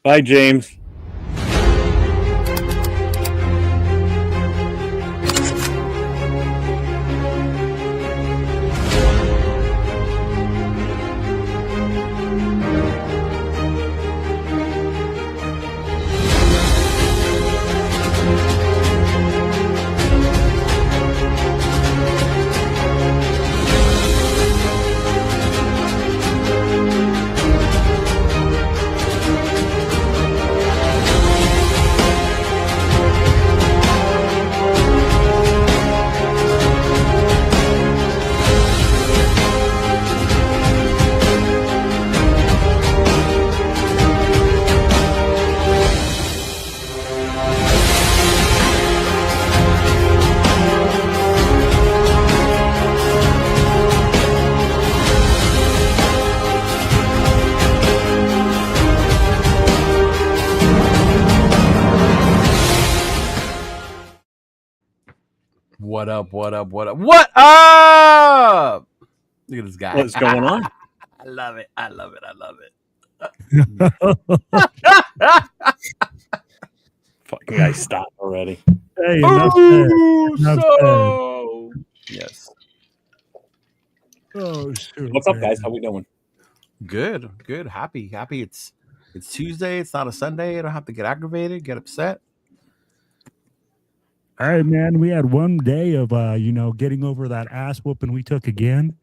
Bye, James. What up? What up? What up? What up? Look at this guy. What's going on? I love it. I love it. I love it. Fucking guy, stop already. Hey, Yes. Oh, shoot, What's up, guys? How we doing? Good. Good. Happy. It's Tuesday. It's not a Sunday. I don't have to get aggravated, get upset. All right, man. We had one day of getting over that ass whooping we took again,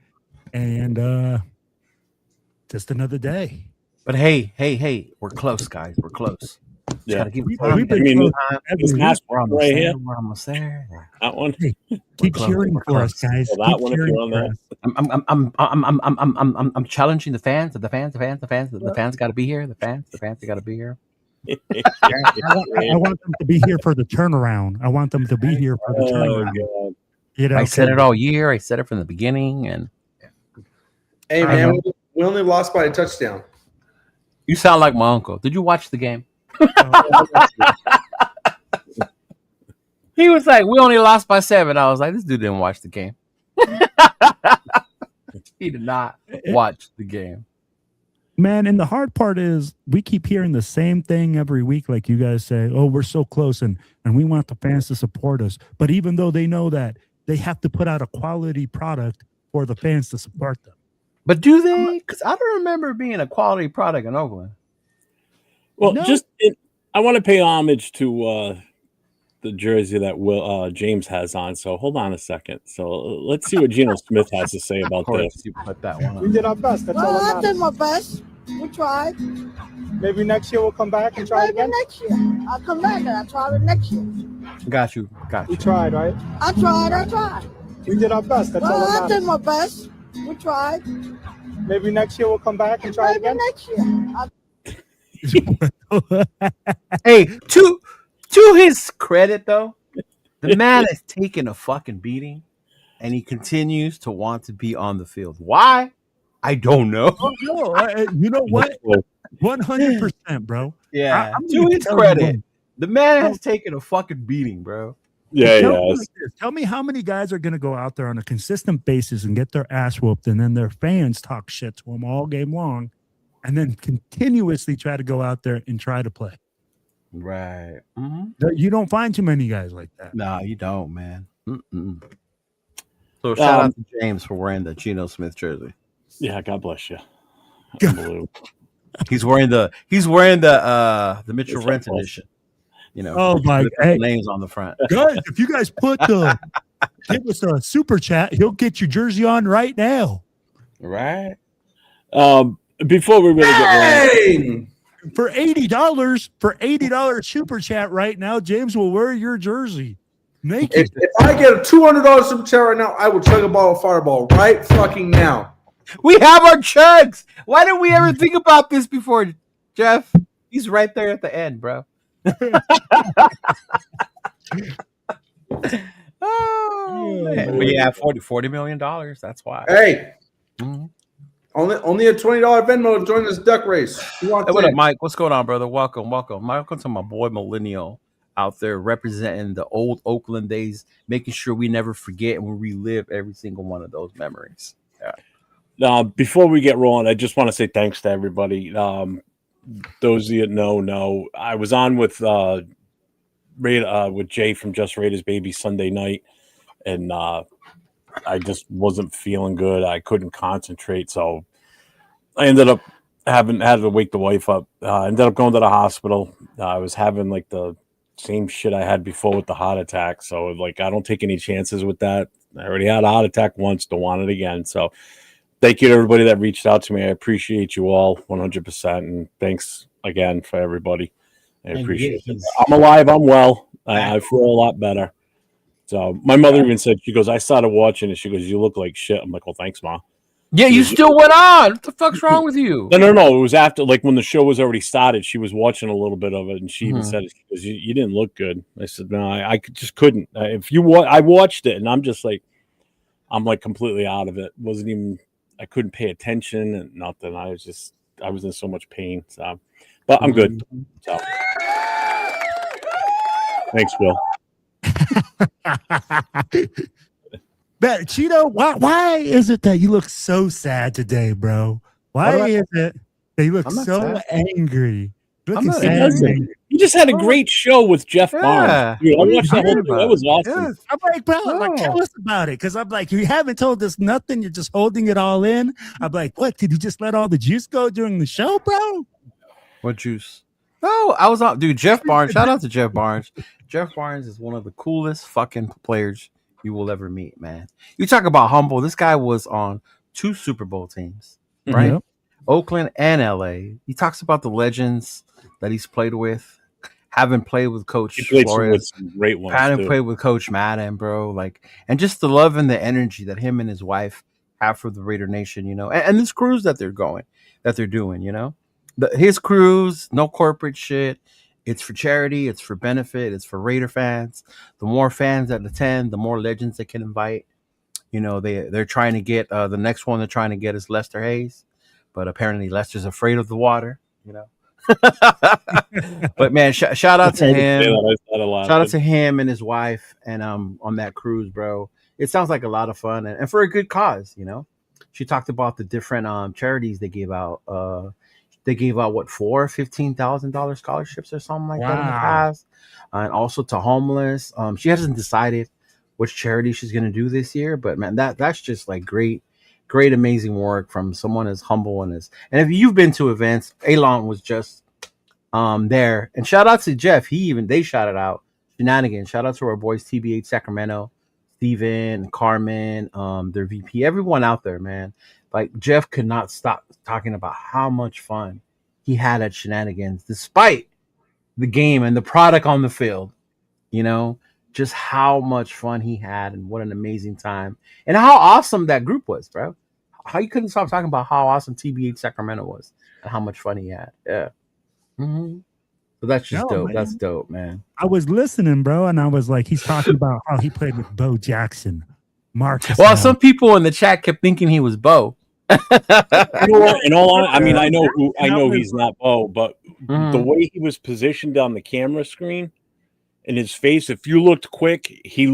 and just another day. But hey, we're close, guys. We're close. Yeah. Gotta keep We've time. been close every week. We're almost right there. here. We're almost there. That one. Hey, keep close. cheering We're for us, close. guys. Well, that Keep one, if cheering you're on for that. us. I'm challenging the fans. The fans got to be here. The fans got to be here. I want them to be here for the turnaround. I want them to be here for the turnaround. God. You know, I said it all year. I said it from the beginning, and Hey, man, we only lost by a touchdown. you sound like my uncle. Did you watch the game? He was like, "We only lost by 7." I was like, "This dude didn't watch the game." He did not watch the game. Man, and the hard part is we keep hearing the same thing every week. Like you guys say, oh, we're so close and we want the fans to support us. But even though they know that they have to put out a quality product for the fans to support them. But do they? Because I don't remember being a quality product in Oakland. Well, No. I want to pay homage to the jersey that James has on. So hold on a second. So let's see what Geno Smith has to say about Of course, this. you put that one We on. did our best. That's all Well, I that did matters. my best. We tried. Maybe next year we'll come back and try Maybe again. next year. I'll come back and I'll try it next year. Got you. We tried, right? I tried. We did our best. That's all Well, that I did matters. my best. We tried. Maybe next year we'll come back and try Maybe again. next year. Hey, to his credit though, the man has taken a fucking beating, and he continues to want to be on the field. Why? I don't know. No, you know what? 100%, bro. Yeah, I'm to gonna his tell you credit, what. the man has taken a fucking beating, bro. Yeah, Tell me yeah. like this. Tell me how many guys are going to go out there on a consistent basis and get their ass whooped, and then their fans talk shit to them all game long, and then continuously try to go out there and try to play. Right. You don't find too many guys like that. No, you don't, man. So shout out to James for wearing the Geno Smith jersey. Yeah, God bless you. God. Unbelievable. He's wearing the Mitchell It's Rent so close. edition. You know, Oh my! with the Hey, names on the front. guys, if you guys give us a super chat, he'll get your jersey on right now Right. Before we really get Hey! for $80. For $80 super chat right now, James will wear your jersey naked. If I get a $200 super chat right now, I will chug a bottle of Fireball right fucking now. We have our chugs. Why didn't we ever think about this before, Jeff? He's right there at the end, bro. Oh, man. But yeah, $40 million. That's why. Hey, Mhm. only a $20 Venmo to join this duck race. Who wants Hey, what in? up, Mike? What's going on, brother? Welcome. Welcome to my boy Millennial out there representing the old Oakland days, making sure we never forget and we relive every single one of those memories. Yeah. before we get rolling, I just want to say thanks to everybody. those of you that know, I was on with Jay from Just Raiders Baby Sunday night, and I just wasn't feeling good. I couldn't concentrate, so I ended up had to wake the wife up. Ended up going to the hospital. I was having like the same shit I had before with the heart attack, so like I don't take any chances with that. I already had a heart attack once, don't want it again. So thank you to everybody that reached out to me. I appreciate you all 100%, and thanks again for everybody. I appreciate it. I'm alive. I'm well. I feel a lot better. So my mother even said, she goes, I started watching it. She goes, you look like shit. I'm like, well, thanks, Ma. Yeah, you still went on. What the fuck's wrong with you? No. It was after, like, when the show was already started. She was watching a little bit of it, and she even said, she goes, you didn't look good. I said, no, I just couldn't. I watched it, and I'm just like, I'm like completely out of it. I couldn't pay attention and nothing. I was in so much pain. So, but I'm good. So, thanks, Will. But Cheeto, why is it that you look so sad today, bro? Why is it that you look so angry? You just had a great show with Jeff Barnes. Dude, I watched that whole thing. That was awesome. Yes. I'm like, bro, tell us about it. Because I'm like, you haven't told us nothing. You're just holding it all in. I'm like, what? Did you just let all the juice go during the show, bro? What juice? No, I was out. Dude, Jeff Barnes. Shout out to Jeff Barnes. Jeff Barnes is one of the coolest fucking players you will ever meet, man. You talk about humble. This guy was on 2 Super Bowl teams, right? Yep. Oakland and LA. He talks about the legends that he's played with, having played with Coach Flores, with some great ones, having played with Coach Madden, bro. Like, and just the love and the energy that him and his wife have for the Raider Nation, you know, and this cruise that they're doing, you know, his cruise, no corporate shit. It's for charity. It's for benefit. It's for Raider fans. The more fans that attend, the more legends they can invite. You know, they're trying to get the next one they're trying to get is Lester Hayes, but apparently Lester's afraid of the water. You know, but man, shout out to him. Shout out to him and his wife, and on that cruise, bro. It sounds like a lot of fun and for a good cause. You know, she talked about the different charities they gave out. They gave out $15,000 scholarships or something like that in the past, and also to homeless. She hasn't decided which charity she's going to do this year, but man, that's just like great, amazing work from someone as humble and if you've been to events, Elon was just there. And shout out to Jeff. They shouted out Shenanigans. Shout out to our boys TBH Sacramento, Steven, Carmen, their VP, everyone out there, man. Like, Jeff could not stop talking about how much fun he had at Shenanigans, despite the game and the product on the field. You know, just how much fun he had and what an amazing time. And how awesome that group was, bro. How you couldn't stop talking about how awesome TBH Sacramento was and how much fun he had. Yeah. So that's just dope. Man. That's dope, man. I was listening, bro, and I was like, he's talking about how he played with Bo Jackson. Marcus. Well, some people in the chat kept thinking he was Bo. In all honesty, I mean, I know he's not Bo, but the way he was positioned on the camera screen and his face, if you looked quick, he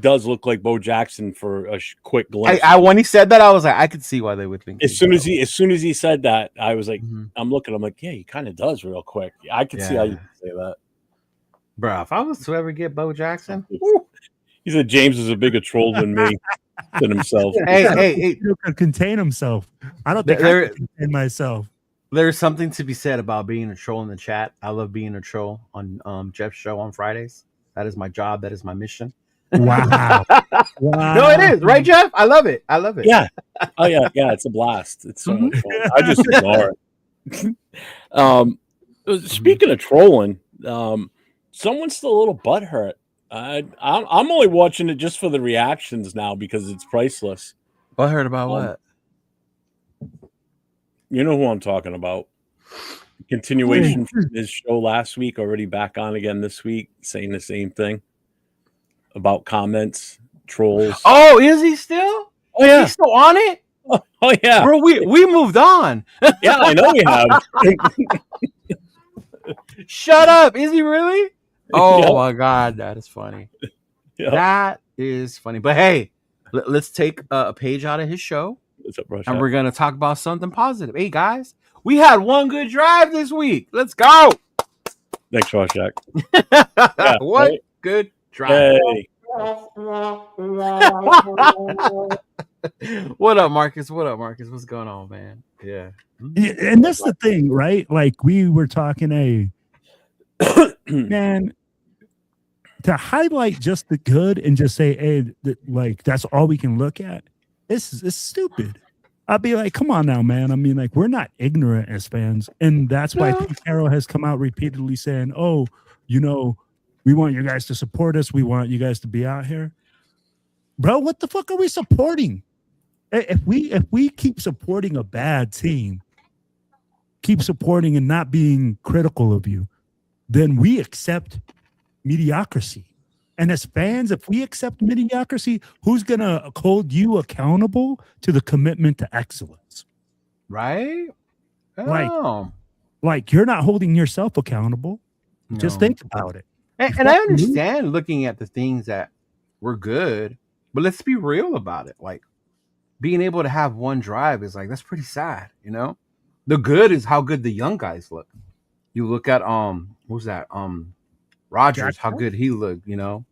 does look like Bo Jackson for a quick glimpse. When he said that, I was like, I could see why they would think. As soon as he said that, I was like, I'm like, yeah, he kind of does real quick. I could see how you could say that, bro. If I was to ever get Bo Jackson, he said James is a bigger troll than me. Than himself. Hey, he could contain himself. I don't think I can contain myself. There's something to be said about being a troll in the chat. I love being a troll on Jeff's show on Fridays. That is my job. That is my mission. Wow. No, it is, right, Jeff? I love it. Yeah. Oh yeah, it's a blast. It's so much fun. I just ignore it. Speaking of trolling, someone's still a little butthurt. I'm only watching it just for the reactions now because it's priceless. I heard about what? You know who I'm talking about. Continuation from his show last week, already back on again this week, saying the same thing about comments, trolls. Oh, is he still? Oh yeah, he's still on it. Oh yeah, bro. We moved on. Yeah, I know we have. Shut up. Is he really? Oh my God, that is funny. That is funny. But hey, let's take a page out of his show, and we're gonna talk about something positive. Hey guys, We had one good drive this week. Let's go. Thanks, Shawshack. One right? good drive. Hey. What up, Marcus? What's going on, man? Yeah. Yeah, and that's the thing, right? Like we were talking, man, to highlight just the good and just say, hey, like that's all we can look at. It's stupid. I'd be like, come on now, man. I mean, like we're not ignorant as fans, and that's why Pete Carroll has come out repeatedly saying, "Oh, you know, we want you guys to support us. We want you guys to be out here." Bro, what the fuck are we supporting? If we keep supporting a bad team, keep supporting and not being critical of you, then we accept mediocrity. And as fans, if we accept mediocrity, who's gonna hold you accountable to the commitment to excellence? Right? Oh. Like you're not holding yourself accountable. No. Just think about it. And I understand looking at the things that were good, but let's be real about it. Like being able to have one drive is like that's pretty sad, you know? The good is how good the young guys look. You look at who's that? Rodgers, how good he looked, you know.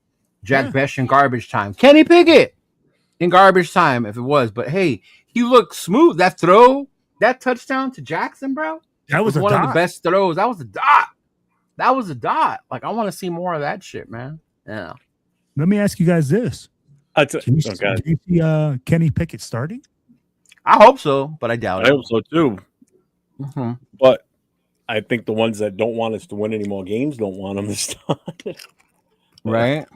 Jack Besh in garbage time. Kenny Pickett in garbage time, if it was. But hey, he looked smooth. That throw, that touchdown to Jackson, bro. That was one of the best throws. That was a dot. Like I want to see more of that shit, man. Yeah. Let me ask you guys this. Do you see Kenny Pickett starting? I hope so, but I doubt it. I hope so too. Mm-hmm. But I think the ones that don't want us to win any more games don't want him to start. Right?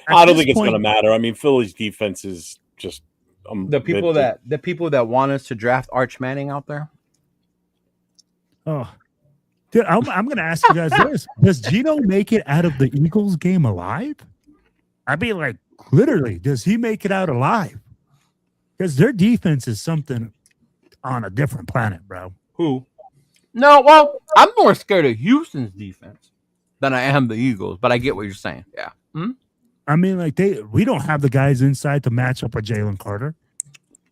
I don't think it's going to matter. I mean, Philly's defense is just the people that want us to draft Arch Manning out there. Oh, dude, I'm going to ask you guys this: does Gino make it out of the Eagles game alive? I mean, like literally, does he make it out alive? Because their defense is something on a different planet, bro. Who? No, well, I'm more scared of Houston's defense than I am the Eagles, but I get what you're saying. Yeah. Hmm? I mean, like we don't have the guys inside to match up with Jalen Carter.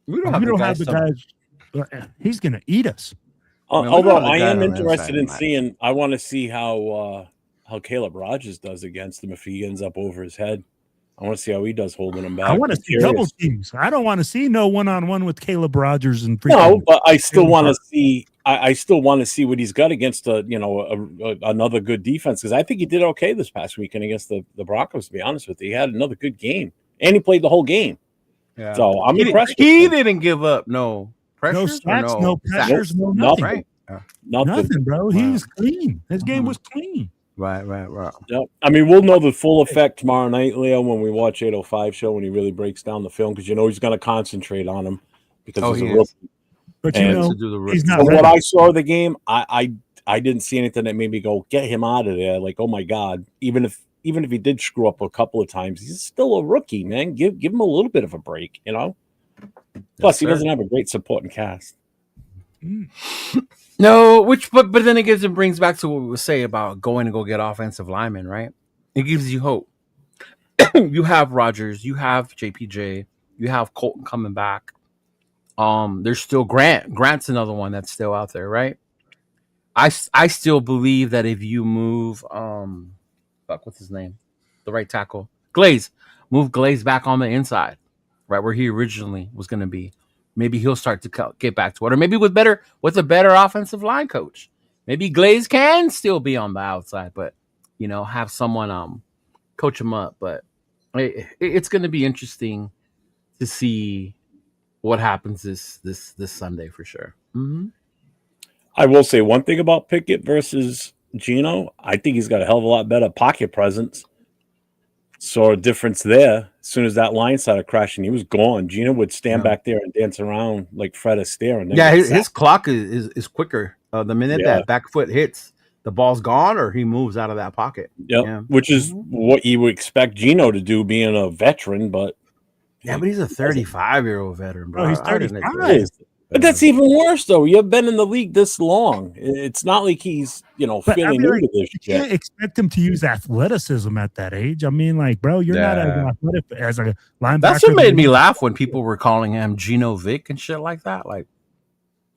We don't have the guys. He's gonna eat us. Although I am interested in seeing. I want to see how Caleb Rogers does against him if he ends up over his head. I want to see how he does holding him back. I want to see double teams. I don't want to see no one-on-one with Caleb Rogers and no, but I still want to see. I still want to see what he's got against another good defense, because I think he did okay this past weekend against the Broncos. To be honest with you, he had another good game, and he played the whole game. Yeah. So I'm impressed. He didn't give up no pressure, no sacks, no pressures, no nothing. Right. Nothing, bro. He was clean. His game was clean. Right. Yep. I mean, we'll know the full effect tomorrow night, Leo, when we watch 805 show, when he really breaks down the film, because he's going to concentrate on him because he's a rookie. But he's not. From what I saw of the game, I didn't see anything that made me go get him out of there. Like, oh my god! Even if he did screw up a couple of times, he's still a rookie, man. Give him a little bit of a break, you know. Plus, he doesn't have a great supporting cast. No, but then it brings back to what we would say about going to go get offensive linemen, right? It gives you hope. You have Rodgers, you have JPJ, you have Colton coming back. There's still Grant. Grant's another one that's still out there, right? I still believe that if you move what's his name? The right tackle. Move Glaze back on the inside, right where he originally was going to be. Maybe he'll start to get back to it, or maybe with a better offensive line coach. Maybe Glaze can still be on the outside, but have someone coach him up. But it's going to be interesting to see what happens this Sunday for sure. Mm-hmm. I will say one thing about Pickett versus Gino. I think he's got a hell of a lot better pocket presence. Saw a difference there. As soon as that line started crashing, he was gone. Gino would stand back there and dance around like Fred Astaire. And his clock is quicker. The minute that back foot hits, the ball's gone, or he moves out of that pocket. Yep. Yeah, which is what you would expect Gino to do, being a veteran. But he's a 35-year-old veteran, bro. He's 35. But that's even worse, though. You've been in the league this long. It's not like he's, feeling new to this shit. You can't expect him to use athleticism at that age. I mean, like, bro, you're not as athletic as a linebacker. That's what made me laugh when people were calling him Gino Vic and shit like that. Like,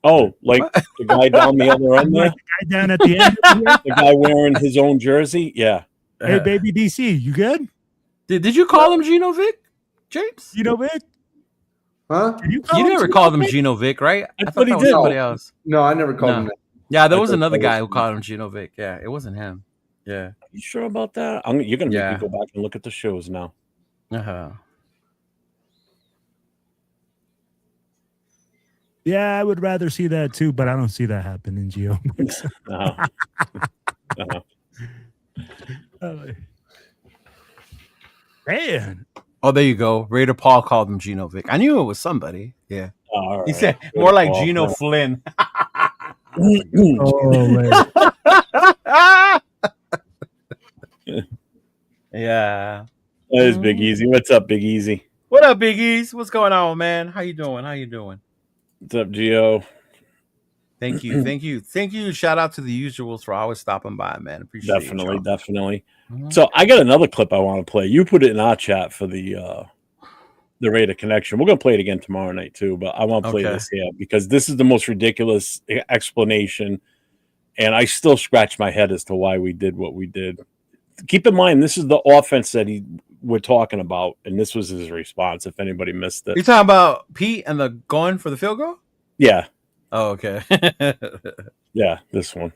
Oh, like the guy down the other end there? Like the guy down at the end. The guy wearing his own jersey? Yeah. Hey, baby DC, you good? Did you call him Gino Vic, James? You know, Vic? Huh? Did you call You him never Gino called him Vic? Gino Vic, right? I I thought thought he that was did. somebody else. No, I never called No. him that. Yeah, there I was thought another that guy was who called him Gino Vic. Yeah, it wasn't him. Yeah. You sure about that? You're going to Yeah. make me go back and look at the shows now. Uh-huh. Yeah, I would rather see that too, but I don't see that happening, Gio. Uh-huh. Man. Oh, there you go. Raider Paul called him Gino Vic. I knew it was somebody. Yeah. All right. He said more like Paul, Gino yeah. Flynn. Oh, man. Yeah. That is Big Easy. What's up, Big Easy? What up, Big East? What's going on, man? How you doing? What's up, Gio? Thank you. Shout out to the usuals for always stopping by, man. Appreciate it. Definitely. Mhm. So I got another clip I want to play. You put it in our chat for the Raider Connection. We're gonna play it again tomorrow night too, but I want to play this here because this is the most ridiculous explanation, and I still scratch my head as to why we did what we did. Keep in mind, this is the offense that we're talking about, and this was his response. If anybody missed it, You're talking about Pete and the going for the field goal? yeah, Oh, okay. yeah, this one.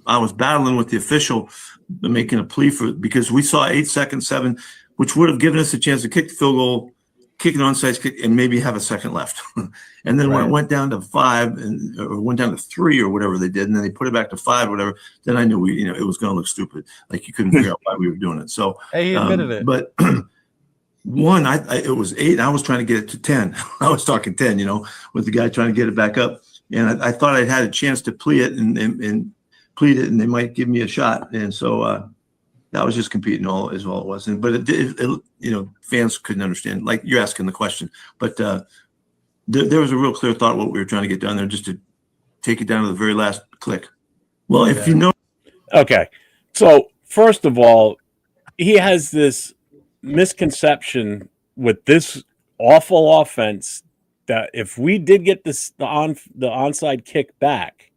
I was battling with the official, making a plea for because we saw 8 seconds, 7, which would have given us a chance to kick the field goal, kick an onside kick, and maybe have a second left. And then when it went down to 5 or went down to 3 or whatever they did, and then they put it back to 5 or whatever, then I knew it was going to look stupid. Like you couldn't figure out why we were doing it. So Hey, he admitted it. But one, it was 8. And I was trying to get it to 10. I was talking 10, with the guy trying to get it back up. And I thought I'd had a chance to plea it and plead it, and they might give me a shot. And so that was just competing all it was. But fans couldn't understand. Like you're asking the question, but there was a real clear thought what we were trying to get done there, just to take it down to the very last click. Well, if you know. Okay, so first of all, he has this misconception with this awful offense that if we did get the onside kick back,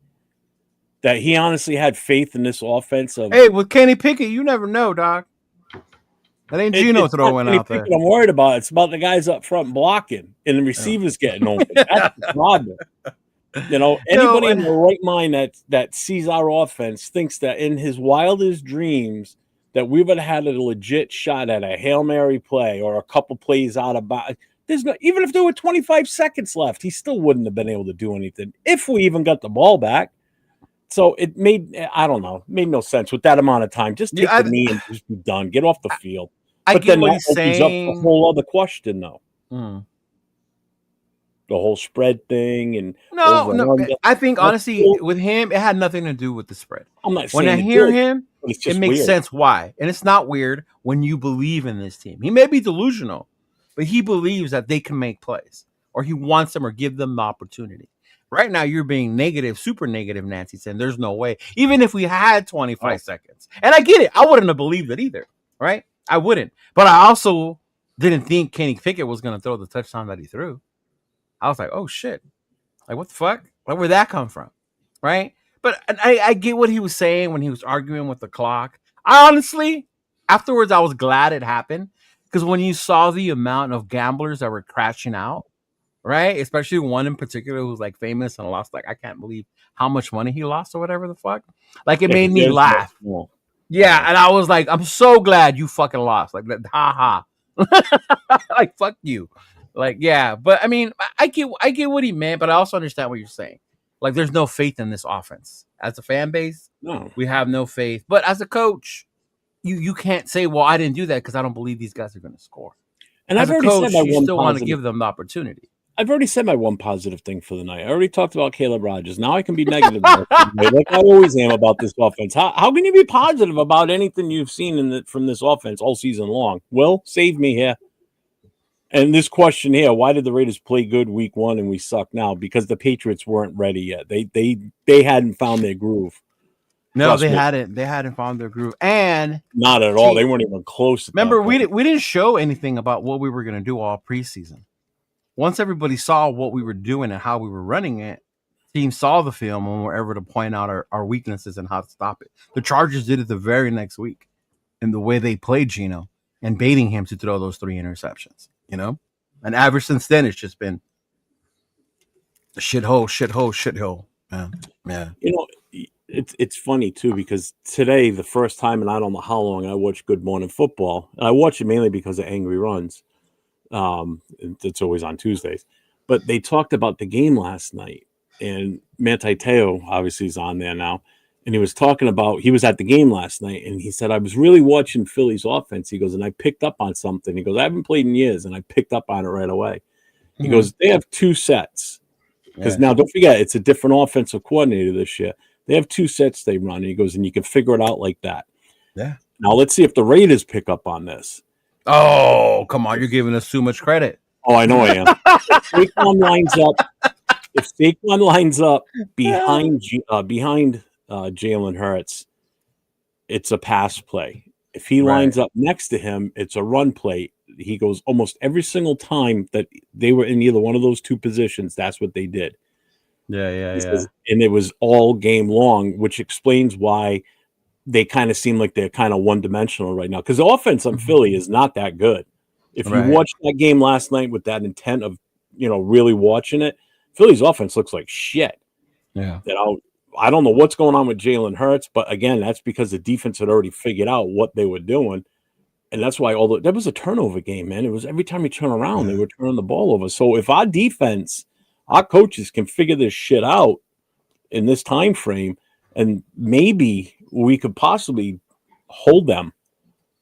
that he honestly had faith in this offense. Hey, with Kenny Pickett, you never know, Doc. That ain't Gino throwing out there. I'm worried about it's about the guys up front blocking and the receivers getting open. That's the problem. Anybody in the right mind that sees our offense thinks that in his wildest dreams that we would have had a legit shot at a Hail Mary play or a couple plays out of bounds. Even if there were 25 seconds left, he still wouldn't have been able to do anything if we even got the ball back. So it made no sense with that amount of time. Just take the knee and just be done. Get off the field. But then what that he's opens saying. up a whole other question, though. Mm. The whole spread thing and No. I think honestly, with him, it had nothing to do with the spread. I'm not saying when I hear him, it makes sense why, and it's not weird when you believe in this team. He may be delusional, but he believes that they can make plays, or he wants them, or give them the opportunity. Right now, you're being negative, super negative, Nancy, saying there's no way. Even if we had 25 seconds, and I get it, I wouldn't have believed it either, right? I wouldn't, but I also didn't think Kenny Pickett was going to throw the touchdown that he threw. I was like, oh shit, like what the fuck? Like where'd that come from, right? But I get what he was saying when he was arguing with the clock. I honestly, afterwards, I was glad it happened because when you saw the amount of gamblers that were crashing out, right? Especially one in particular who's like famous and lost, like I can't believe how much money he lost or whatever the fuck. Like it made me laugh. Yeah, and I was like, I'm so glad you fucking lost. Like, ha ha. Like, fuck you. Like, yeah. But I mean, I get what he meant, but I also understand what you're saying. Like, there's no faith in this offense. As a fan base, we have no faith. But as a coach, you can't say, well, I didn't do that because I don't believe these guys are going to score. And as I've already said my you still want to give them the opportunity. I've already said my one positive thing for the night. I already talked about Caleb Rogers. Now I can be negative like I always am about this offense. How can you be positive about anything you've seen from this offense all season long? Will, save me here. And this question here, why did the Raiders play good week 1 and we suck now? Because the Patriots weren't ready yet. They hadn't found their groove. No, they hadn't. They hadn't found their groove. And not at all. They weren't even close. Remember, we didn't show anything about what we were going to do all preseason. once everybody saw what we were doing and how we were running it, teams saw the film and were able to point out our weaknesses and how to stop it. The Chargers did it the very next week in the way they played Geno and baiting him to throw those 3 interceptions, you know? And ever since then, it's just been a shithole. Yeah. You know, it's funny too, because today, the first time, and I don't know how long, I watched Good Morning Football. And I watch it mainly because of Angry Runs. It's always on Tuesdays. But they talked about the game last night. And Manti Te'o obviously is on there now. And he was talking about, he was at the game last night, and he said, I was really watching Philly's offense. He goes, and I picked up on something. He goes, I haven't played in years, and I picked up on it right away. He goes, they have 2 sets. Because now, don't forget, it's a different offensive coordinator this year. They have 2 sets they run. And he goes, and you can figure it out like that. Yeah. Now, let's see if the Raiders pick up on this. Oh, come on. You're giving us too much credit. Oh, I know I am. If Saquon lines up behind Jalen Hurts, it's a pass play. If he lines up next to him, it's a run play. He goes almost every single time that they were in either one of those 2 positions, that's what they did. Yeah. And it was all game long, which explains why they kind of seem like they're kind of one-dimensional right now. Because the offense on Philly is not that good. If you watched that game last night with that intent of, really watching it, Philly's offense looks like shit. Yeah. I don't know what's going on with Jalen Hurts, but again, that's because the defense had already figured out what they were doing. And that's why that was a turnover game, man. It was every time you turn around, they were turning the ball over. So if our defense, our coaches can figure this shit out in this time frame, and maybe we could possibly hold them.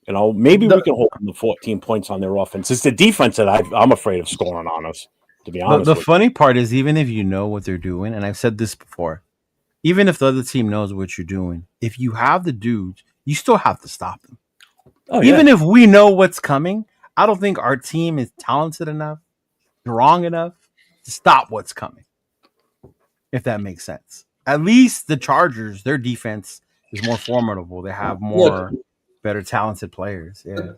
Maybe we can hold them to 14 points on their offense. It's the defense that I'm afraid of scoring on us, to be honest. The funny part is, even if you know what they're doing, and I've said this before, even if the other team knows what you're doing, if you have the dudes, you still have to stop them. Oh, even if we know what's coming, I don't think our team is talented enough, strong enough to stop what's coming. If that makes sense. At least the Chargers, their defense is more formidable. They have more better talented players. Yeah.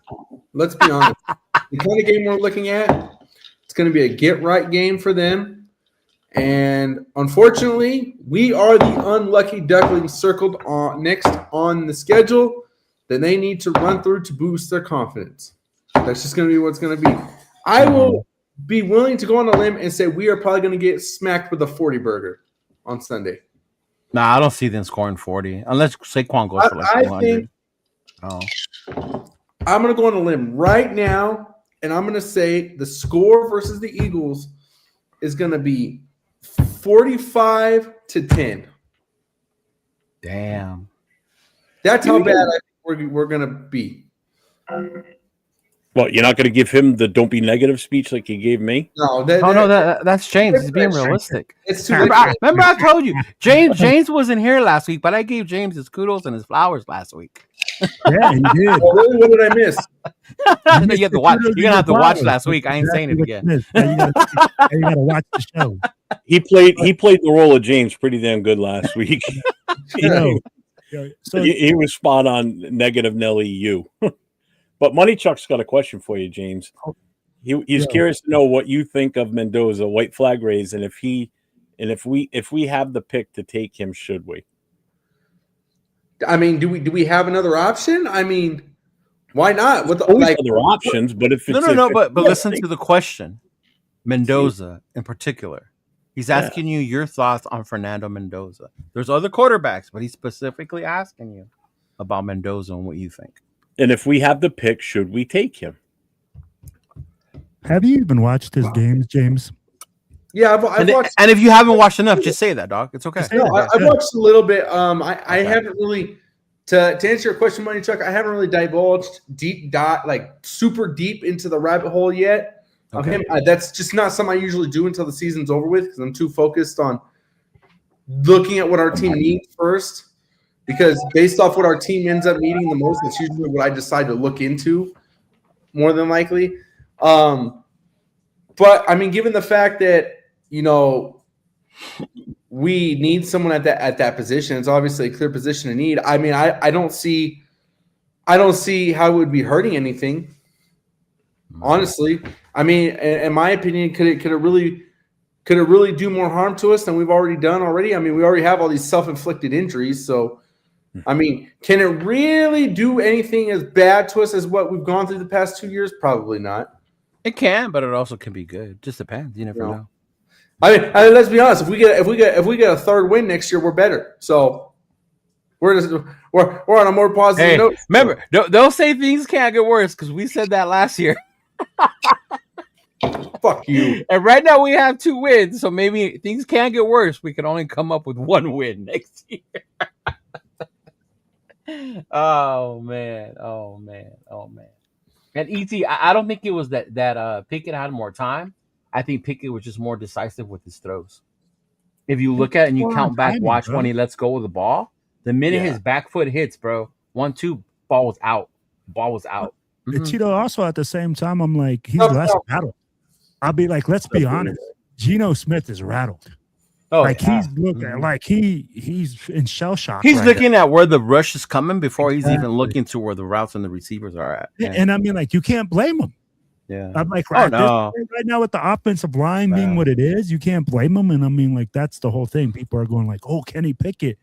Let's be honest. The kind of game we're looking at, it's going to be a get-right game for them. And unfortunately, we are the unlucky ducklings circled next on the schedule that they need to run through to boost their confidence. That's just going to be what's going to be. I will be willing to go on a limb and say we are probably going to get smacked with a 40 burger on Sunday. Nah, I don't see them scoring 40 unless Saquon goes for like 200. I'm going to go on a limb right now, and I'm going to say the score versus the Eagles is going to be 45-10. Damn. That's how bad I think we're going to be. Well, you're not going to give him the "don't be negative" speech like you gave me. No, that's James. He's being realistic. It's too remember, I told you James wasn't here last week, but I gave James his kudos and his flowers last week. Yeah, you did. Well, really, what did I miss? You have to watch. You're gonna have to watch last week. I ain't saying it again. You gotta watch the show. He played the role of James pretty damn good last week. So he was spot on. Negative Nelly, you. But Money Chuck's got a question for you, James. He's curious to know what you think of Mendoza, white flag raise, and if we have the pick to take him, should we? I mean, do we have another option? I mean, why not? What the, always other options, but if it's but listen to the question. Mendoza in particular. He's asking you your thoughts on Fernando Mendoza. There's other quarterbacks, but he's specifically asking you about Mendoza and what you think. And if we have the pick, should we take him? Have you even watched his games, James? Yeah, I've watched. And if you haven't watched enough, just say that, dog. It's okay. No, I've watched a little bit. I haven't really, to answer your question, Money Chuck, I haven't really divulged super deep into the rabbit hole yet. Okay. Of him. That's just not something I usually do until the season's over with because I'm too focused on looking at what our team needs first. Because based off what our team ends up needing the most, that's usually what I decide to look into more than likely. But, I mean, given the fact that, we need someone at that position, it's obviously a clear position to need. I mean, I don't see how it would be hurting anything, honestly. I mean, in my opinion, could it really do more harm to us than we've already done already? I mean, we already have all these self-inflicted injuries. So, I mean, can it really do anything as bad to us as what we've gone through the past 2 years? Probably not. It can, but it also can be good. Just depends. You never know. I mean, let's be honest. If we get a third win next year, we're better. So we're on a more positive note. Remember, don't say things can't get worse because we said that last year. Fuck you. And right now we have 2 wins, so maybe things can get worse. We can only come up with 1 win next year. Oh man. And ET, I don't think it was that Pickett had more time. I think Pickett was just more decisive with his throws. If you look at it and you count back, watch when he lets go of the ball. The minute his back foot hits, bro, 1-2, ball was out. Mm-hmm. Cheeto, also at the same time, I'm like, he's less rattled. I'll be like, let's be honest. Geno Smith is rattled. Oh, like he's looking like he's in shell shock. He's looking at where the rush is coming before he's even looking to where the routes and the receivers are at. Yeah. And I mean, like, you can't blame him. Yeah. I'm like, right now with the offensive line being what it is, you can't blame him. And I mean, like, that's the whole thing. People are going like, oh, Kenny Pickett.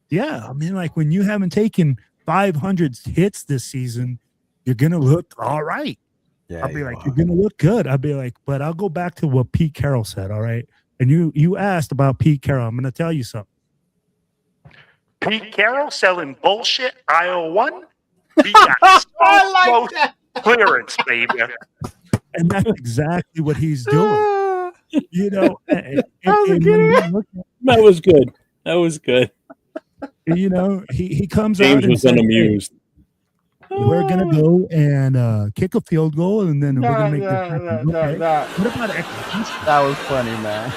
Yeah. I mean, like, when you haven't taken 500 hits this season, you're going to look all right. Yeah, I'll be like, you're going to look good. I'll be like, but I'll go back to what Pete Carroll said. All right. And you asked about Pete Carroll. I'm going to tell you something. Pete Carroll selling bullshit aisle 1. He got so close clearance, baby. And that's exactly what he's doing. You know, that was good. That was good. You know, he comes James out and was unamused. We're gonna go and kick a field goal, and then we're gonna make this. What about execution? That was funny, man.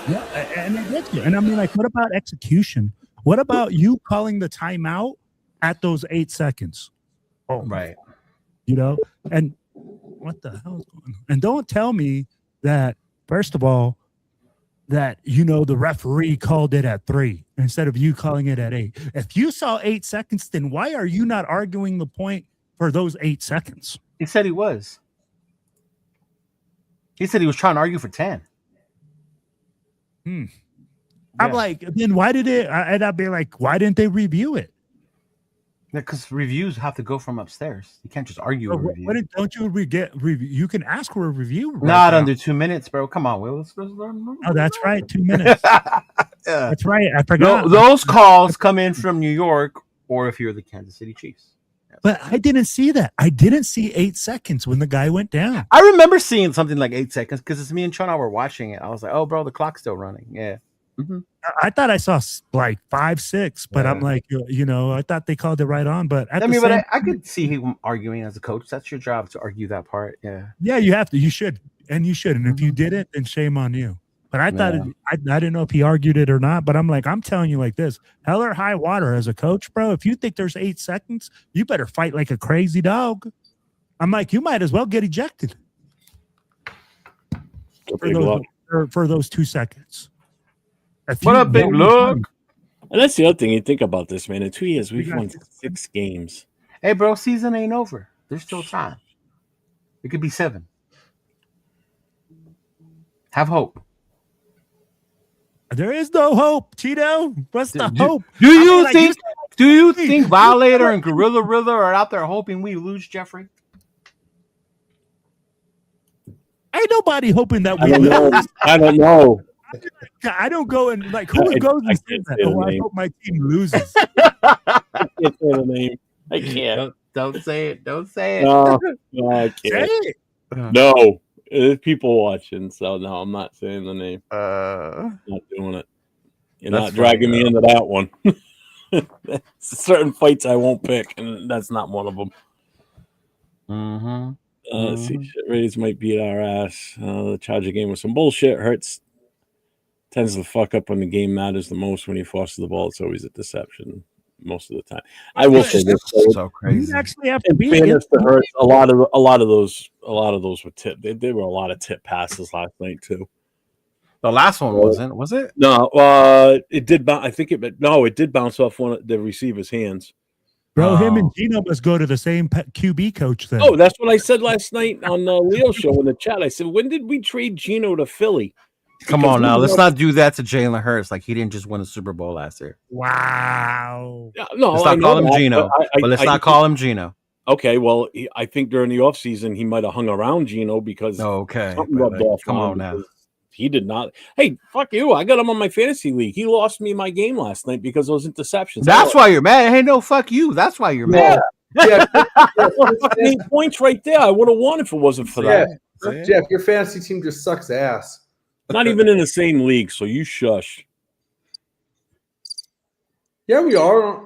Yeah, and it gets you. And I mean, like, what about execution? What about you calling the timeout at those 8 seconds? Oh, right. You know, and what the hell is going on? And don't tell me that, first of all, that, you know, the referee called it at 3 instead of you calling it at 8. If you saw 8 seconds, then why are you not arguing the point for those 8 seconds? He said he was. He said he was trying to argue for 10. I'm like, then why did it? And I'd be like, why didn't they review it? Because reviews have to go from upstairs. You can't just argue a review. Don't you get review? You can ask for a review. Right Not now. Under 2 minutes, bro. Come on, Will. Oh, that's right. 2 minutes. That's right. I forgot. Those calls come in from New York, or if you're the Kansas City Chiefs. But I didn't see that. I didn't see 8 seconds when the guy went down. I remember seeing something like 8 seconds because it's me and Chona were watching it. I was like, oh, bro, the clock's still running. Yeah. Mm-hmm. I thought I saw like 5, 6, but I'm like, you know, I thought they called it right on. But I could see him arguing as a coach. That's your job to argue that part. Yeah. Yeah, you have to. You should. And you should. And if you didn't, then shame on you. But I thought I didn't know if he argued it or not. But I'm like, I'm telling you like this, hell or high water as a coach, bro. If you think there's 8 seconds, you better fight like a crazy dog. I'm like, you might as well get ejected for those 2 seconds. What a big look. And that's the other thing you think about this, man. In 2 years, we've won 6 games. Hey, bro, season ain't over. There's still time. It could be 7. Have hope. There is no hope, Cheeto. What's the hope? Do you think Violator and Gorilla Rilla are out there hoping we lose, Jeffrey? Ain't nobody hoping that we lose. I don't know. I don't go and like who goes and says that. Oh, I hope my team loses. I can't say the name. I can't. Don't say it. Don't say it. No, I can't. Say it. No, there's people watching, so no, I'm not saying the name. Not doing it. You're not dragging me into that one. Certain fights I won't pick, and that's not one of them. Let's see. Shit Rays might beat our ass. The Charger game was some bullshit. Hurts tends to fuck up when the game matters the most. When he forces the ball, it's always a deception most of the time. I will say this: so crazy. You actually have to be fairness to Hurts, a lot of those were tip. There were a lot of tip passes last night too. The last one wasn't, was it? No, it did. I think it. No, it did bounce off one of the receiver's hands. Bro, him and Gino must go to the same QB coach then. Oh, that's what I said last night on Leo's show in the chat. I said, when did we trade Gino to Philly? Come on now, let's not do that to Jalen Hurts. Like he didn't just win a Super Bowl last year. Wow. No, let's not call him Gino. But let's not call him Gino. Okay, well, I think during the offseason he might have hung around Gino because something rubbed off. Come on now. He did not. Hey, fuck you. I got him on my fantasy league. He lost me my game last night because of those interceptions. That's why you're mad. Hey, no, fuck you. That's why you're mad. Yeah. 8 points right there. I would have won if it wasn't for that. Jeff, your fantasy team just sucks ass. Not even in the same league, so you shush. Yeah, we are.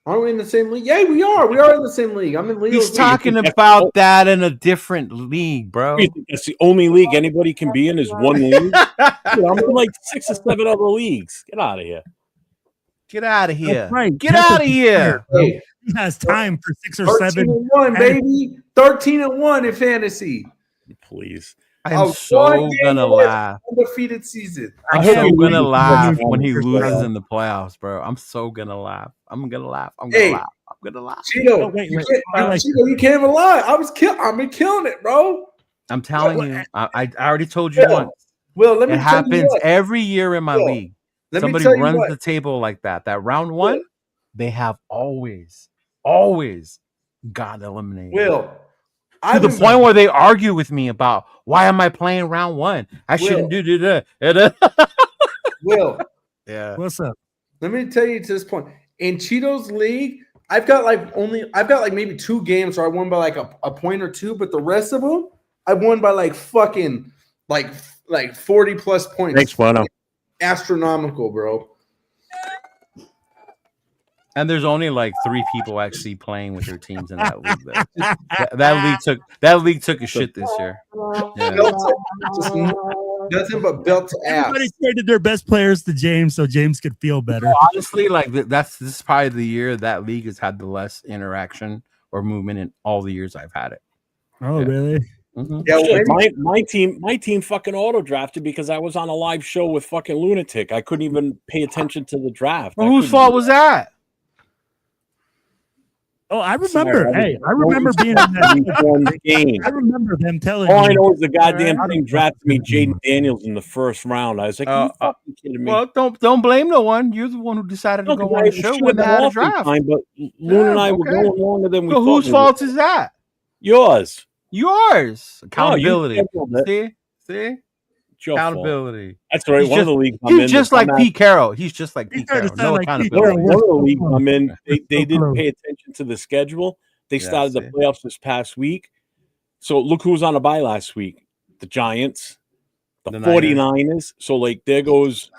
Aren't we in the same league? Yeah, we are. We are in the same league. I'm in Leo's He's league. talking about that in a different league, bro. That's the only league anybody can be in is one league. Dude, I'm in like 6 or 7 other leagues. Get out of here. Get out of here. Right. Get out of here. Hey, He has time for 6 or 13 7. 13-1, baby. 13-1 in fantasy. Please. I'm so gonna laugh. Undefeated season. I'm so gonna laugh when he loses in the playoffs, bro. I'm so gonna laugh. I'm gonna laugh. I'm gonna laugh. I'm gonna laugh. Cheeto, Cheeto, you can't even lie. I've been killing it, bro. I'm telling you. I already told you once. Well, let me it tell you happens what. every year in my league. Somebody runs the table like that. That round one, they have always got eliminated. To the point where they argue with me about why am I playing round one? I shouldn't do that. Will. Yeah. What's up? Let me tell you to this point. In Cheeto's league, I've got like maybe 2 games where I won by like a point or 2, but the rest of them I won by like fucking like 40 plus points. Thanks, Bono. Astronomical, bro. And there's only like 3 people actually playing with their teams in that league. That league took a shit this year. Yeah. Just nothing but belt to ass. Everybody traded their best players to James so James could feel better. Honestly, like this is probably the year that league has had the less interaction or movement in all the years I've had it. Oh, really? Mm-hmm. Yeah, Shit, my team fucking auto drafted because I was on a live show with fucking Lunatic. I couldn't even pay attention to the draft. Well, whose fault was that? Oh, I remember. Hey, I remember being in that game. I remember them telling All I me. know is the goddamn thing drafted me Jaden Daniels in the first round. I was like, "You fucking kidding me?" Well, don't blame no one. You're the one who decided to go on the show when they had a draft. But Loon and I were going longer than we so thought. Whose fault is that? Yours. Accountability. See? Accountability. That's right. One of the leagues I'm in. He's just like Pete Carroll. He's just like Pete Carroll. No accountability. One of the leagues I'm in, they didn't pay attention to the schedule. They started the playoffs this past week. So look who was on a bye last week. The Giants, the 49ers. So like there goes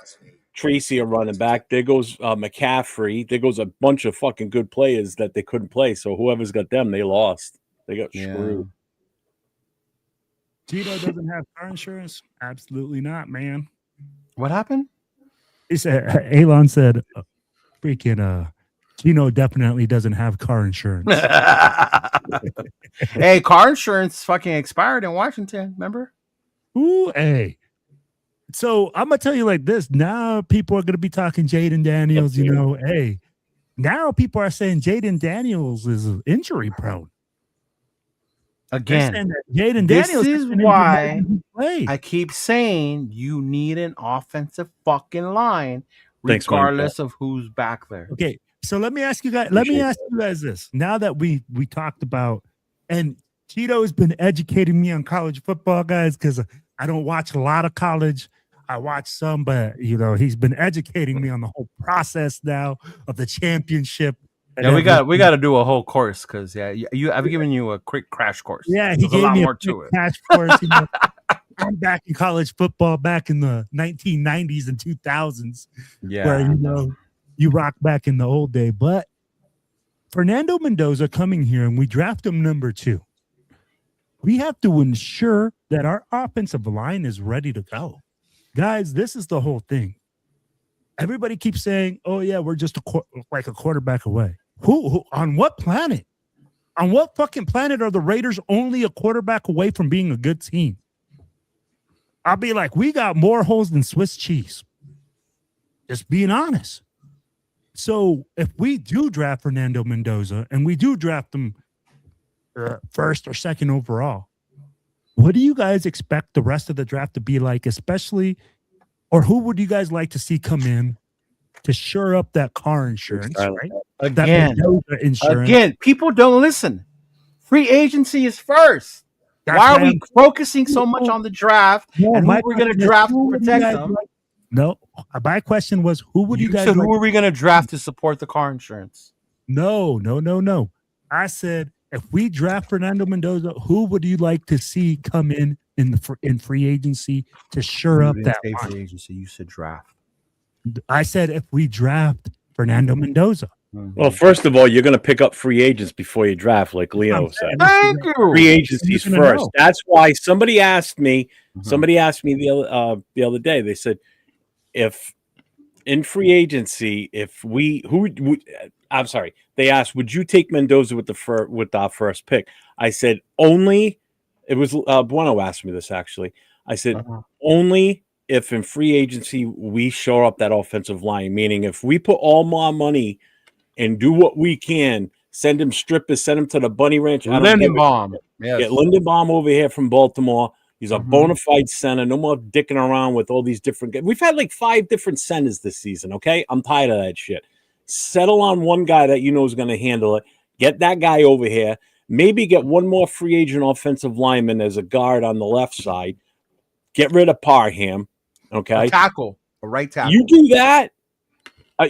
Tracy, a running back. There goes McCaffrey. There goes a bunch of fucking good players that they couldn't play. So whoever's got them, they lost. They got screwed. Tito doesn't have car insurance? Absolutely not, man. What happened? He said, Elon said, freaking, Tino definitely doesn't have car insurance. Hey, car insurance fucking expired in Washington, remember? Ooh, hey. So I'm going to tell you like this. Now people are going to be talking Jaden Daniels, you know. Hey, now people are saying Jaden Daniels is injury prone. Again, Jaden this Daniels is why I keep saying you need an offensive fucking line, regardless of who's back there. Okay, so let me ask you guys this. Now that we talked about, and Cheeto has been educating me on college football, guys, because I don't watch a lot of college. I watch some, but you know, he's been educating me on the whole process now of the championship. Yeah, we got to do a whole course because I've given you a quick crash course. Yeah, he gave me a quick crash course. You know, I'm back in college football back in the 1990s and 2000s. Yeah, where you know you rock back in the old day. But Fernando Mendoza coming here and we draft him number 2. We have to ensure that our offensive line is ready to go, guys. This is the whole thing. Everybody keeps saying, "Oh yeah, we're just like a quarterback away." Who? On what planet? On what fucking planet are the Raiders only a quarterback away from being a good team? I'll be like, we got more holes than Swiss cheese. Just being honest. So if we do draft Fernando Mendoza and we do draft him first or second overall, what do you guys expect the rest of the draft to be like, especially, or who would you guys like to see come in to shore up that car insurance, right? That Mendoza insurance. Again, people don't listen. Free agency is first. That's Why are why we focusing so much on the draft and who we're going to draft to protect them? No, my question was, who would you guys said, like? who are we going to draft to support the car insurance? No. I said, if we draft Fernando Mendoza, who would you like to see come in free agency to shore up that free agency? You said draft. I said if we draft Fernando Mendoza. Well, first of all, you're going to pick up free agents before you draft, like Leo said. Thank you. Free agencies first. That's why somebody asked me. Somebody asked me the other day. They said, if in free agency, I'm sorry. They asked, would you take Mendoza with our first pick? I said only. It was Bueno asked me this actually. I said only if in free agency we shore up that offensive line. Meaning, if we put all more money and do what we can, send him strippers, send him to the Bunny Ranch. Lindenbaum. Yes. Get Lindenbaum over here from Baltimore. He's a bona fide center. No more dicking around with all these different guys. We've had like 5 different centers this season, okay? I'm tired of that shit. Settle on one guy that you know is going to handle it. Get that guy over here. Maybe get one more free agent offensive lineman as a guard on the left side. Get rid of Parham, okay? A right tackle. You do that.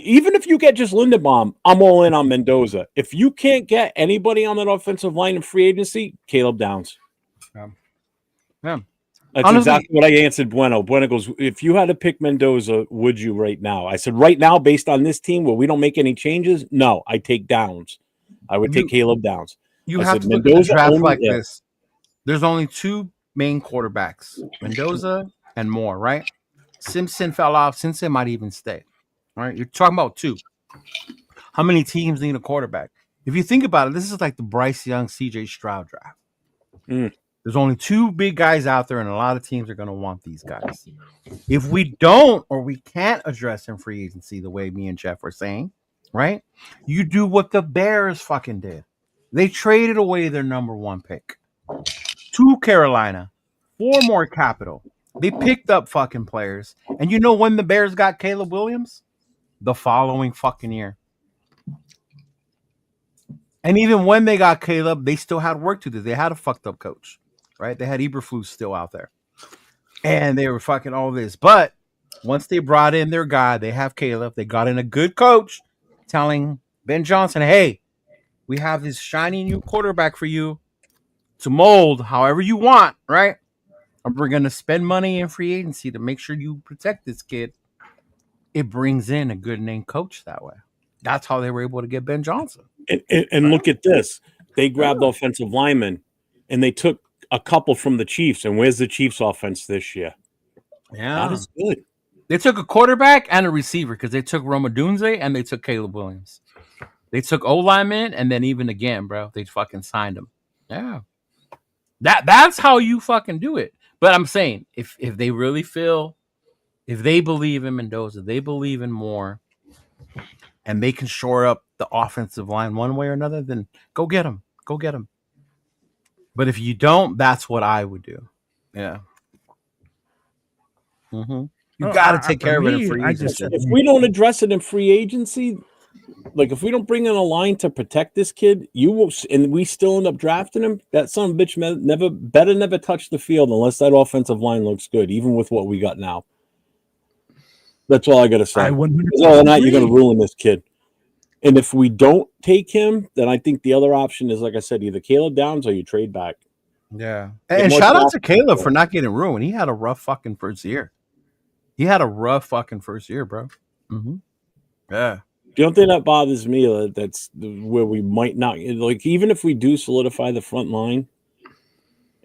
Even if you get just Lindenbaum, I'm all in on Mendoza. If you can't get anybody on that offensive line in free agency, Caleb Downs. Yeah. That's exactly what I answered Bueno. Bueno goes, if you had to pick Mendoza, would you right now? I said, right now, based on this team where we don't make any changes, no, I take Downs. I would take Caleb Downs. You have to look at the draft like this. There's only 2 main quarterbacks, Mendoza and Moore, right? Simpson fell off. Simpson might even stay. All right, you're talking about 2. How many teams need a quarterback? If you think about it, this is like the Bryce Young, CJ Stroud draft. There's only 2 big guys out there, and a lot of teams are going to want these guys. If we don't or we can't address in free agency the way me and Jeff were saying, right? You do what the Bears fucking did. They traded away their number 1 pick to Carolina for more capital. They picked up fucking players. And you know when the Bears got Caleb Williams? The following fucking year. And even when they got Caleb, they still had work to do. They had a fucked up coach, right? They had Eberflus still out there. And they were fucking all this. But once they brought in their guy, they have Caleb. They got in a good coach telling Ben Johnson, hey, we have this shiny new quarterback for you to mold however you want, right? And we're going to spend money in free agency to make sure you protect this kid. It brings in a good name coach that way. That's how they were able to get Ben Johnson. And look at this. They grabbed offensive linemen, and they took a couple from the Chiefs. And where's the Chiefs' offense this year? Yeah. That is good. They took a quarterback and a receiver because they took Roma Dunze and they took Caleb Williams. They took O-lineman, and then even again, bro, they fucking signed him. Yeah. That's how you fucking do it. But I'm saying, if they really feel, if they believe in Mendoza, they believe in Moore, and they can shore up the offensive line one way or another, then go get them. Go get them. But if you don't, that's what I would do. Yeah. You got to take care of it in free agency. If we don't address it in free agency, like if we don't bring in a line to protect this kid, you will, and we still end up drafting him. That son of a bitch never touch the field unless that offensive line looks good, even with what we got now. That's all I got to say. Whether or not you're going to ruin this kid. And if we don't take him, then I think the other option is, like I said, either Caleb Downs or you trade back. Yeah. And shout out to Caleb for not getting ruined. He had a rough fucking first year. Bro. Yeah. The only thing that bothers me, that's where we might not, like, even if we do solidify the front line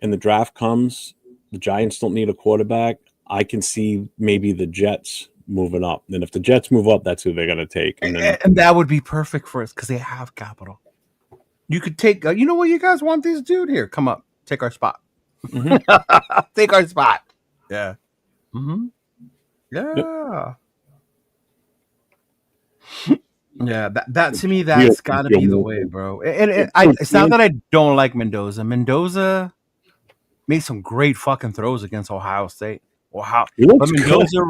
and the draft comes, the Giants don't need a quarterback. I can see maybe the Jets moving up. And if the Jets move up, that's who they're going to take. And that would be perfect for us because they have capital. You could take, you know what, you guys want this dude here? Come up, take our spot. Take our spot. Yeah. Yeah. Yeah, that to me, that's got to be the way, bro. And it's not that I don't like Mendoza. Mendoza made some great fucking throws against Ohio State. But Mendoza,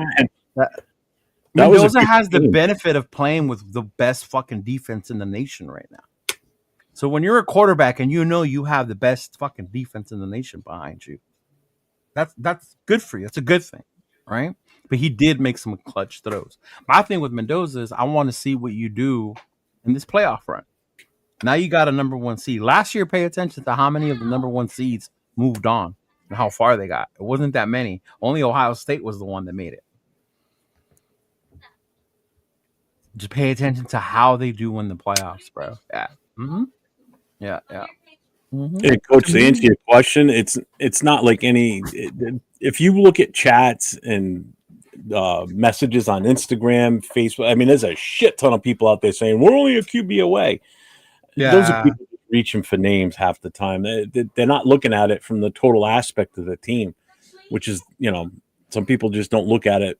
Mendoza has the benefit of playing with the best fucking defense in the nation right now. So when you're a quarterback and you know you have the best fucking defense in the nation behind you, that's good for you. It's a good thing, right? But he did make some clutch throws. My thing with Mendoza is I want to see what you do in this playoff run. Now you got a number 1 seed. Last year, pay attention to how many of the number 1 seeds moved on and how far they got. It wasn't that many. Only Ohio State was the one that made it. Just pay attention to how they do in the playoffs, bro. Yeah. Mm-hmm. Yeah. Mm-hmm. Yeah, Coach, to answer your question, it's not like any. If you look at chats and messages on Instagram, Facebook, I mean, there's a shit ton of people out there saying we're only a QB away. Yeah. Those are people reaching for names half the time. They're not looking at it from the total aspect of the team, which is, some people just don't look at it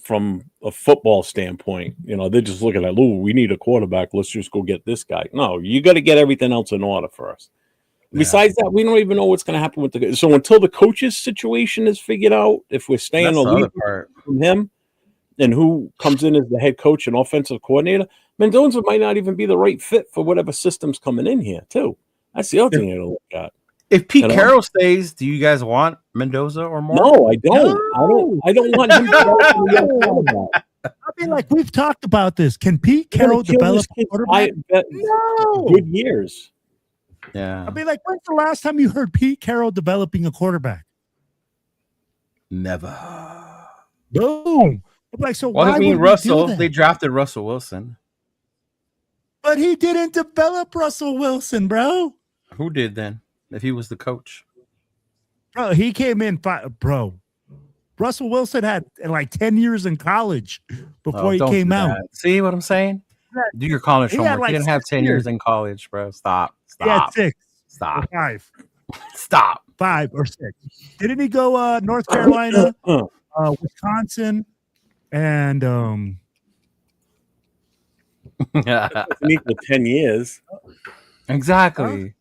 from a football standpoint. They're just looking at, oh, we need a quarterback. Let's just go get this guy. No, you got to get everything else in order first. Yeah. Besides that, we don't even know what's going to happen with so until the coach's situation is figured out, if we're staying away from him and who comes in as the head coach and offensive coordinator, Mendoza might not even be the right fit for whatever system's coming in here too. That's the other thing to look at. If Pete Carroll stays, do you guys want Mendoza or more? No, I don't. No. I don't want him to. I mean, like, we've talked about this. Can Pete Carroll develop a quarterback? No. Good years. Yeah. I mean, like, when's the last time you heard Pete Carroll developing a quarterback? Never. Boom. Like, so why would Russell? They drafted Russell Wilson, but he didn't develop Russell Wilson, bro. Who did then? If he was the coach, bro, he came in. Bro, Russell Wilson had like 10 years in college before he came out. See what I'm saying? Do your college homework. Like, he didn't have 10 years in college, bro. Stop. Yeah, 6. Stop. 5. Stop. 5 or 6. Didn't he go North Carolina, Wisconsin, and equal 10 years. Exactly.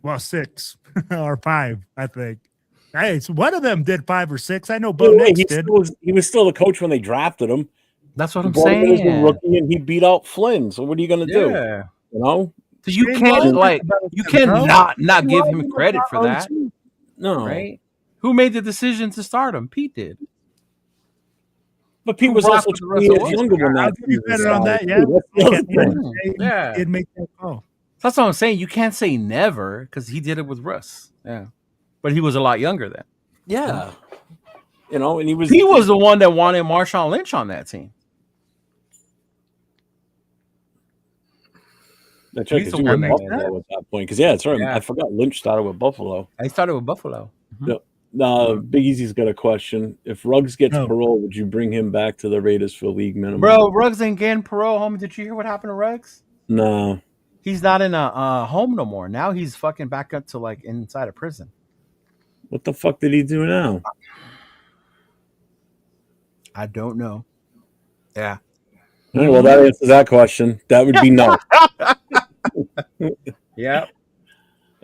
Well, 6 or 5, I think. Hey, so one of them did 5 or 6. I know Bo Nix did. He was still the coach when they drafted him. That's what I'm saying. He was a rookie and he beat out Flynn. So what are you going to do? So you can't not give him credit for that. No, right? Who made the decision to start him? Pete did. But Pete was also 2 years younger than that. I'll give you credit on that. Yeah, he did make that call. That's what I'm saying. You can't say never because he did it with Russ. Yeah. But he was a lot younger then. Yeah. And he was the one that wanted Marshawn Lynch on that team. That's right. He's the one Buffalo at that point. Because that's right. Yeah. I forgot Lynch started with Buffalo. I started with Buffalo. Mm-hmm. Yep. Big Easy's got a question. If Ruggs gets parole, would you bring him back to the Raiders for league minimum? Bro, Ruggs ain't getting parole, homie. Did you hear what happened to Ruggs? No. He's not in a home no more. Now he's fucking back up to like inside a prison. What the fuck did he do now? I don't know. Yeah. All right, well, that answers that question. That would be no. Yeah.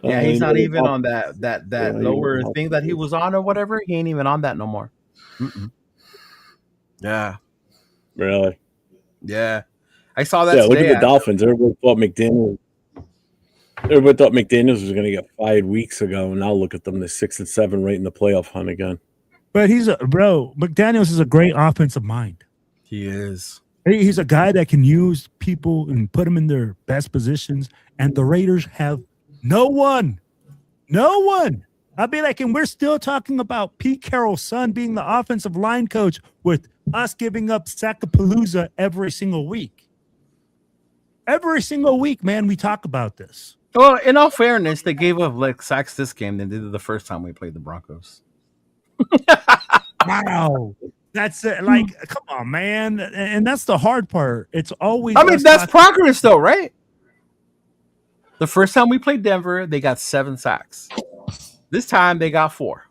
Yeah, he's not even on that lower thing that he was on or whatever. He ain't even on that no more. Mm-mm. Yeah. Really? Yeah. I saw that. Yeah, look at the Dolphins. Everybody thought McDaniels was going to get fired weeks ago, and now look at them. They're 6-7 right in the playoff hunt again. But McDaniels is a great offensive mind. He is. He's a guy that can use people and put them in their best positions, and the Raiders have no one. I'll be like, and we're still talking about Pete Carroll's son being the offensive line coach with us giving up Sackapalooza every single week. Every single week, man, we talk about this. Well, in all fairness, they gave up like sacks this game than they did the first time we played the Broncos. Wow. That's it. Like, come on, man. And that's the hard part. It's always. I mean, that's progress, though, right? The first time we played Denver, they got 7 sacks. This time, they got 4.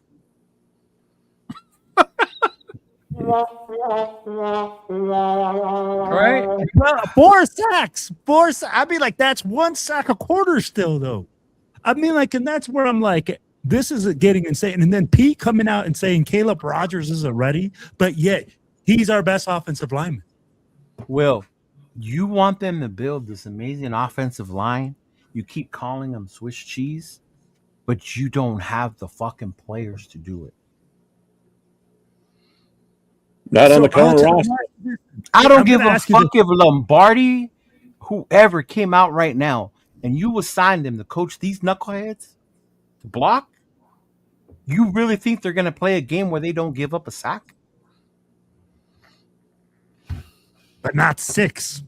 Right? Well, 4 sacks. I mean, like, that's 1 sack a quarter still, though. I mean, like, and that's where I'm like, this is getting insane. And then Pete coming out and saying Caleb Rogers isn't ready, but yet he's our best offensive lineman. Will, you want them to build this amazing offensive line? You keep calling them Swiss cheese, but you don't have the fucking players to do it. Not on the current roster. I don't I'm give gonna a ask you fuck if Lombardi, whoever came out right now, and you assigned them to coach these knuckleheads to block. You really think they're going to play a game where they don't give up a sack? But not 6.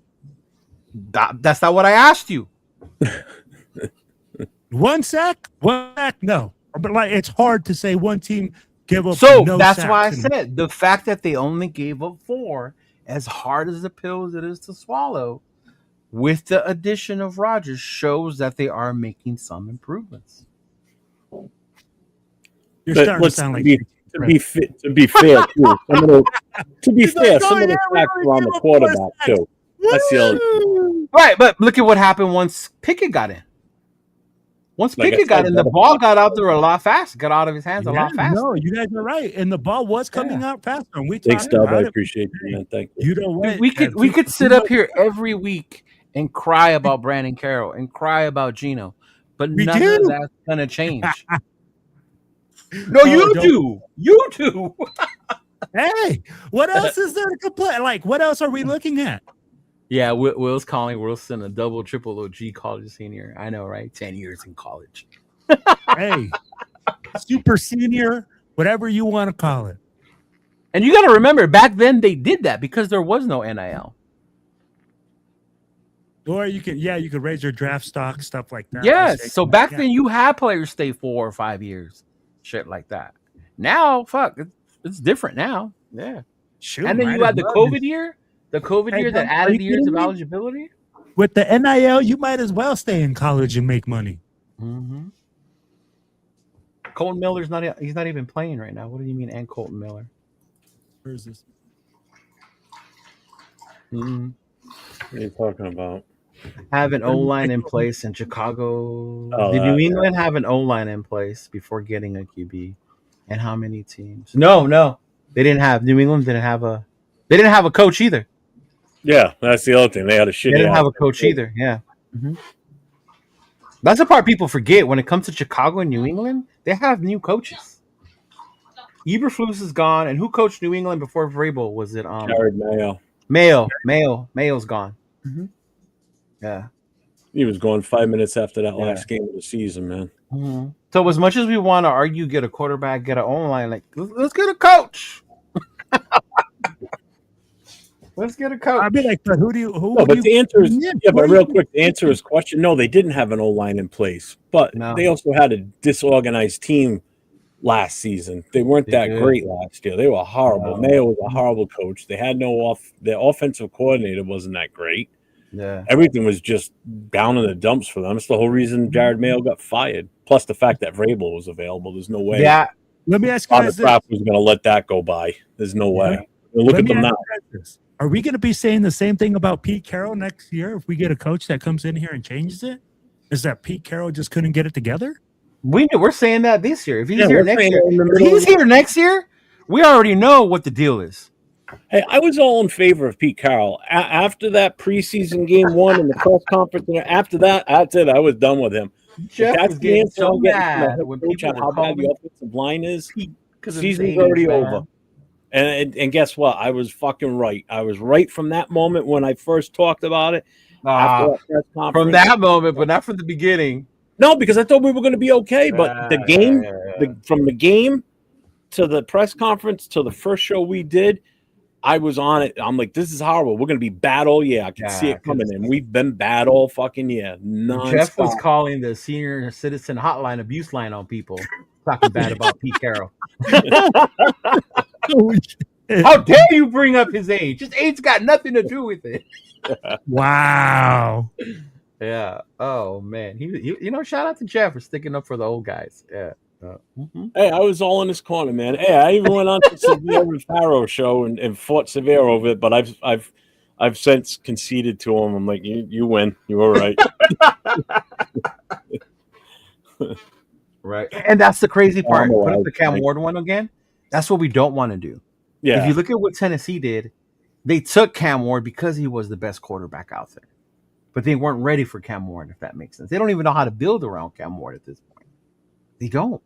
That's not what I asked you. 1 sack? 1 sack? No. But like, it's hard to say one team give up. So no that's sacks why I and- said the fact that they only gave up 4, as hard as the pill as it is to swallow, with the addition of Rodgers, shows that they are making some improvements. You're But starting to sound like to be fair, too. To be fair, some of the sacks were on the quarterback too. That's the other thing. Right, but look at what happened once Pickett got in. Once Like I Pickett got said, in, the ball got out there a lot faster, got out of his hands a lot faster. No, you guys are right, and the ball was coming out faster. And we Thanks, talked Dub. about I it. appreciate you, man. Thank you. You know what? We could sit up here every week and cry about Brandon Carroll and cry about Geno, but We none do. of that's gonna change. No, you don't- do. You do. Hey, what else is there to complain? Like, what else are we looking at? Yeah, Will's calling Wilson a double, triple OG college senior. I know, right? 10 years in college. Hey, super senior, whatever you want to call it. And you got to remember, back then they did that because there was no NIL. Or you could raise your draft stock, stuff like that. Yes. So back Yeah. then you had players stay 4 or 5 years, shit like that. Now, fuck, it's different now. Yeah. Shoot, And then might you as had the well COVID just- year, that are added you years kidding of me? eligibility. With the NIL, you might as well stay in college and make money. Mm-hmm. Colton Miller's he's not even playing right now. What do you mean, and Colton Miller? Where's this? Mm-hmm. What are you talking about? Have an O-line in place in Chicago. Oh, Did New England have an O-line in place before getting a QB? And how many teams? No. They didn't have New England didn't have a coach either. Yeah, that's the other thing. They had a shitty. They didn't have a outfit. coach either. Yeah. Mm-hmm. That's the part people forget when it comes to Chicago and New England. They have new coaches. Eberflus is gone, and who coached New England before Vrabel? Was it Jared Mayo. Mayo's gone. Mm-hmm. Yeah. He was going 5 minutes after that last game of the season, man. Mm-hmm. So as much as we want to argue, get a quarterback, get an online, like let's get a coach. Let's get a coach. I'd be like, but who do you? No, but the answer is but where real you- quick, the answer is question. No, they didn't have an O-line in place, but No. they also had a disorganized team last season. They weren't They that did. great last year. They were horrible. No. Mayo was a horrible coach. They had no their offensive coordinator wasn't that great. Yeah. Everything was just down in the dumps for them. It's the whole reason Jared Mayo got fired. Plus the fact that Vrabel was available. There's no way. Yeah. Let me ask you Father guys this. Crap was going to let that go by. There's no way. Look Let at me them ask now. you guys this. Are we going to be saying the same thing about Pete Carroll next year if we get a coach that comes in here and changes it? Is that Pete Carroll just couldn't get it together? We're saying that this year. If he's Yeah, here we're next saying year, it in the if middle he's here next year, we already know what the deal is. Hey, I was all in favor of Pete Carroll. After that preseason game 1 and the press conference, after that, that's it. I was done with him. Jeff That's was the getting answer so I'm getting from the mad head when coach people on were how bad the calling offensive line is. Pete because of his Season's age, already man. over. And guess what? I was fucking right. I was right from that moment when I first talked about it. After that press conference. From that moment, but not from the beginning. No, because I thought we were going to be okay. But the game, from the game to the press conference to the first show we did, I was on it. I'm like, this is horrible. We're going to be bad all year. I can see it coming in. We've been bad all fucking year. Jeff was Non-stop. calling the senior citizen hotline abuse line on people, talking bad about Pete Carroll. How dare you bring up his age? His age got nothing to do with it. Wow. Yeah. Oh man. He shout out to Jeff for sticking up for the old guys. Yeah. Hey, I was all in his corner, man. Hey, I even went on to Severe and Faro show and fought Severe over it, but I've since conceded to him. I'm like, you win. You were right. Right. And that's the crazy part. I'm Put up alive, the Cam like- Ward one again. That's what we don't want to do. Yeah. If you look at what Tennessee did, they took Cam Ward because he was the best quarterback out there. But they weren't ready for Cam Ward, if that makes sense. They don't even know how to build around Cam Ward at this point. They don't.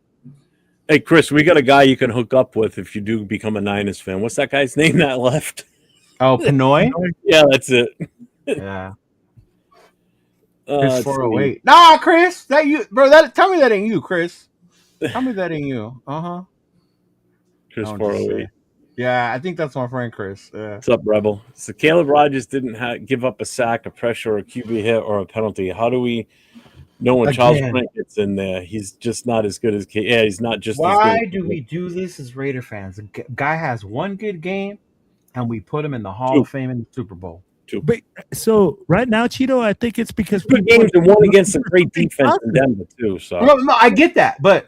Hey, Chris, we got a guy you can hook up with if you do become a Niners fan. What's that guy's name that left? Oh, Pinoy? Yeah, that's it. Yeah. Let's Chris see. 408. Nah, Chris, that you, bro. Tell me that ain't you, Chris. Tell me that ain't you. Chris I'm just 408. saying. Yeah, I think that's my friend Chris. Yeah. What's up, Rebel? So Caleb Rogers didn't give up a sack, a pressure, or a QB hit, or a penalty. How do we know when Charles Again. Frank gets in there? He's just not as good as Yeah, he's not just Why as good. do we do this as Raider fans? The guy has one good game, and we put him in the Hall Two. of Fame in the Super Bowl. But so right now, Cheeto, I think it's because Two games and one against a great defense in Denver too. So No, I get that, but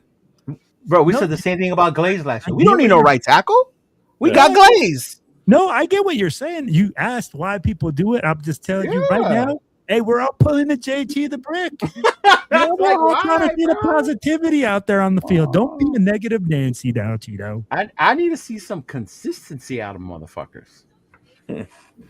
bro, we No. said the same thing about Glaze last year. We don't need no right tackle. We Yeah. got Glaze. No, I get what you're saying. You asked why people do it. I'm just telling you right Yeah. now. Hey, we're all pulling the JG the brick. We're Like, all trying why, to see the bro? positivity out there on the field. Don't be a negative Nancy now, Cheeto. I need to see some consistency out of motherfuckers.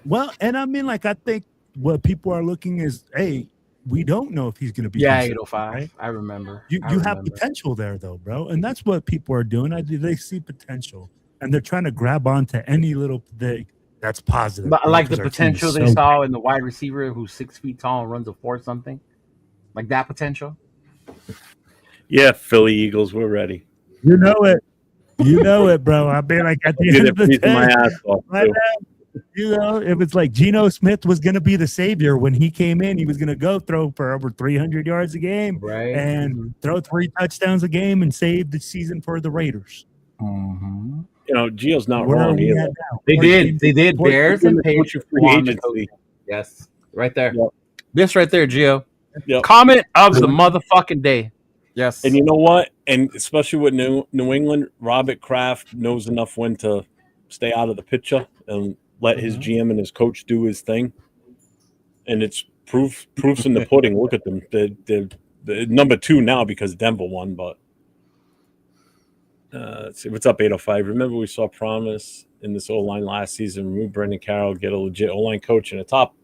Well, and I mean, like, I think what people are looking is, hey, we don't know if he's going to be. Yeah, consistent, 805. right? I remember. You I you have remember. potential there, though, bro, and that's what people are doing. They see potential, and they're trying to grab onto any little thing that's positive. But bro, like the 'cause our team is potential they so saw in the wide receiver who's 6 feet tall and runs a 4 something. Like that potential. yeah, Philly Eagles, we're ready. You know it. You know it, bro. I mean, like at the end They're of the freezing my day, ass off. right too. now, you know, if it's like Geno Smith was going to be the savior when he came in, he was going to go throw for over 300 yards a game Right. and throw 3 touchdowns a game and save the season for the Raiders. Mm-hmm. You know, Gio's not Where are wrong we either. at now? They 14 did. They did. Fourteen Bears in and the Patriots coach of free won the agency. coaching. Yes. Right there. Yep. This right there, Gio. Yep. Comment of the motherfucking day. Yes. And you know what? And especially with New England, Robert Kraft knows enough when to stay out of the picture and let his GM and his coach do his thing. And it's proofs in the pudding. Look at them. They're number 2 now because Denver won. But let's see. What's up, 805? Remember we saw promise in this O-line last season. Remove Brendan Carroll, get a legit O-line coach and a top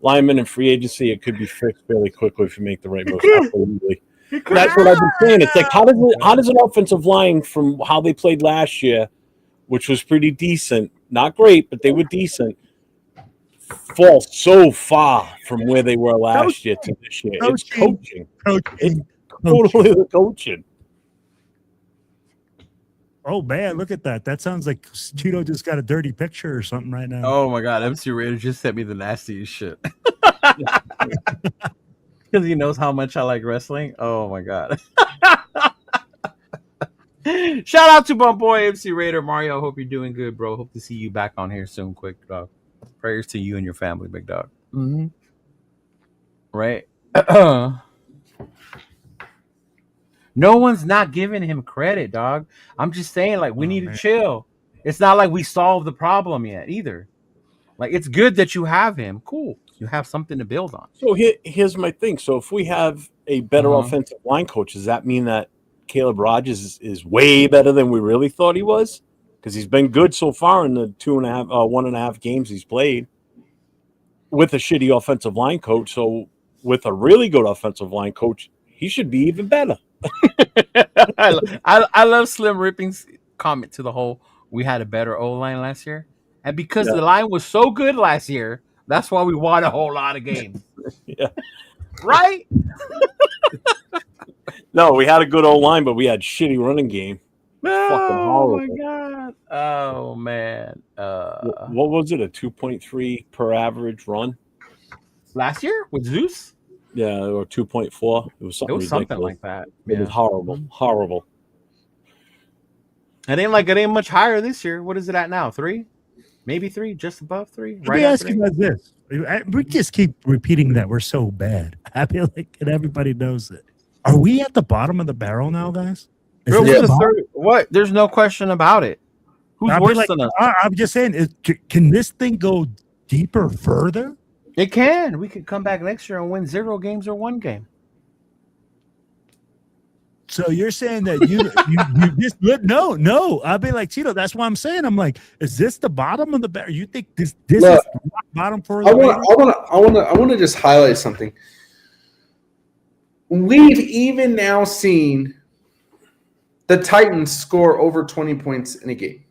lineman in free agency. It could be fixed fairly quickly if you make the right moves. Absolutely. That's what I've been saying. It's like how does an offensive line from how they played last year, which was pretty decent, not great, but they were decent, fall so far from where they were last year to this year? It's coaching. It's totally the coaching. Oh man, look at that. That sounds like Cheeto just got a dirty picture or something right now. Oh my God, MC Raider just sent me the nastiest shit. Because he knows how much I like wrestling. Oh my God. Shout out to my boy MC Raider. Mario, hope you're doing good, bro. Hope to see you back on here soon, quick dog. Prayers to you and your family, big dog. Mm-hmm. Right? No one's not giving him credit, dog. I'm just saying, like, we need to chill. It's not like we solved the problem yet either. Like, it's good that you have him. Cool. You have something to build on. So here's my thing. So if we have a better offensive line coach, does that mean that Caleb Rogers is way better than we really thought he was? Because he's been good so far in the 1.5 games he's played with a shitty offensive line coach. So with a really good offensive line coach, he should be even better. I love Slim Ripping's comment to the whole we had a better O-line last year. And because the line was so good last year, that's why we won a whole lot of games. Yeah. Right? No, we had a good O-line, but we had shitty running game. Fucking Oh my horrible. God. Oh man. What was it? A 2.3 per average run? Last year with Zeus? Yeah, or 2.4. It was something It was something ridiculous. like that. It was horrible. Horrible. It ain't much higher this year. What is it at now? 3? Maybe 3, just above 3. Let me ask you guys this. We just keep repeating that we're so bad. I feel like and everybody knows it. Are we at the bottom of the barrel now, guys? Is Bro, this we're the the bottom? third. What? There's no question about it. Who's I'll be worse like, than us? I'm just saying, can this thing go deeper further? It can. We could come back next year and win 0 games or 1 game. So you're saying that you just no. I'll be like, Cheeto, that's why I'm saying. I'm like, is this the bottom of the barrel? You think this Look, is rock bottom for I the Raiders? want to just highlight something. We've even now seen the Titans score over 20 points in a game.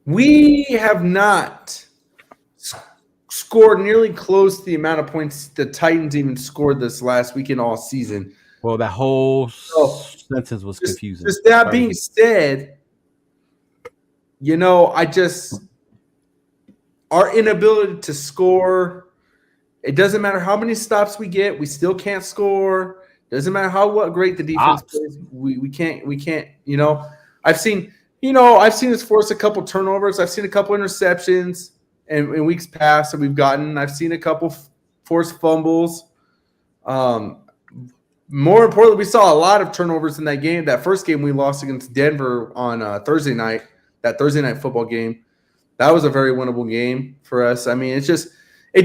We have not scored nearly close to the amount of points the Titans even scored this last weekend all season. Well, that whole sentence was Just confusing. that being said, our inability to score, it doesn't matter how many stops we get, we still can't score. Doesn't matter what great the defense plays, we can't. I've seen us force a couple turnovers. I've seen a couple interceptions in weeks past that we've gotten. I've seen a couple forced fumbles. More importantly, we saw a lot of turnovers in that game. That first game we lost against Denver on Thursday night, that Thursday night football game. That was a very winnable game for us. I mean, it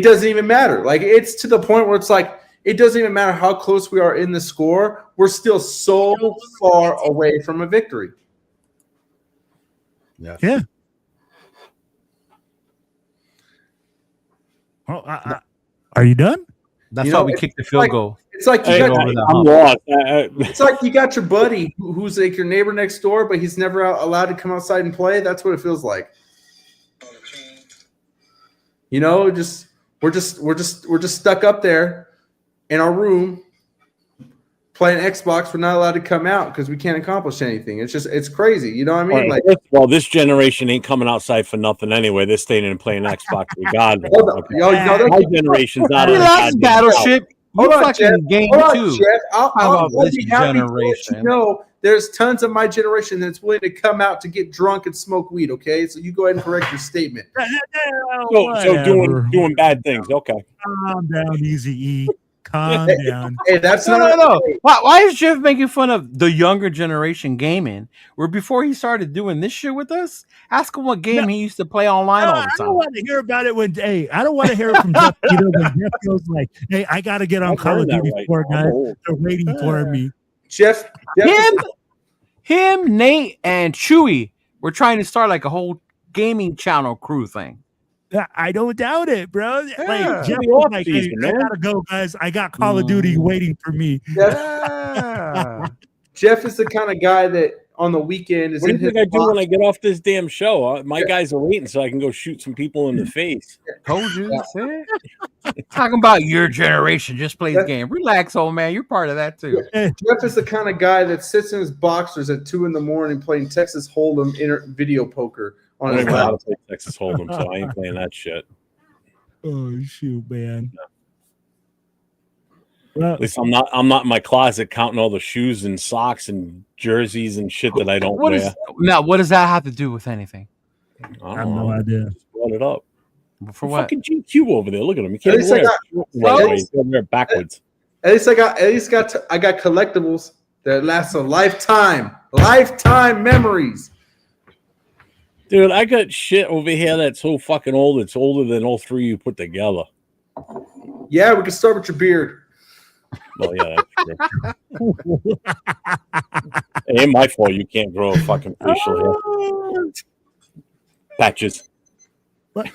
doesn't even matter. Like, it's to the point where it's like, it doesn't even matter how close we are in the score. We're still so far away from a victory. Yeah. Well, are you done? That's why we kicked the field goal. It's like I'm lost. It's like you got your buddy who's like your neighbor next door, but he's never allowed to come outside and play. That's what it feels like. We're just stuck up there in our room playing Xbox. We're not allowed to come out because we can't accomplish anything. It's crazy. You know what I mean? Right. Well, this generation ain't coming outside for nothing anyway. They're staying in and playing Xbox regardless. My generation's not. Relax, Battleship. Hold on, Jeff. Game Hold on, 2. Jeff. I'll this be happy to let generation? there's tons of my generation that's willing to come out to get drunk and smoke weed. Okay, so you go ahead and correct your statement. So doing bad things. Okay. Calm down, Easy E. Calm down. Hey, that's No. Why is Jeff making fun of the younger generation gaming? Where before he started doing this shit with us, ask him what game he used to play online all the time. I don't want to hear about it when. Hey, I don't want to hear it from Jeff. When Jeff goes like, "Hey, I got to get on Call of Duty for guys. They're waiting for me." Jeff Him, Nate, and Chewy were trying to start like a whole gaming channel crew thing. I don't doubt it, bro. Yeah. Like Jeff was like, "Hey, I gotta go, guys. I got Call of Duty waiting for me." Jeff is the kind of guy that on the weekend is. What do you think I do when I get off this damn show? My guys are waiting so I can go shoot some people in the face. Told you. Talking about your generation just plays the game. Relax, old man. You're part of that too. Jeff is the kind of guy that sits in his boxers at 2 a.m. playing Texas Hold'em video poker on his I don't know how lap. to play Texas Hold'em, so I ain't playing that shit. Oh shoot, man. At least I'm not in my closet counting all the shoes and socks and jerseys and shit that I don't wear. What does that have to do with anything? I have no idea. Just brought it up. For what? Fucking GQ over there. Look at him. You can't At least wear it backwards. At least I got collectibles that last a lifetime. Lifetime memories. Dude, I got shit over here that's so fucking old. It's older than all three you put together. Yeah, we can start with your beard. Well, yeah, that's true. It ain't my fault you can't grow a fucking facial hair. Patches. What?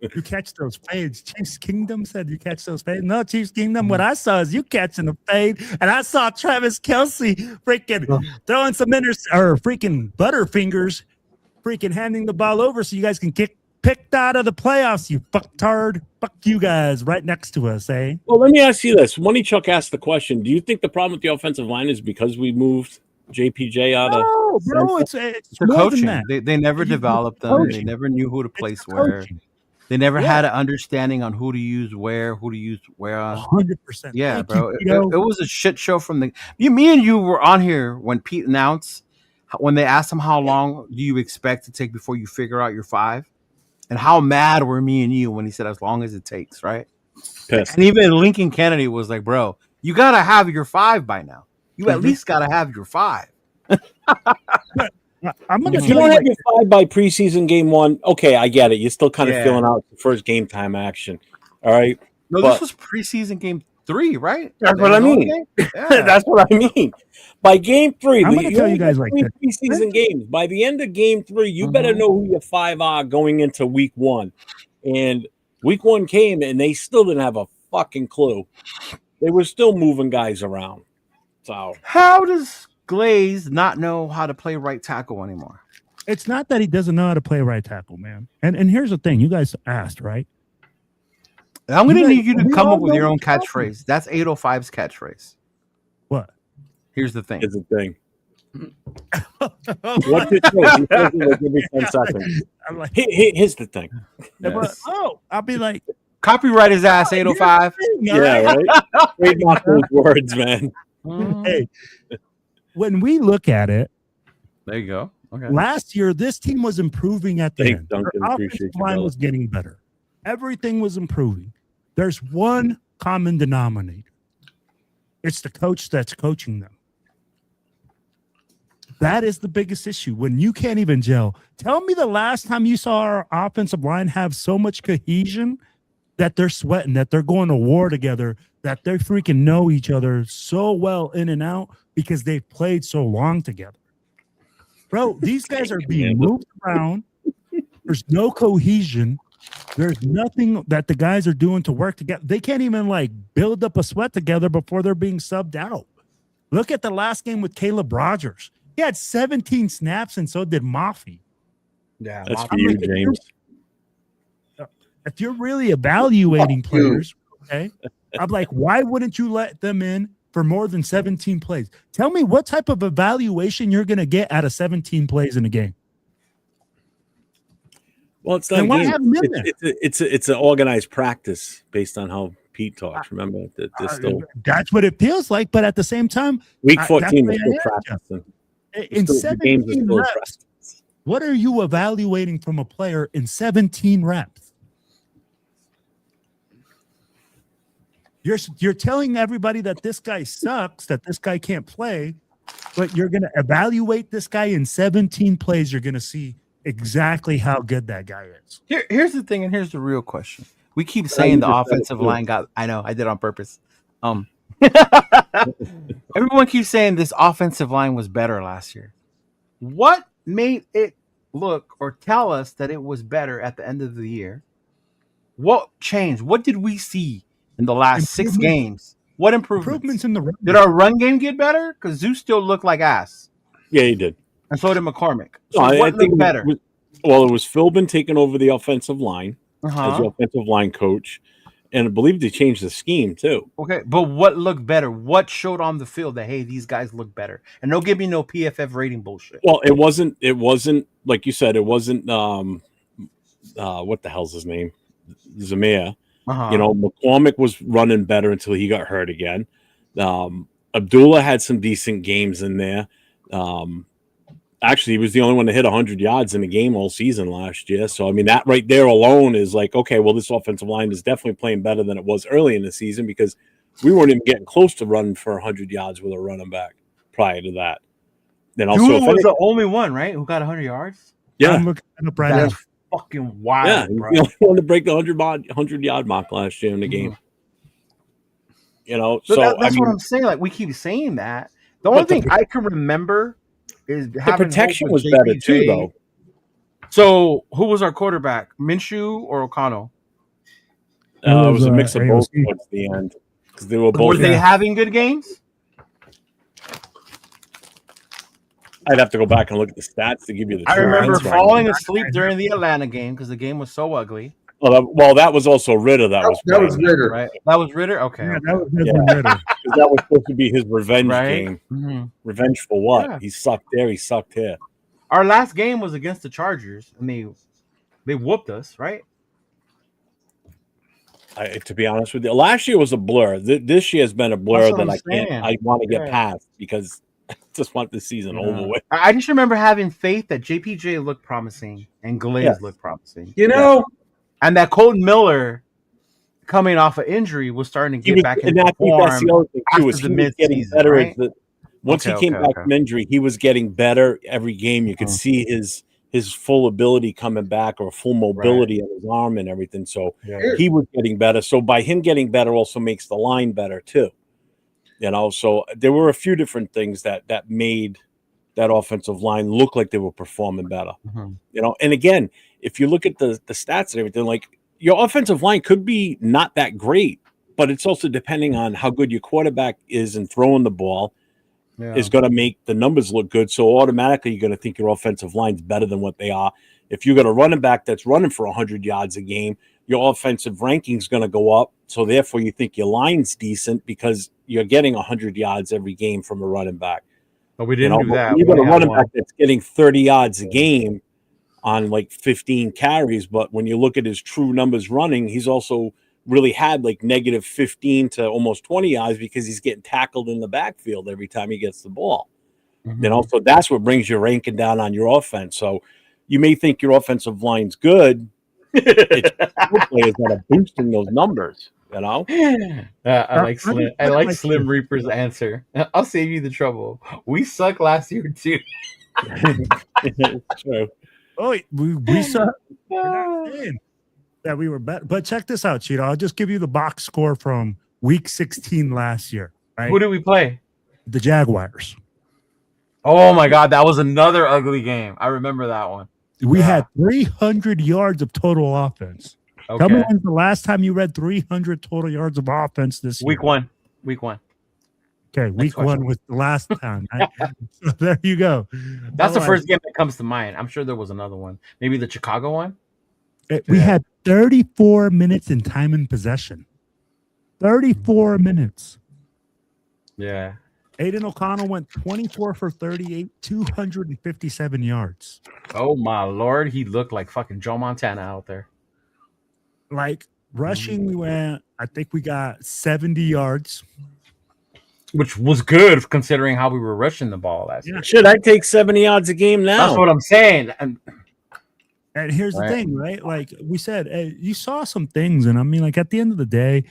You catch those fades. Chiefs Kingdom said you catch those fades. No, Chiefs Kingdom, what I saw is you catching the fade. And I saw Travis Kelce freaking throwing some freaking butterfingers, freaking handing the ball over so you guys can get picked out of the playoffs, you fucktard. Fuck you guys right next to us, eh? Well, let me ask you this. Money Chuck asked the question, do you think the problem with the offensive line is because we moved JPJ out of... No, bro, it's the more coaching. than that. They never developed them. coaching. They never knew who to place It's where. coaching. They never had an understanding on who to use where, who to use where. 100%. Yeah, Thank bro. you, It Tito. was a shit show from me and you were on here when Pete announced, when they asked him how long do you expect to take before you figure out your 5, and how mad were me and you when he said as long as it takes, right? Pissed. And even Lincoln Kennedy was like, bro, you gotta have your 5 by now. you at least got to have your 5. I'm going to If you tell don't you, have your 5 by preseason game 1, okay, I get it. You're still kind of Yeah. feeling out the first game time action. All right. No, But- this was preseason game 3, right? That's what I mean. Yeah. That's what I mean. By game 3, I'm gonna tell you guys like three this. preseason games. By the end of game 3, you better know who your 5 are going into week 1. And week 1 came, and they still didn't have a fucking clue. They were still moving guys around. So How does Glaze not know how to play right tackle anymore? it's not that he doesn't know how to play right tackle, man. And here's the thing. You guys asked, right? I'm going to need you to we come all up with know your own what's happening. catchphrase. That's 805's catchphrase. What? Here's the thing. here's the thing. What's it say? He says it like every 10 seconds. I'm like, Here's the thing. Yes. I'll be like, Copyright his ass, 805. Yeah, right? Trademark those words, man. Hey, when we look at it, There you go. Okay. last year this team was improving at the Thanks, end. Duncan. Their Appreciate offensive you, line brother. was getting better. Everything was improving. There's one common denominator. It's the coach that's coaching them. That is the biggest issue. When you can't even gel. Tell me the last time you saw our offensive line have so much cohesion that they're sweating, that they're going to war together, that they freaking know each other so well in and out because they've played so long together. Bro, these guys are being moved around. There's no cohesion. There's nothing that the guys are doing to work together. They can't even like build up a sweat together before they're being subbed out. Look at the last game with Caleb Rogers. He had 17 snaps, and so did Mafi. Yeah. That's for you, James. If you're really evaluating players, okay, I'm like, why wouldn't you let them in for more than 17 plays? Tell me what type of evaluation you're going to get out of 17 plays in a game. Well, it's not Then a why game. have him in there? It's an organized practice based on how Pete talks. Remember that they're still That's what it feels like, but at the same time, week that's 14 the is still way I am, practicing. in The games are 17 still reps, practice. what are you evaluating from a player in 17 reps? You're telling everybody that this guy sucks, that this guy can't play, but you're going to evaluate this guy in 17 plays. You're going to see exactly how good that guy is. Here's the thing, and here's the real question. We keep saying the just said it offensive too. line got. I know, I did it on purpose. Everyone keeps saying this offensive line was better last year. What made it look or tell us that it was better at the end of the year? What changed? What did we see in the last 6 games? What improvements? In the run. Did our run game get better? Because Zeus still looked like ass, Yeah, he did. and so did McCormick. So No, what looked better? it was Philbin taking over the offensive line as the offensive line coach, and I believe they changed the scheme too. Okay, but what looked better? What showed on the field that hey, these guys look better? And don't give me no PFF rating bullshit. Well, it wasn't like you said. It wasn't what the hell's his name, Zamir. You know, McCormick was running better until he got hurt again. Abdullah had some decent games in there. Actually, he was the only one to hit 100 yards in the game all season last year. So, I mean, that right there alone is like, okay, well, this offensive line is definitely playing better than it was early in the season because we weren't even getting close to running for 100 yards with a running back prior to that. Then also, Dula was the only one, right, who got 100 yards? yeah, I'm looking it up right now. That's fucking wild, yeah, he's bro. the only one to break the 100-yard mark last year in the game. You know, So so that's I mean, what I'm saying. Like we keep saying that. The only But the thing I can remember is the having protection hope was with better JPJ. too, though. So who was our quarterback? Minshew or O'Connell? It It was a was, mix of both AOC. towards the end because they were Were both. they having good games? I'd have to go back and look at the stats to give you the. I true remember answer. falling asleep during the Atlanta game because the game was so ugly. Well, that was also Ritter. That was Ritter. Right? That was Ritter. Okay. Yeah, that was Desmond Yeah. Ritter. that was supposed to be his revenge Right? game. Mhm. Revenge for what? Yeah. He sucked there. He sucked here. Our last game was against the Chargers, and they whooped us, right? To be honest with you, last year was a blur. This year has been a blur That's what that I'm I can't. saying. I want to get Yeah. past because I just want the season over with. I just remember having faith that JPJ looked promising and Glaze Yes. looked promising. You know, And that Colton Miller coming off an injury was starting to He get was, back and into I think that's form. the other thing too. after Is the he was getting mid-season, better right? Once he came back from injury, he was getting better every game. You could see his full ability coming back, or full mobility of his arm and everything. So he was getting better. So by him getting better also makes the line better too. You know, so there were a few different things that made that offensive line look like they were performing better. You know, and again, if you look at the stats and everything, like your offensive line could be not that great, but it's also depending on how good your quarterback is in throwing the ball. Is going to make the numbers look good. So automatically you're going to think your offensive line's better than what they are. If you got a running back that's running for 100 yards a game, your offensive ranking is going to go up. So therefore you think your line's decent because you're getting 100 yards every game from a running back. But we didn't do that. You got a running back that's getting 30 yards a game on like 15 carries. But when you look at his true numbers running, he's also really had like negative 15 to almost 20 yards because he's getting tackled in the backfield every time he gets the ball. You know, so that's what brings your ranking down on your offense. So you may think your offensive line's good. It's players that are boosting those numbers, you know? I like Slim Reaper's answer. I'll save you the trouble. We suck last year too. True. Oh, we saw that we were better. But check this out, Cheeto. I'll just give you the box score from week 16 last year. Right? Who did we play? The Jaguars. Oh my God, that was another ugly game. I remember that one. We had 300 yards of total offense. Okay. Tell me when's the last time you read 300 total yards of offense this year? Week one. Okay, week one was the last time. So there you go. That's the first game that comes to mind. I'm sure there was another one. Maybe the Chicago one. We had 34 minutes in time in possession. 34 minutes. Yeah. Aiden O'Connell went 24 for 38, 257 yards. Oh my Lord, he looked like fucking Joe Montana out there. Like rushing, we went, I think we got 70 yards. Which was good considering how we were rushing the ball last year. Should I take 70 yards a game now? That's what I'm saying. And here's the thing, right? Like we said, you saw some things, and I mean, like at the end of the day,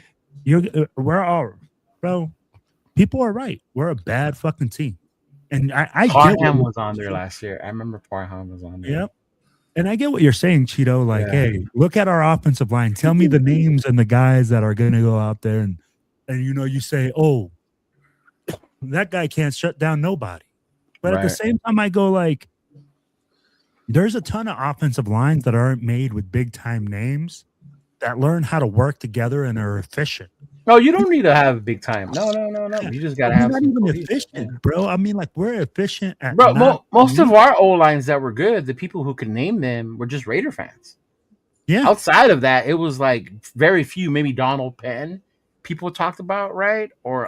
people are right. We're a bad fucking team, and I Parham was on there last year. I remember Parham was on there. Yep. And I get what you're saying, Cheeto. Like, hey, look at our offensive line. Tell me the names and the guys that are going to go out there, and you know, you say, oh, that guy can't shut down nobody. But at the same time, I go like, there's a ton of offensive lines that aren't made with big time names that learn how to work together and are efficient. No, you don't need to have big time. No. You just gotta have. Not even efficient, bro. I mean, like we're efficient at. Bro, most of our O lines that were good, the people who could name them were just Raider fans. Yeah. Outside of that, it was like very few. Maybe Donald Penn, people talked about, right? Or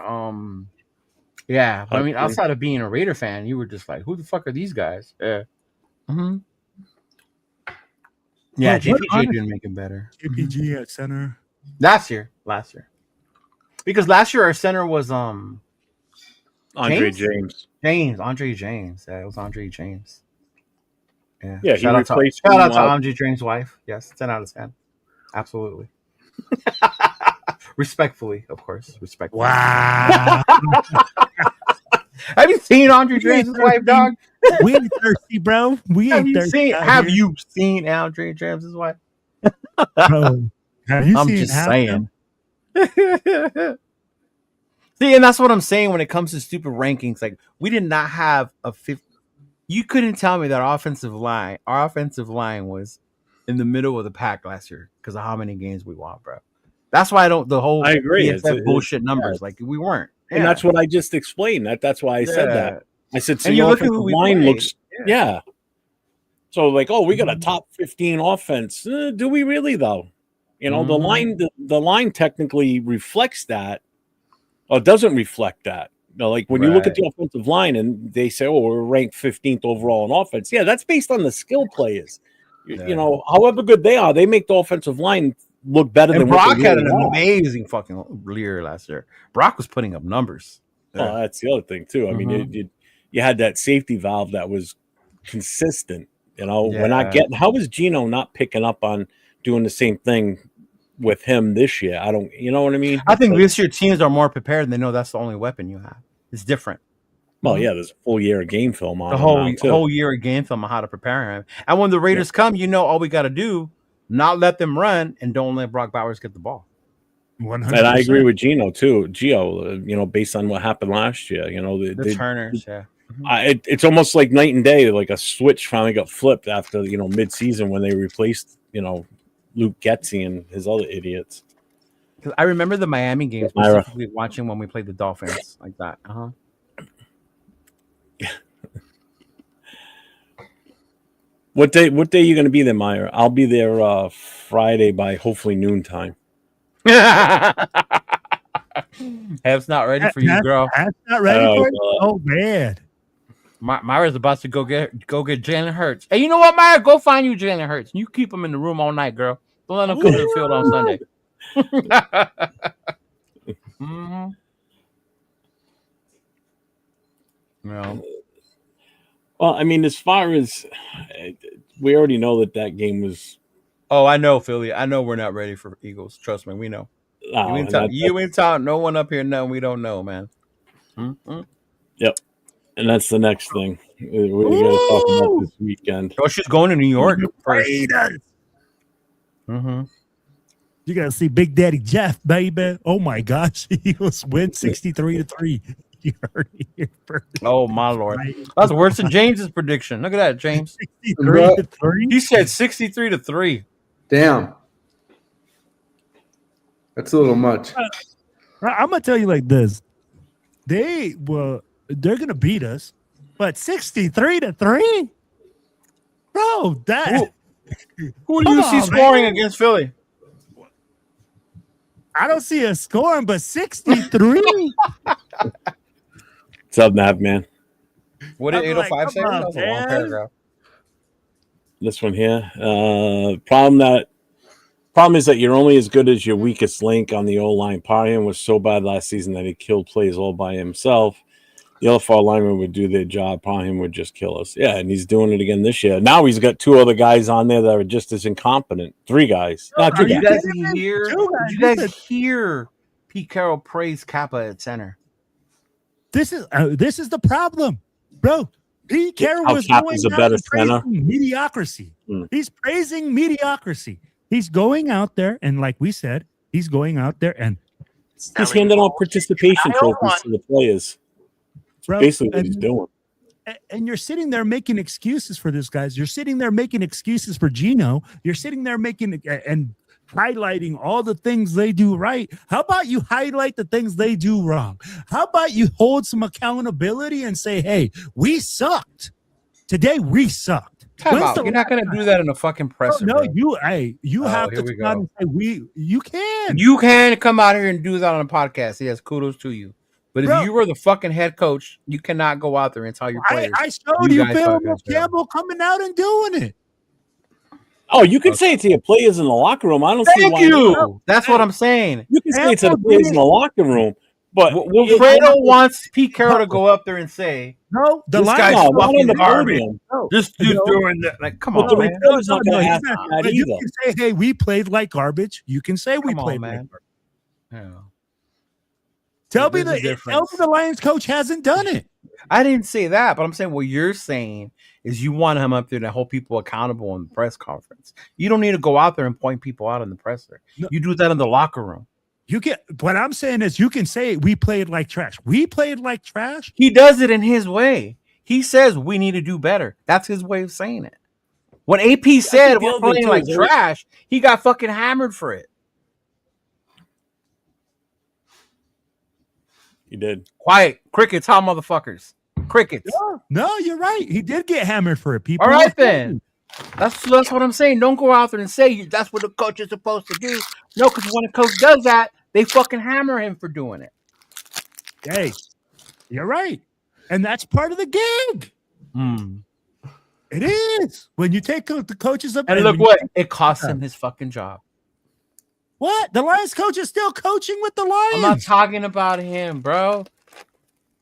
yeah. But I mean, outside of being a Raider fan, you were just like, who the fuck are these guys? Yeah. Mm-hmm. Yeah, JPG didn't make it better. JPG at center last year, because last year our center was Andre James. Andre James. Yeah, it was Andre James. Yeah. Shout out to Andre James' wife. Yes, 10 out of 10. Absolutely. Respectfully, of course. Respectfully. Wow. Have you seen Andre James' wife, dog? We ain't thirsty, bro. We ain't thirsty. Have you seen Andre James' wife? Bro, I'm just saying. See, and that's what I'm saying when it comes to stupid rankings. Like, we did not have a 50. You couldn't tell me that our offensive line was in the middle of the pack last year because of how many games we won, bro. That's why I agree. It's bullshit numbers. Like, we weren't. And that's what I just explained. That's why I said that. I said, so your offensive line looks, So like, oh, we got a top 15 offense. Do we really though? You know, the line technically reflects that, or doesn't reflect that. You know, like when you look at the offensive line and they say, oh, we're ranked 15th overall in offense. Yeah, that's based on the skill players. You know, however good they are, they make the offensive line look better than Brock had an amazing fucking year last year. Brock was putting up numbers. Oh, that's the other thing too. I mean, you had that safety valve that was consistent. You know, we're not getting. How is Gino not picking up on doing the same thing with him this year? I don't. You know what I mean? I think this year teams are more prepared and they know that's the only weapon you have. It's different. Well, yeah, there's a full year of game film on The him now, too. whole year of game film on how to prepare him. And when the Raiders come, all we got to do, not let them run and don't let Brock Bowers get the ball. 100%. And I agree with Gio, based on what happened last year. The Turners, yeah. It's almost like night and day. Like a switch finally got flipped after mid-season when they replaced Luke Getzey and his other idiots. Because I remember the Miami game specifically watching when we played the Dolphins like that. What day are you going to be there, Meyer? I'll be there Friday by hopefully noontime. Hab's not ready for you, girl. Hab's not ready for you? Oh, man. Myra's about to go get Jalen Hurts. Hey, you know what, Myra? Go find you Jalen Hurts. You keep him in the room all night, girl. Don't let him come to the field on Sunday. No. Well, I mean, as far as we already know that game was. Oh, I know, Philly. I know we're not ready for Eagles. Trust me, we know. You ain't telling no one up here nothing we don't know, man. Yep. And that's the next thing we got to talk about this weekend. Oh, she's going to New York. You got to see Big Daddy Jeff, baby. Oh, my gosh. Eagles win 63-3. You heard it here first. Oh, my Lord. That's worse than James's prediction. Look at that, James. 63-3. He said 63-3. Damn. That's a little much. I'm going to tell you like this. They're going to beat us, but 63-3? Bro, that... Who do you see scoring against Philly? I don't see a scoring, but 63? What's up, Nav, man? What did 805 say? That was a long paragraph. This one here. Problem is that you're only as good as your weakest link on the O-line. Parham was so bad last season that he killed plays all by himself. The other four linemen would do their job. Parham would just kill us. Yeah, and he's doing it again this year. Now he's got two other guys on there that are just as incompetent. Three guys. Did you guys hear Pete Carroll praise Kappa at center? This is the problem, bro. Pete Carroll was going a better center. Mediocrity. He's praising mediocrity. He's going out there, and like we said, he's going out there and he's handing out participation trophies to the players. Bro, basically what he's doing. And you're sitting there making excuses for this, guys. You're sitting there making excuses for Gino. You're sitting there making and highlighting all the things they do right. How about you highlight the things they do wrong? How about you hold some accountability and say, hey, we sucked. Today we sucked. You're not going to do that in a fucking presser. No, you have to come out and say you can. You can come out here and do that on a podcast. Yes, kudos to you. But if you were the fucking head coach, you cannot go out there and tell your players. I showed you film of Campbell coming out and doing it. Oh, you can say it to your players in the locker room. I don't see why. Thank you. That's what I'm saying. You can say it to the players in the locker room. But Wilfredo wants Pete Carroll to go up there and say, "No, this guy's fucking garbage. This dude's doing that." Like, come on, man. You can say, "Hey, we played like garbage." You can say we played like garbage. Yeah. Tell me the Lions coach hasn't done it. I didn't say that, but I'm saying what you're saying is you want him up there to hold people accountable in the press conference. You don't need to go out there and point people out in the presser. No. You do that in the locker room. What I'm saying is you can say we played like trash. We played like trash. He does it in his way. He says we need to do better. That's his way of saying it. When AP said we're playing like trash, he got fucking hammered for it. He did. Quiet. Crickets, how motherfuckers? Crickets. No, you're right. He did get hammered for it. People. All right, then. That's what I'm saying. Don't go out there and say that's what the coach is supposed to do. No, because when a coach does that, they fucking hammer him for doing it. Hey, you're right. And that's part of the gig. It is. When you take the coaches up and look what it costs him his fucking job. What? The Lions coach is still coaching with the Lions. I'm not talking about him, bro.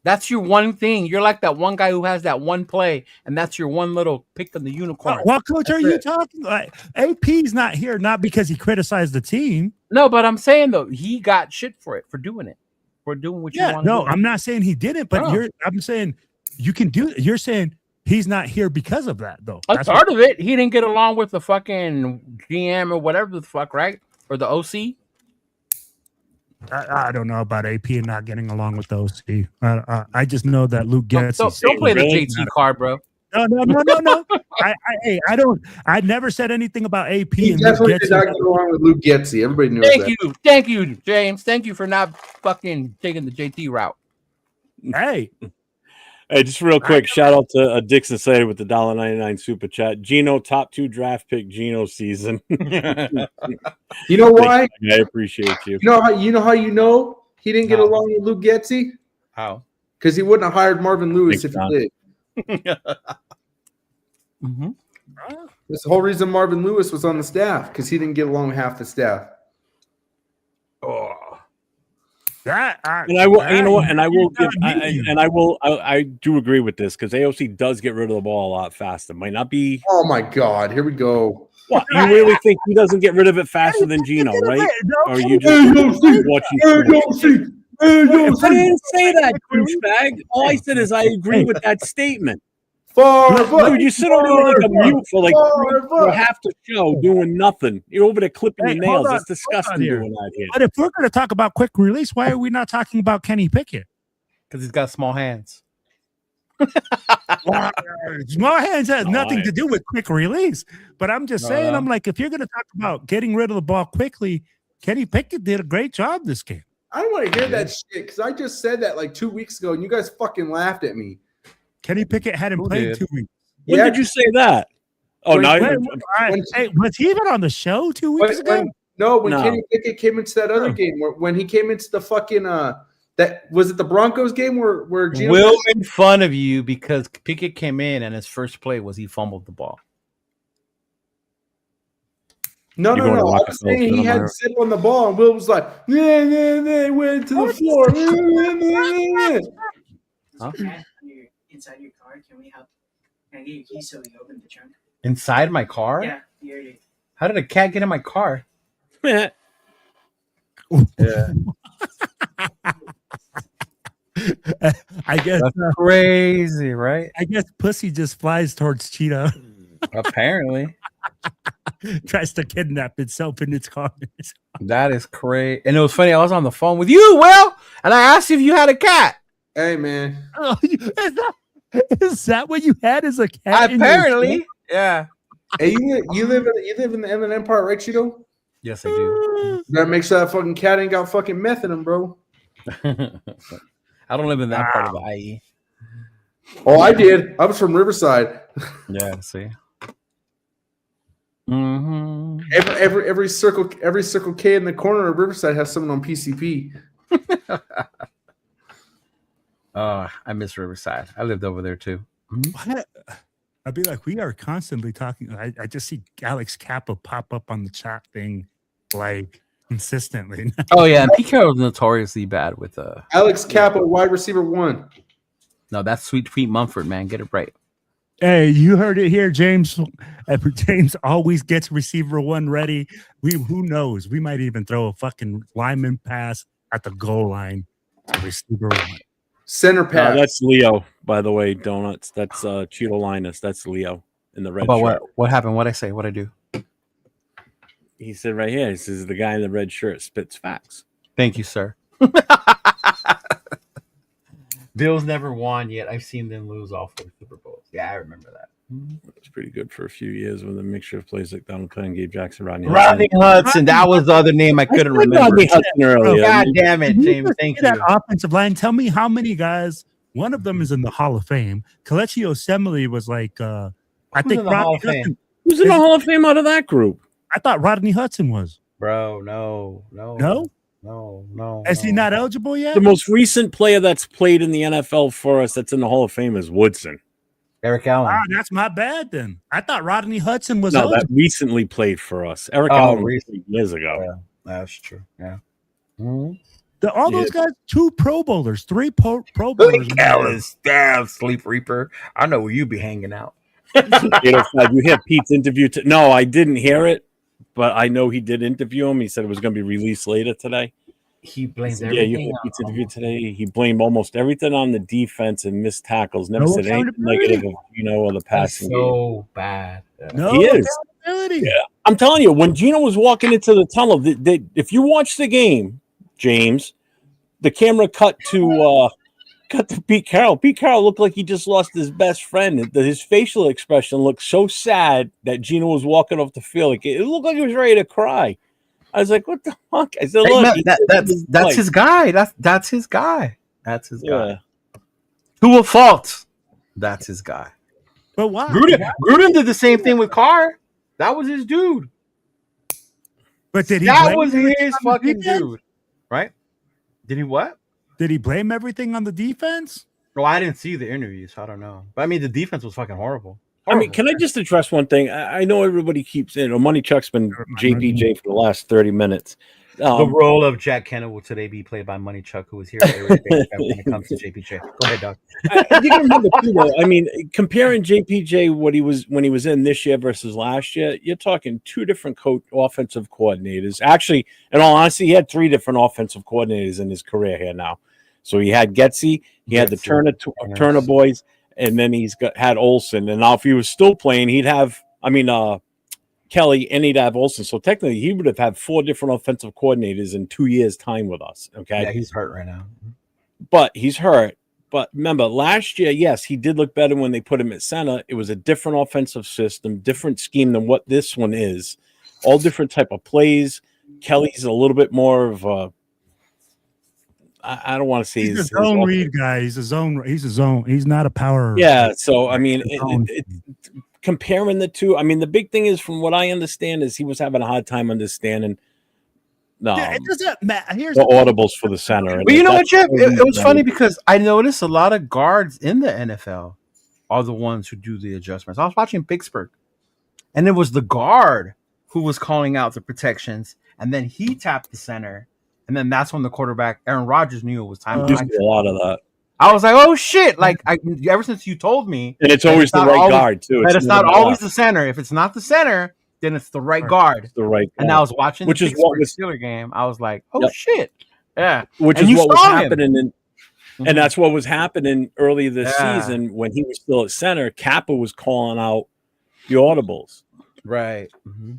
That's your one thing. You're like that one guy who has that one play, and that's your one little pick on the unicorn. What coach are you talking about? AP's not here, not because he criticized the team. No, but I'm saying, though, he got shit for it, for doing it, for doing what you want to do. No, I'm not saying he didn't, but I'm saying you can do. You're saying he's not here because of that, though. That's part of it. He didn't get along with the fucking GM or whatever the fuck, right? Or the OC. I don't know about AP and not getting along with the OC. I just know that Luke gets. Don't play the JT card, bro. No. I never said anything about AP. He and definitely Luke did not get along with Luke Getzy. Everybody knows that. Thank you, James. Thank you for not fucking taking the JT route. Hey, just real quick, shout out to Dixon Slater with the $1.99 super chat. Gino, top 2 draft pick Gino season. You know why? I appreciate you. You know how he didn't get along with Luke Getzy? How? Because he wouldn't have hired Marvin Lewis if he did. Mm-hmm. That's the whole reason Marvin Lewis was on the staff, because he didn't get along with half the staff. I do agree with this, because AOC does get rid of the ball a lot faster. Might not be. Oh my God! Here we go. What, you really think he doesn't get rid of it faster than Gino, right? Or you just watching? I didn't say that, douchebag. All I said is I agree with that statement. Dude, you sit over there like a mute for half the show doing nothing. You're over there clipping your nails. It's disgusting doing that here. But if we're going to talk about quick release, why are we not talking about Kenny Pickett? Because he's got small hands. Small hands has nothing to do with quick release. But I'm just saying, I'm like, if you're going to talk about getting rid of the ball quickly, Kenny Pickett did a great job this game. I don't want to hear that shit, because I just said that like 2 weeks ago, and you guys fucking laughed at me. Kenny Pickett hadn't played 2 weeks. When did you say that? Oh, no. Was he even on the show 2 weeks ago? When Kenny Pickett came into that other game, when he came into the fucking that was it the Broncos game where Gino Will made fun of you because Pickett came in and his first play was he fumbled the ball. No. I was saying he had to sit on the ball, and Will was like, yeah, went to the floor. Inside your car, can we help? Can I get your keys so we can open the trunk? Inside my car? Yeah. You How did a cat get in my car? Yeah. I guess that's crazy, right? I guess pussy just flies towards Cheetah. Apparently. Tries to kidnap itself in its car. That is crazy. And it was funny, I was on the phone with you, Will, and I asked you if you had a cat. Hey, man. Oh, is that what you had as a cat? Apparently, yeah. Hey, you live in the Inland Empire, right, Cheeto? Yes, I do. You gotta make sure that fucking cat ain't got fucking meth in him, bro. I don't live in that part of the IE. Oh, I did. I was from Riverside. Yeah, see. Mm-hmm. Every circle K in the corner of Riverside has someone on PCP. I miss Riverside. I lived over there too. What? I'd be like, we are constantly talking. I just see Alex Kappa pop up on the chat thing like consistently. Oh yeah, and PK was notoriously bad with Alex Kappa, wide receiver 1. No, that's Sweet Feet Mumford, man. Get it right. Hey, you heard it here, James. James always gets receiver 1 ready. Who knows? We might even throw a fucking lineman pass at the goal line to receiver 1. Center pass. That's Leo, by the way. Donuts. That's Chidolinus. That's Leo in the red shirt. What happened? What I say? What I do? He said right here. He says the guy in the red shirt spits facts. Thank you, sir. Bills never won yet. I've seen them lose all 4 Super Bowls. Yeah, I remember that. It was pretty good for a few years with a mixture of plays like Donald Cunningham, Gabe Jackson, Rodney Hudson. That was the other name I couldn't remember. Rodney Hudson earlier. God damn it, James. Thank you. That offensive line. Tell me how many guys. One of them is in the Hall of Fame. Kelechi Osemele was like, I think Rodney Hudson. Who's in the Hall of Fame out of that group? I thought Rodney Hudson was. Bro, no. Is he not eligible yet? The most recent player that's played in the NFL for us that's in the Hall of Fame is Woodson. Eric Allen. That's my bad then. I thought Rodney Hudson was eligible. That recently played for us. Eric Allen years ago. Yeah, that's true. Yeah. Mm-hmm. All those guys, 2 Pro Bowlers, 3 Pro Bowlers. Alice, damn, Sleep Reaper. I know where you be hanging out. 805. You hear Pete's interview? No, I didn't hear it, but I know he did interview him. He said it was going to be released later today. He blamed Yeah, you everything had a on. pizza interview today. He blamed almost everything on the defense and missed tackles. Never No said anything negative of or the That's passing game. so bad. No He is. accountability. Yeah, I'm telling you, when Gino was walking into the tunnel, if you watch the game, James, the camera cut to Pete Carroll. Pete Carroll looked like he just lost his best friend. His facial expression looked so sad that Gino was walking off the field. Like, it looked like he was ready to cry. I was like, "What the fuck?" I said, Hey, "Look, man, that's his guy. That's his guy. That's his guy. Yeah. To a fault. That's his guy. But why? Gruden did the same thing with Carr. That was his dude. But did he? That blame was everything his on the fucking defense? dude. Right? Did he what? Did he blame everything on the defense? Well, I didn't see the interviews. I don't know. But I mean, the defense was fucking horrible. I mean, can I just address one thing? I know everybody keeps in. Money Chuck's been JPJ for the last 30 minutes. The role of Jack Kenna will today be played by Money Chuck, who is here every day when it comes to JPJ. Go ahead, Doc. You can remember too, though. I mean, comparing JPJ when he was in this year versus last year, you're talking two different offensive coordinators. Actually, in all honesty, he had three different offensive coordinators in his career here now. So he had Getsy, he had the Turner boys, and then had Olsen. And now if he was still playing, he'd have Kelly, and he'd have Olsen. So technically, he would have had four different offensive coordinators in 2 years' time with us. Okay, Yeah, he's hurt right now. but he's hurt. But remember, last year, yes, he did look better when they put him at center. It was a different offensive system, different scheme than what this one is. All different type of plays. Kelly's a little bit more of a. I don't want to say He's a zone read guy. He's a zone. He's not a power. Yeah. So I mean, comparing the two, I mean, the big thing is, from what I understand, is he was having a hard time understanding. No, Yeah, it doesn't matter. Here's the audibles for the center. Well, you know what, Jeff? It was funny because I noticed a lot of guards in the NFL are the ones who do the adjustments. I was watching Pittsburgh, and it was the guard who was calling out the protections, and then he tapped the center, and then that's when the quarterback, Aaron Rodgers, knew it was time. You see a lot of that. I was like, "Oh shit!" Like, ever since you told me, and it's always the right guard too. It's not always the center. If it's not the center, then it's the right guard. It's the right guard. And I was watching which the is what was Steeler game. I was like, "Oh shit!" Yeah, which and is what was saw him. happening, and that's what was happening early this Yeah. season when he was still at center. Kappa was calling out the audibles. Right. Mm-hmm.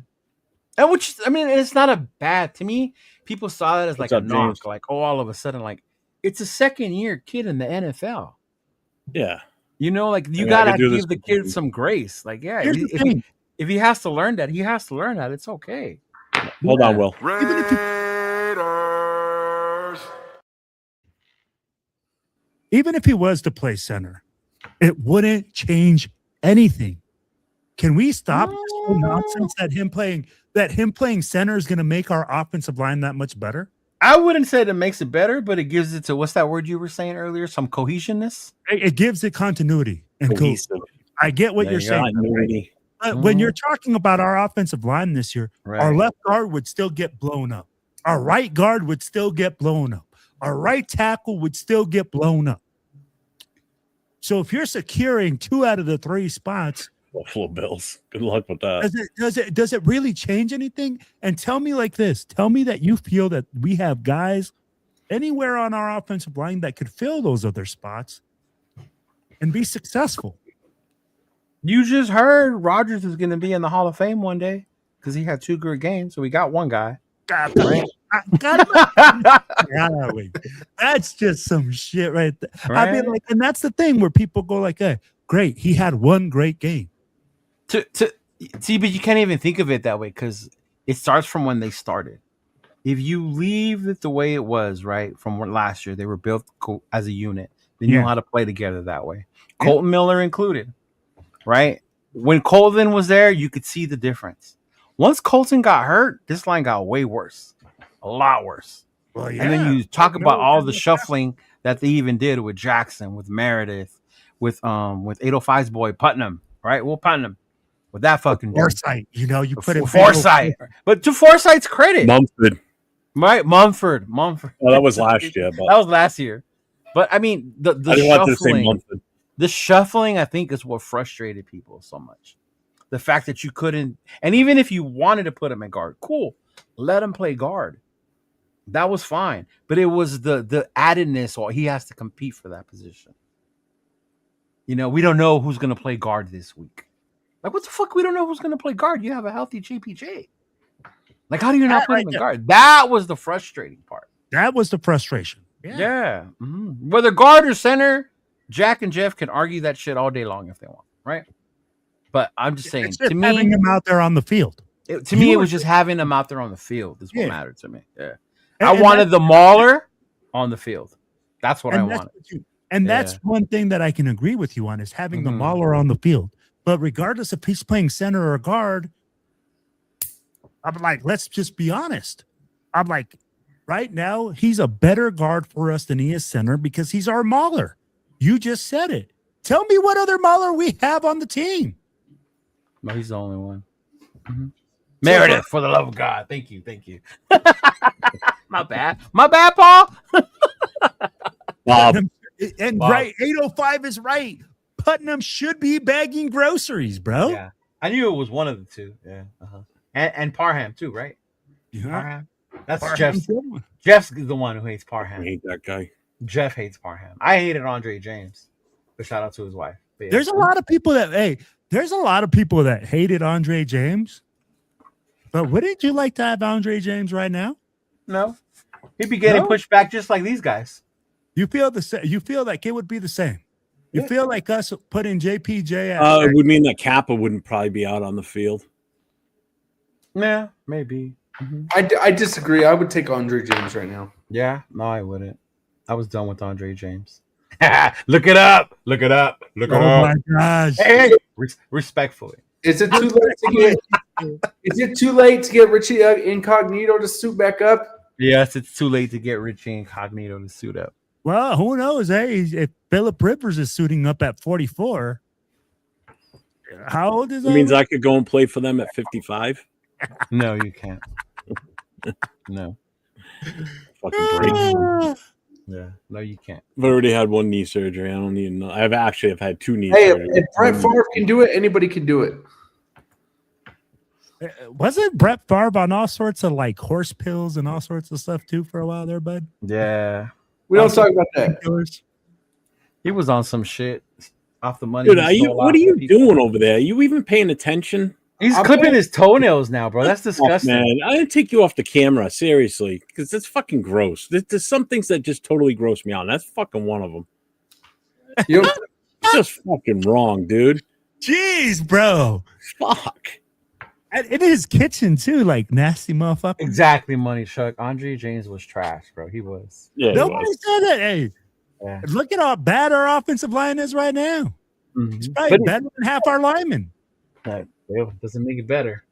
And which, I mean, it's not a bad, to me, people saw that as like What's a up, knock, James? like, oh, all of a sudden, like, it's a second-year kid in the NFL. Yeah. You know, like, you I mean, got I to could do this give the kid some grace. Like, yeah, Here's the thing. if he has to learn that, he has to learn that. It's okay. Hold on, Will. Even if he was to play center, it wouldn't change anything. Can we stop this whole nonsense that him playing center is going to make our offensive line that much better? I wouldn't say that makes it better, but it gives it to, what's that word you were saying earlier? Some cohesionness? It gives it continuity and Cohesive. I get what There you're you go. saying. Continuity. But when you're talking about our offensive line this year, our Right. left guard would still get blown up. Our right guard would still get blown up. Our right tackle would still get blown up. So if you're securing 2 out of the 3 spots, Buffalo Bills. Good luck with that. does it really change anything? And tell me like this. Tell me that you feel that we have guys anywhere on our offensive line that could fill those other spots and be successful. You just heard Rodgers is going to be in the Hall of Fame one day because he had 2 good games. So we got one guy. Golly. That's just some shit right there. I mean, Right. like, and that's the thing where people go like, hey, great, he had one great game. See, but you can't even think of it that way because it starts from when they started. If you leave it the way it was, right, from last year, they were built as a unit. They knew Yeah. how to play together that way. Colton Miller included, right? When Colton was there, you could see the difference. Once Colton got hurt, this line got way worse, a lot worse. Well, yeah. And then you talk about all the shuffling that they even did with Jackson, with Meredith, with 805's boy Putnam, right? Will Putnam. With that fucking dude. Foresight, you put it Foresight. But to Foresight's credit, Mumford. right? Mumford. Well, that was last year, but That was last year. But I mean, the I didn't want to say shuffling, Mumford. the shuffling, I think, is what frustrated people so much. The fact that you couldn't, and even if you wanted to put him in guard, cool, let him play guard. That was fine, but it was the addedness, or he has to compete for that position. You know, we don't know who's going to play guard this week. Like, what the fuck? We don't know who's going to play guard. You have a healthy JPJ. Like, how do you not put him in guard? That was the frustrating part. That was the frustration. Yeah. Mm-hmm. Whether guard or center, Jack and Jeff can argue that shit all day long if they want, right? But I'm just saying, It's just to me, having him out there on the field. it was just having him out there on the field is what mattered to me. Yeah. And I wanted the mauler on the field. That's what I wanted. That's one thing that I can agree with you on is having the mauler on the field. But regardless if he's playing center or guard, I'm like, let's just be honest. I'm like, right now, he's a better guard for us than he is center because he's our mauler. You just said it. Tell me what other mauler we have on the team. No, he's the only one. Mm-hmm. Meredith, for the love of God. Thank you. My bad, Paul. And right, 805 is right. Putnam should be bagging groceries, bro. Yeah, I knew it was one of the two. Yeah, and Parham too, right? Yeah, Parham. That's Parham. Jeff's the one who hates Parham. I hate that guy. Jeff hates Parham. I hated Andre James. But shout out to his wife. Yeah. There's a lot of people that hated Andre James. But wouldn't you like to have Andre James right now? No, he'd be getting pushed back just like these guys. You feel the same? You feel like it would be the same? You feel like us putting JPJ out? It would mean that Kappa wouldn't probably be out on the field. Yeah, maybe. Mm-hmm. I disagree. I would take Andre James right now. Yeah, no, I wouldn't. I was done with Andre James. Look it up. Oh my gosh! Hey, respectfully. Is it too late to get? Is it too late to get Richie Incognito to suit back up? Yes, it's too late to get Richie Incognito to suit up. Well, who knows? Hey, if Phillip Rivers is suiting up at 44, how old is that? It means I could go and play for them at 55. No, you can't. No. Fucking break. Yeah, no, you can't. I've already had one knee surgery. I don't even know. I've had two knee surgeries. If Brett Favre can do it, anybody can do it. Wasn't Brett Favre on all sorts of like horse pills and all sorts of stuff too for a while there, bud? Yeah. We don't talk about that. He was on some shit off the money. Dude, what are you doing over there? Are you even paying attention? He's clipping his toenails now, bro. That's disgusting. Man, I didn't take you off the camera, seriously, because that's fucking gross. There's some things that just totally gross me out. That's fucking one of them. It's just fucking wrong, dude. Jeez, bro. Fuck. In his kitchen, too, like nasty motherfucker. Exactly, Money Chuck. Andre James was trash, bro. He was. Yeah, nobody said that. Hey, look at how bad our offensive line is right now. Mm-hmm. It's probably better than half our linemen. That doesn't make it better.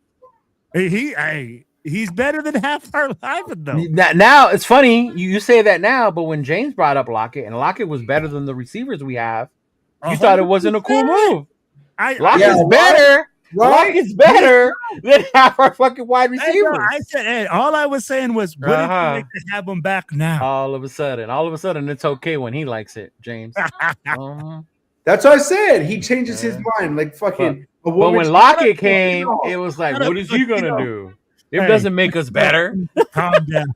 He's better than half our linemen, though. Now, it's funny. You say that now, but when James brought up Lockett, and Lockett was better than the receivers we have, you thought it wasn't a cool move. Lockett's better. Lockett's better than half our fucking wide receivers. I said, all I was saying was, wouldn't you like to have him back now? All of a sudden, it's okay when he likes it, James. That's what I said. He changes his mind, like fucking. But when Lockett came, it was like, what is he gonna do? It doesn't make us better. Calm down.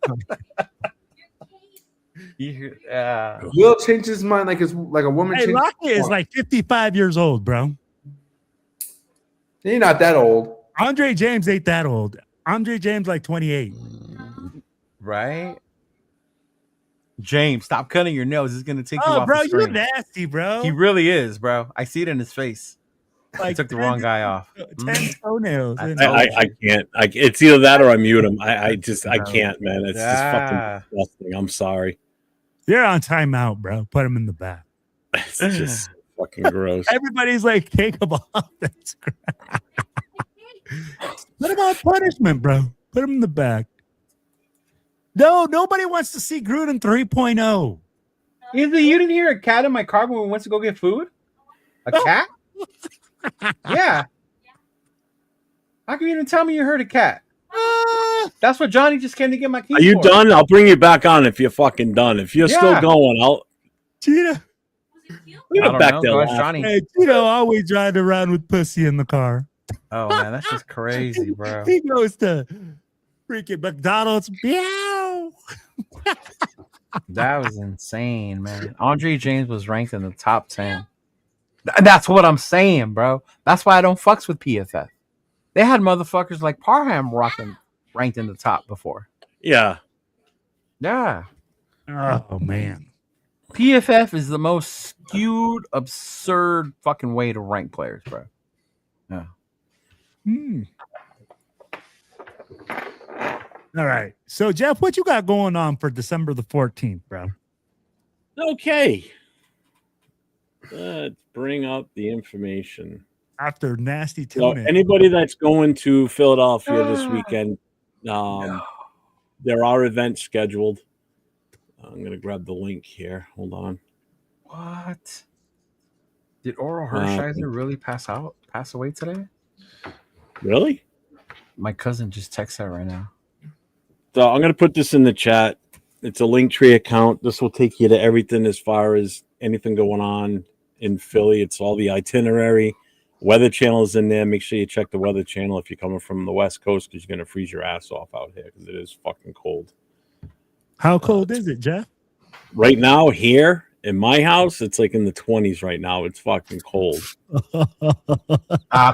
Will change his mind like a woman. Hey, Lockett is like 55 years old, bro. He's not that old. Andre James ain't that old. Andre James like 28. Right? James, stop cutting your nails. It's gonna take you off bro, the screen. you're nasty, bro. He really is, bro. I see it in his face. I took the wrong guy off. 10 toenails. I can't. It's either that or I mute him. I can't, man. It's just fucking disgusting. I'm sorry. You're on timeout, bro. Put him in the back. It's just fucking gross. Everybody's like, take him off. That's great. Put him on punishment, bro. Put him in the back. No, nobody wants to see Gruden 3.0. Either you didn't hear a cat in my car when we went to go get food? A cat? Yeah. How can you even tell me you heard a cat? That's what Johnny just came to get my keys. Are you done? I'll bring you back on if you're fucking done. If you're still going, I'll. Cheetah. Back there. Johnny. Hey, Cheetah always driving around with pussy in the car. Oh man, that's just crazy, bro. He goes to freaking McDonald's. Meow. bro. That was insane, man. Andre James was ranked in the top 10. That's what I'm saying, bro. That's why I don't fucks with PFF. They had motherfuckers like Parham ranked in the top before. Yeah. Yeah. Oh man. PFF is the most skewed, absurd fucking way to rank players, bro. Yeah. All right. So Jeff, what you got going on for December the 14th, bro? Okay. Let's bring up the information. After nasty So tune. anybody that's going to Philadelphia this weekend, there are events scheduled. I'm going to grab the link here. Hold on. What? Did Oral Hershiser really pass away today? Really? My cousin just texted her right now. So I'm going to put this in the chat. It's a Linktree account. This will take you to everything as far as anything going on in Philly. It's all the itinerary. Weather Channel is in there. Make sure you check the Weather Channel if you're coming from the West Coast, because you're going to freeze your ass off out here because it is fucking cold. How cold is it, Jeff? Right now here in my house, it's like in the 20s right now. It's fucking cold.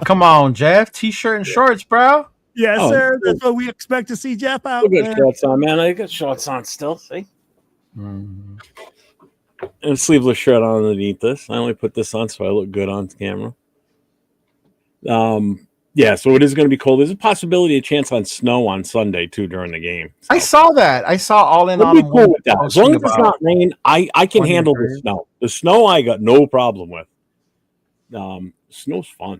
Come on, Jeff. T-shirt and shorts, bro. Yes, Oh, sir. That's what we expect to see Jeff out I got there. shorts on, man. I got shorts on still. See? Mm. And a sleeveless shirt on underneath this. I only put this on so I look good on camera. Yeah, so it is going to be cold. There's a possibility, a chance on snow on Sunday too during the game. So. I saw that. I saw all in We'll on be cool with that. As long as it's not rain, I can handle the snow. The snow I got no problem with. Snow's fun.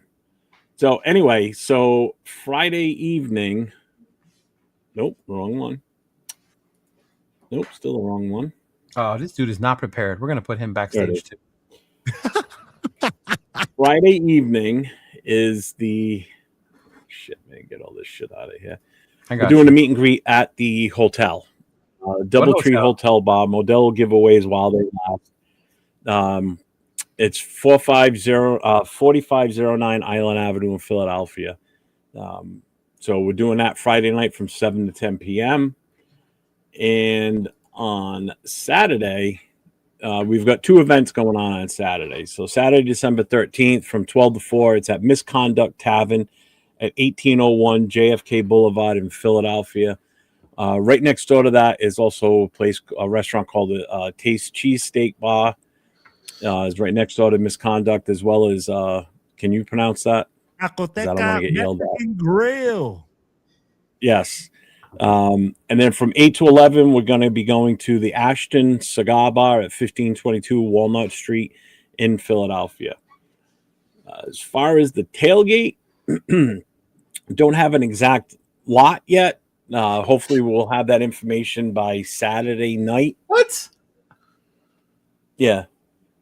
So anyway, so Friday evening. Nope, wrong one. Nope, still the wrong one. Oh, this dude is not prepared. We're gonna put him backstage too. Friday evening is the shit, man. Get all this shit out of here. We're doing a meet and greet at the hotel, DoubleTree Hotel Bar. Modelo giveaways while they last. It's 4509 Island Avenue in Philadelphia. So we're doing that Friday night from 7 to 10 p.m. And on Saturday, we've got two events going on Saturday. So Saturday, December 13th from 12 to 4, it's at Misconduct Tavern at 1801 JFK Boulevard in Philadelphia. Right next door to that is also a restaurant called the Taste Cheesesteak Bar. Is right next door to Misconduct, as well as can you pronounce that? I don't want to get yelled at. Grill. Yes. And then from 8 to 11, we're going to be going to the Ashton Cigar Bar at 1522 Walnut Street in Philadelphia. As far as the tailgate, don't have an exact lot yet. Hopefully we'll have that information by Saturday night. What? Yeah.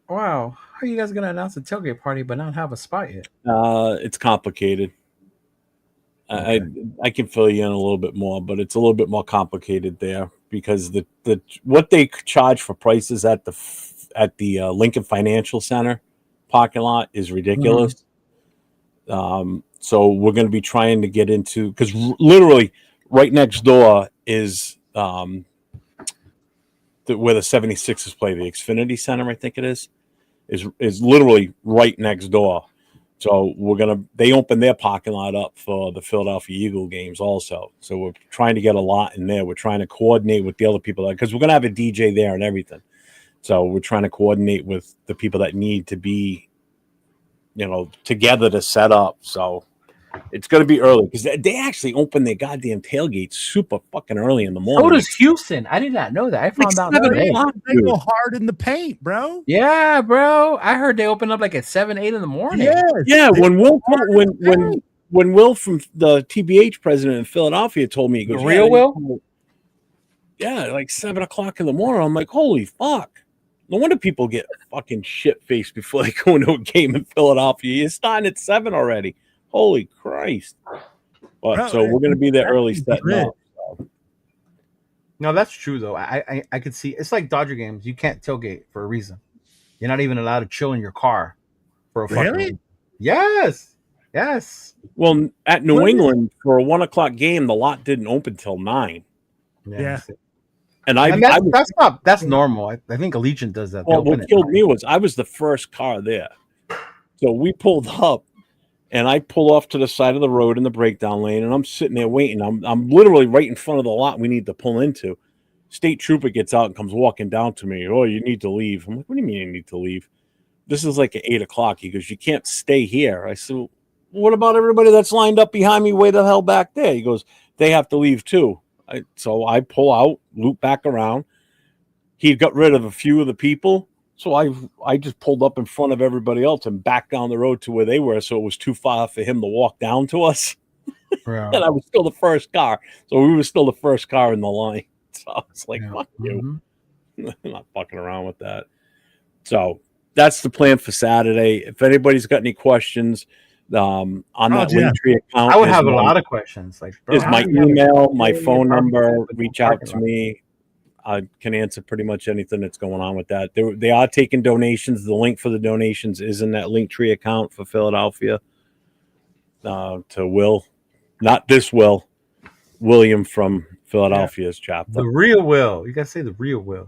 Wow. How are you guys going to announce a tailgate party but not have a spot yet? It's complicated. Okay. I can fill you in a little bit more, but it's a little bit more complicated there because the what they charge for prices at the Lincoln Financial Center parking lot is ridiculous. Mm-hmm. So we're going to be trying to get into, because literally right next door is where the 76ers play, the Xfinity Center, I think it is literally right next door. So they open their parking lot up for the Philadelphia Eagle games also. So we're trying to get a lot in there. We're trying to coordinate with the other people because we're going to have a DJ there and everything. So we're trying to coordinate with the people that need to be, together to set up. So it's going to be early because they actually open their goddamn tailgates super fucking early in the morning. So does Houston. I did not know that. I found out today. They go hard in the paint, bro. Yeah, bro. I heard they open up like at 7, 8 in the morning. Yeah. When Will from the TBH president in Philadelphia told me, he goes, Will? Yeah, like 7 o'clock in the morning. I'm like, holy fuck. No wonder people get fucking shit faced before they go into a game in Philadelphia. You're starting at 7 already. Holy Christ. So we're going to be there early setting up. So. No, that's true, though. I could see. It's like Dodger games. You can't tailgate for a reason. You're not even allowed to chill in your car for a fucking reason. Yes. Well, at New England, for a 1 o'clock game, the lot didn't open till 9. Yeah. And that's normal. I think Allegiant does that. Well, what killed me was I was the first car there. So we pulled up, and I pull off to the side of the road in the breakdown lane, and I'm sitting there waiting. I'm literally right in front of the lot we need to pull into. State trooper gets out and comes walking down to me. Oh, you need to leave. I'm like, what do you mean you need to leave? This is like at 8 o'clock. He goes, you can't stay here. I said, well, what about everybody that's lined up behind me way the hell back there? He goes, they have to leave too. So I pull out, loop back around. He got rid of a few of the people. So I just pulled up in front of everybody else and back down the road to where they were. So it was too far for him to walk down to us. And I was still the first car. So we were still the first car in the line. So I was like, fuck you. I'm not fucking around with that. So that's the plan for Saturday. If anybody's got any questions on that Linktree account, I would have a lot of questions. Like, bro, is my email, my phone number. Reach out to me. I can answer pretty much anything that's going on with that. They are taking donations. The link for the donations is in that Linktree account for Philadelphia. To Will, not this Will, William from Philadelphia's chapter. The real Will. You gotta say the real Will.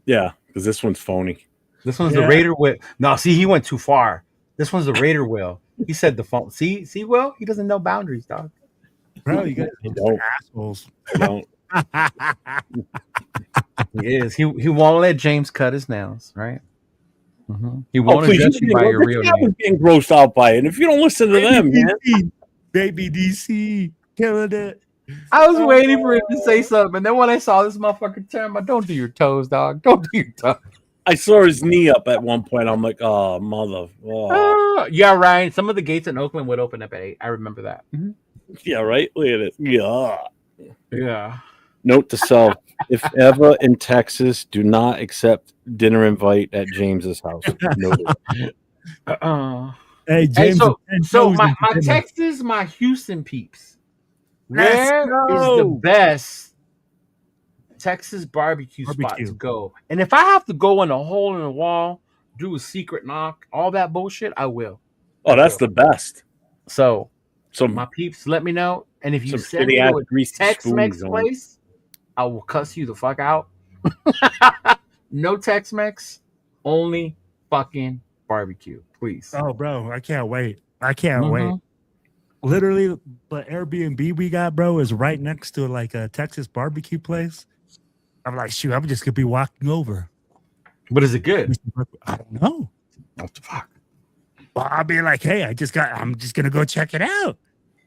Yeah, because this one's phony. This one's the Raider Will. No, see, he went too far. This one's the Raider Will. He said the phone. See, Will? He doesn't know boundaries, dog. Bro, you guys don't. Assholes. Don't. He is. He won't let James cut his nails, right? He won't address you by your real name. I was getting grossed out by it. And if you don't listen to them, man. Baby DC, killing it. I was waiting for him to say something, and then when I saw this motherfucker turn, don't do your toes, dog. Don't do your toes. I saw his knee up at one point. I'm like, oh, mother. Oh. Yeah, Ryan. Some of the gates in Oakland would open up at 8. I remember that. Yeah, right? Look at it. Yeah. Note to self, if ever in Texas, do not accept dinner invite at James's house. Hey, James. So my Texas, my Houston peeps. Where is the best Texas barbecue spot to go? And if I have to go in a hole in the wall, do a secret knock, all that bullshit, I will. Oh, that's the best. So my peeps, let me know. And if you send me to a Tex-Mex place, I will cuss you the fuck out. No Tex-Mex, only fucking barbecue, please. Oh, bro, I can't wait. I can't wait. Literally, the Airbnb we got, bro, is right next to like a Texas barbecue place. I'm like, shoot, I'm just gonna be walking over. But is it good? I don't know. What the fuck? Well, I'll be like, hey, I'm just gonna go check it out.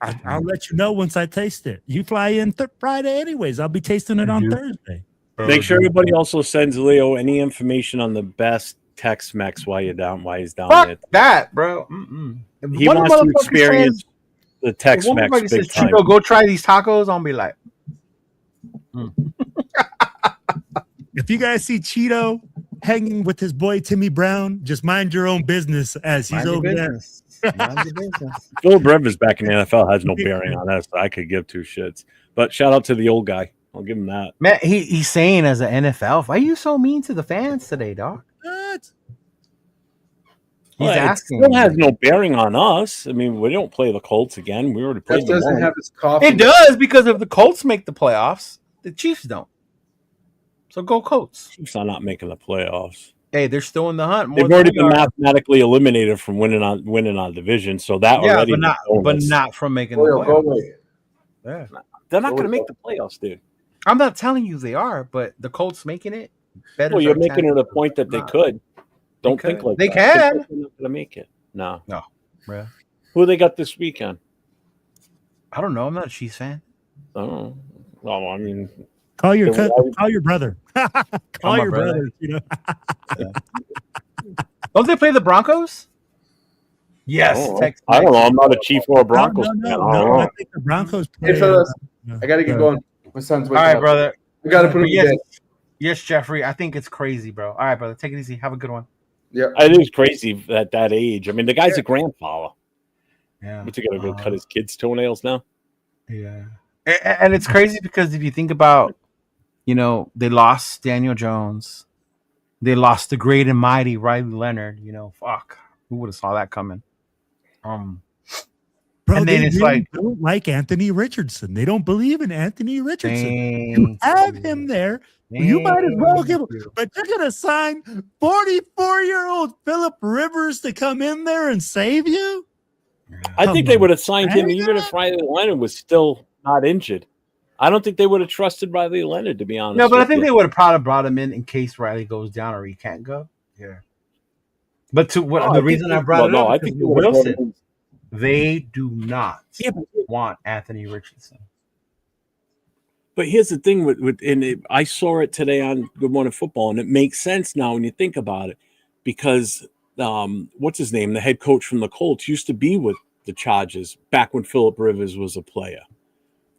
I'll let you know once I taste it. You fly in Friday anyways. I'll be tasting it on Thursday. Make sure everybody also sends Leo any information on the best Tex-Mex while he's down there. That, bro. He wants to experience the Tex-Mex big time. Chico, go try these tacos. I'll be like, If you guys see Cheeto hanging with his boy Timmy Brown, just mind your own business as he's over there. Philip Rivers back in the NFL has no bearing on us. I could give two shits. But shout out to the old guy. I'll give him that. Man, he's saying as an NFL, why are you so mean to the fans today, dog? What? He's asking. It still has no bearing on us. I mean, we don't play the Colts again. We already played them. Doesn't have his coffee. It does, because if the Colts make the playoffs, the Chiefs don't. So go Colts. Chiefs are not making the playoffs. Hey, they're still in the hunt. They've already been mathematically eliminated from winning on division. So that already, but not from making the playoffs. Yeah. They're not going to make the playoffs, dude. I'm not telling you they are, but the Colts making it better. Well, you're making it a point that they could. Don't think like they that. can. They're not going to make it. No. Yeah. Who they got this weekend? I don't know. I'm not a Chiefs fan. Oh, well, I mean, call your brother. Call your brother. You know. Don't they play the Broncos? Yes. I don't know. I'm not a Chief or a Broncos fan. No, I think the Broncos play. Hey, fellas, I got to get going. My son's waking up. All right, up. brother. We got to put him to bed. Yes, Jeffrey. I think it's crazy, bro. All right, brother. Take it easy. Have a good one. Yeah. It is crazy at that age. I mean, the guy's a grandfather. Yeah. What's he going to go cut his kids' toenails now? Yeah. And it's crazy because if you think about, they lost Daniel Jones. They lost the great and mighty Riley Leonard. Fuck. Who would have saw that coming? Bro, And then they it's really like- don't like Anthony Richardson. They don't believe in Anthony Richardson. You Thank have you. him there. You might as well give him, Thank you. but you're going to sign 44-year-old Phillip Rivers to come in there and save you? I think they would have signed him Man. even if Riley Leonard was still not injured. I don't think they would have trusted Riley Leonard, to be honest. No, but I with think you. they would have probably brought him in case Riley goes down or he can't go. Yeah. But to what No, the I reason think I brought it no, up I is think because they would have brought Wilson, him they do not in. Yeah, but want Anthony Richardson. But here's the thing I saw it today on Good Morning Football, and it makes sense now when you think about it, because what's his name, the head coach from the Colts, used to be with the Chargers back when Phillip Rivers was a player.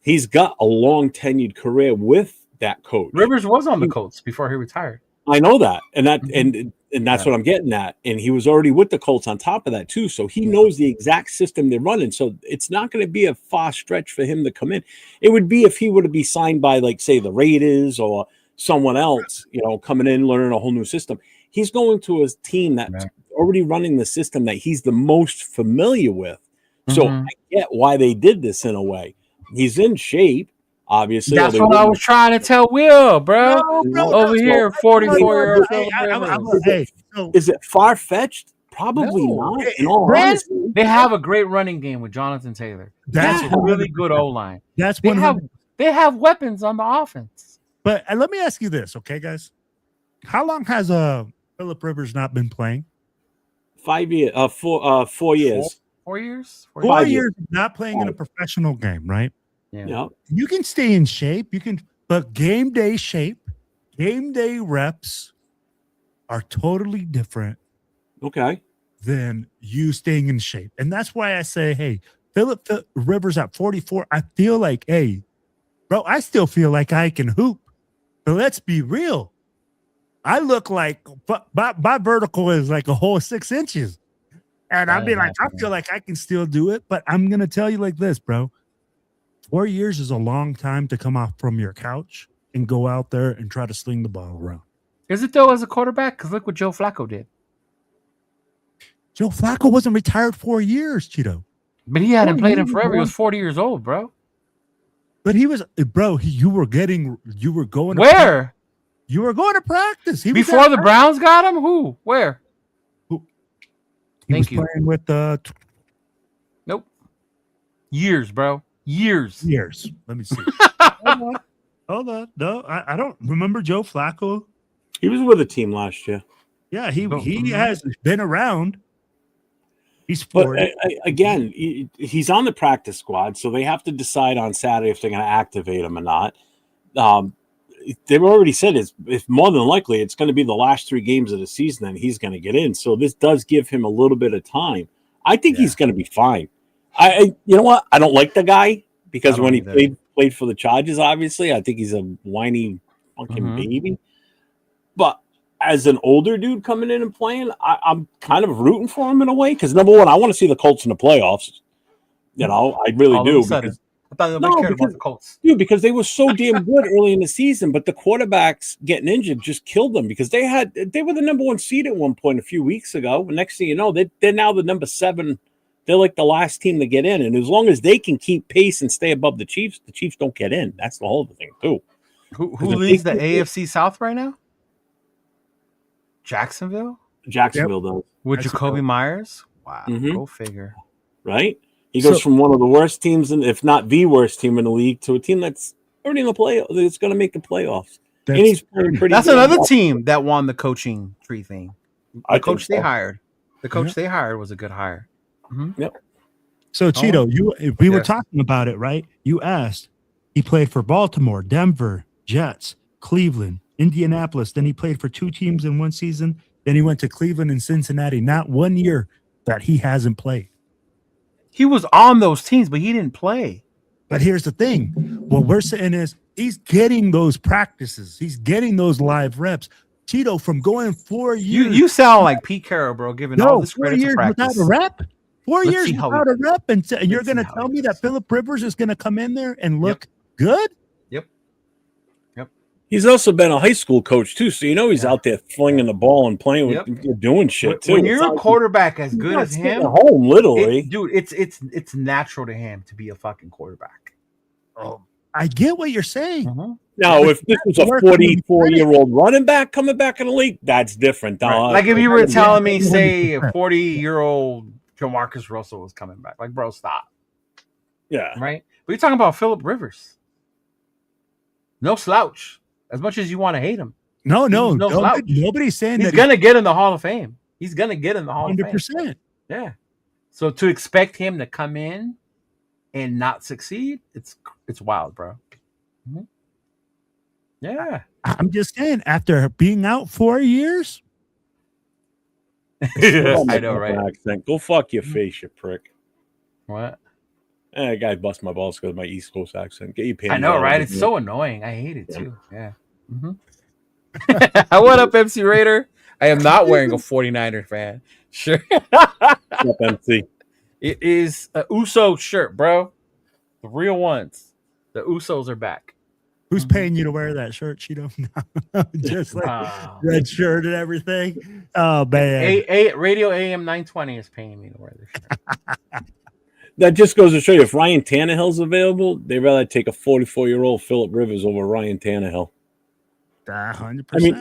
He's got a long tenured career with that coach. Rivers was on the Colts before he retired. I know that, and that's what I'm getting at. And he was already with the Colts on top of that too, so he knows the exact system they're running. So it's not going to be a far stretch for him to come in. It would be if he were to be signed by, like, say, the Raiders or someone else, coming in, learning a whole new system. He's going to a team that's already running the system that he's the most familiar with. So I get why they did this in a way. He's in shape. Obviously, That's what I was trying to tell Will, bro. Over here, 44-year-old. Is it far fetched? Probably not. In all honesty. They have a great running game with Jonathan Taylor. That's a really good O line. That's they have weapons on the offense. But let me ask you this, okay, guys? How long has Phillip Rivers not been playing? 5 years. 4 years. 4 years. 4 years not playing in a professional game, right? Yeah. You can stay in shape. But game day shape, game day reps are totally different. Okay. Than you staying in shape. And that's why I say, hey, Phillip Rivers at 44, I feel like, hey, bro, I still feel like I can hoop. But let's be real. I look like my vertical is like a whole 6 inches. And I'd be like, I feel like I can still do it. But I'm going to tell you like this, bro. 4 years is a long time to come off from your couch and go out there and try to sling the ball around. Is it though as a quarterback? Because look what Joe Flacco did. Joe Flacco wasn't retired 4 years, Cheeto. But he hadn't played him forever. He was 40 years old, bro. But he was, bro. You were going where? You were going to practice. Before the Browns got him? Who? Where? He was playing with Nope. Years, bro. Years. Let me see. Hold on. No, I don't remember Joe Flacco. He was with a team last year. Yeah, he has been around. He's 40. But again, he's on the practice squad, so they have to decide on Saturday if they're going to activate him or not. They've already said it's more than likely it's going to be the last 3 games of the season and he's going to get in. So this does give him a little bit of time. I think he's going to be fine. You know what? I don't like the guy because when he played for the Chargers, obviously, I think he's a whiny fucking baby. But as an older dude coming in and playing, I'm kind of rooting for him in a way because, number one, I want to see the Colts in the playoffs. I really do. I thought nobody cared about the Colts. Dude, because they were so damn good early in the season, but the quarterbacks getting injured just killed them because they were the number 1 seed at one point a few weeks ago. And next thing you know, they're now the number 7. They're like the last team to get in. And as long as they can keep pace and stay above the Chiefs don't get in. That's the whole thing, too. Who leads the AFC South right now? Jacksonville does. With Jacoby Myers? Wow. Go figure. Right? He goes from one of the worst teams, if not the worst team in the league, to a team that's already in the playoffs. That's going to make the playoffs. And he's playing pretty. That's another team that won the coaching tree thing. The coach they hired was a good hire. Yep. So Cheeto, we were talking about it, right? You asked. He played for Baltimore, Denver, Jets, Cleveland, Indianapolis. Then he played for 2 teams in one season. Then he went to Cleveland and Cincinnati. Not 1 year that he hasn't played. He was on those teams, but he didn't play. But here's the thing. What we're saying is he's getting those practices. He's getting those live reps. Cheeto, from going 4 years. You sound like Pete Carroll, bro, giving all this credit to practice. Without a rep? 4 years without a rep, and you're going to tell me that Phillip Rivers is going to come in there and look good? Yep. He's also been a high school coach too, so he's out there flinging the ball and playing with doing shit too. When you're a quarterback as good as sitting him, at home, literally, dude, it's natural to him to be a fucking quarterback. Oh, I get what you're saying. Now, if this was a 44-year-old running back coming back in the league, that's different. Like if you were telling me, say, a 40-year-old Jamarcus Russell was coming back, like, bro, stop. Yeah, right. But you're talking about Phillip Rivers, no slouch. As much as you want to hate him, no slouch. Nobody's saying he's that gonna get in the Hall of Fame. He's gonna get in the Hall of Fame. 100%. Yeah. So to expect him to come in and not succeed, it's wild, bro. Mm-hmm. Yeah. I'm just saying, after being out 4 years. I know, right? Accent. Go fuck your face, you prick. What? Guy bust my balls because of my East Coast accent. Get your pants. I know, right? It's so annoying. I hate it too. Yeah. What up, MC Raider? I am not wearing a 49er fan. Sure. What's up, MC? It is a Uso shirt, bro. The real ones. The Usos are back. Who's paying you to wear that shirt, Cheeto? Just like red shirt and everything. Oh, man. Radio AM 920 is paying me to wear this shirt. That just goes to show you, if Ryan Tannehill's available, they'd rather take a 44-year-old Phillip Rivers over Ryan Tannehill. 100%. I mean,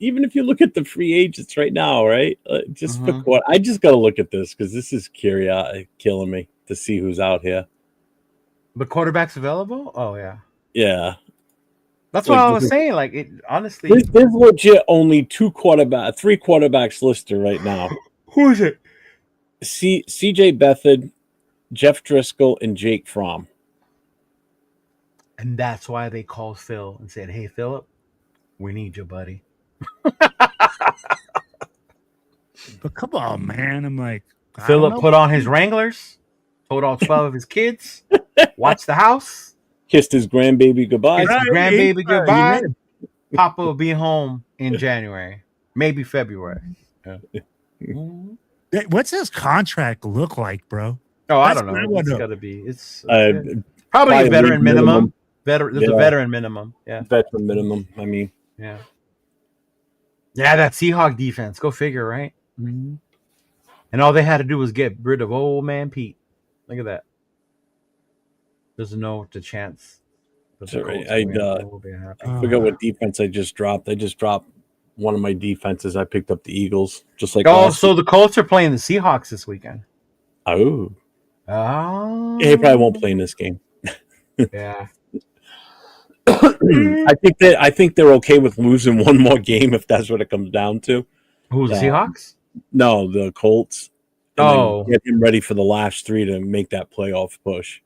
even if you look at the free agents right now, right? Just I just got to look at this because this is killing me to see who's out here. But quarterbacks available? Oh yeah, yeah. That's what I was saying. Like, it honestly, there's legit only three quarterbacks listed right now. Who is it? CJ Beathard, Jeff Driscoll, and Jake Fromm. And that's why they called Phil and said, "Hey, Philip, we need you, buddy." But come on, man. I'm like, Philip put on his Wranglers, told all 12 of his kids, watch the house, kissed his grandbaby goodbye. Goodbye. Papa will be home in January, maybe February. Yeah. What's his contract look like, bro? Oh, I don't know. It's got to be. It's probably a veteran minimum. There's a veteran minimum. Yeah, veteran minimum. I mean, yeah. That Seahawk defense. Go figure, right? Mm-hmm. And all they had to do was get rid of old man Pete. Look at that. There's no chance. Right. I forgot what defense I just dropped. I just dropped one of my defenses. I picked up the Eagles. Just like so the Colts are playing the Seahawks this weekend. Oh. He probably won't play in this game. Yeah. I think they're okay with losing one more game if that's what it comes down to. Who's the Seahawks? No, the Colts. Get him ready for the last three to make that playoff push.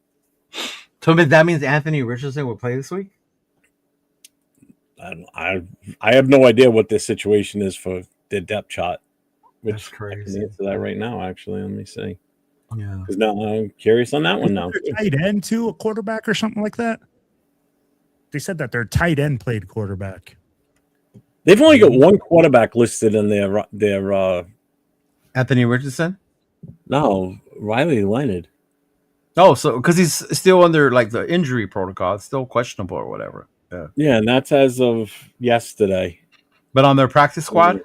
So that means Anthony Richardson will play this week? I have no idea what this situation is for the depth chart. That's crazy. I can answer that right now, actually. Let me see. Yeah. Because now I'm curious on that one now. Tight end too, a quarterback or something like that. They said that their tight end played quarterback. They've only got one quarterback listed in their Anthony Richardson? No, Riley Leonard. Oh, so because he's still under like the injury protocol, it's still questionable or whatever. Yeah, and that's as of yesterday. But on their practice squad?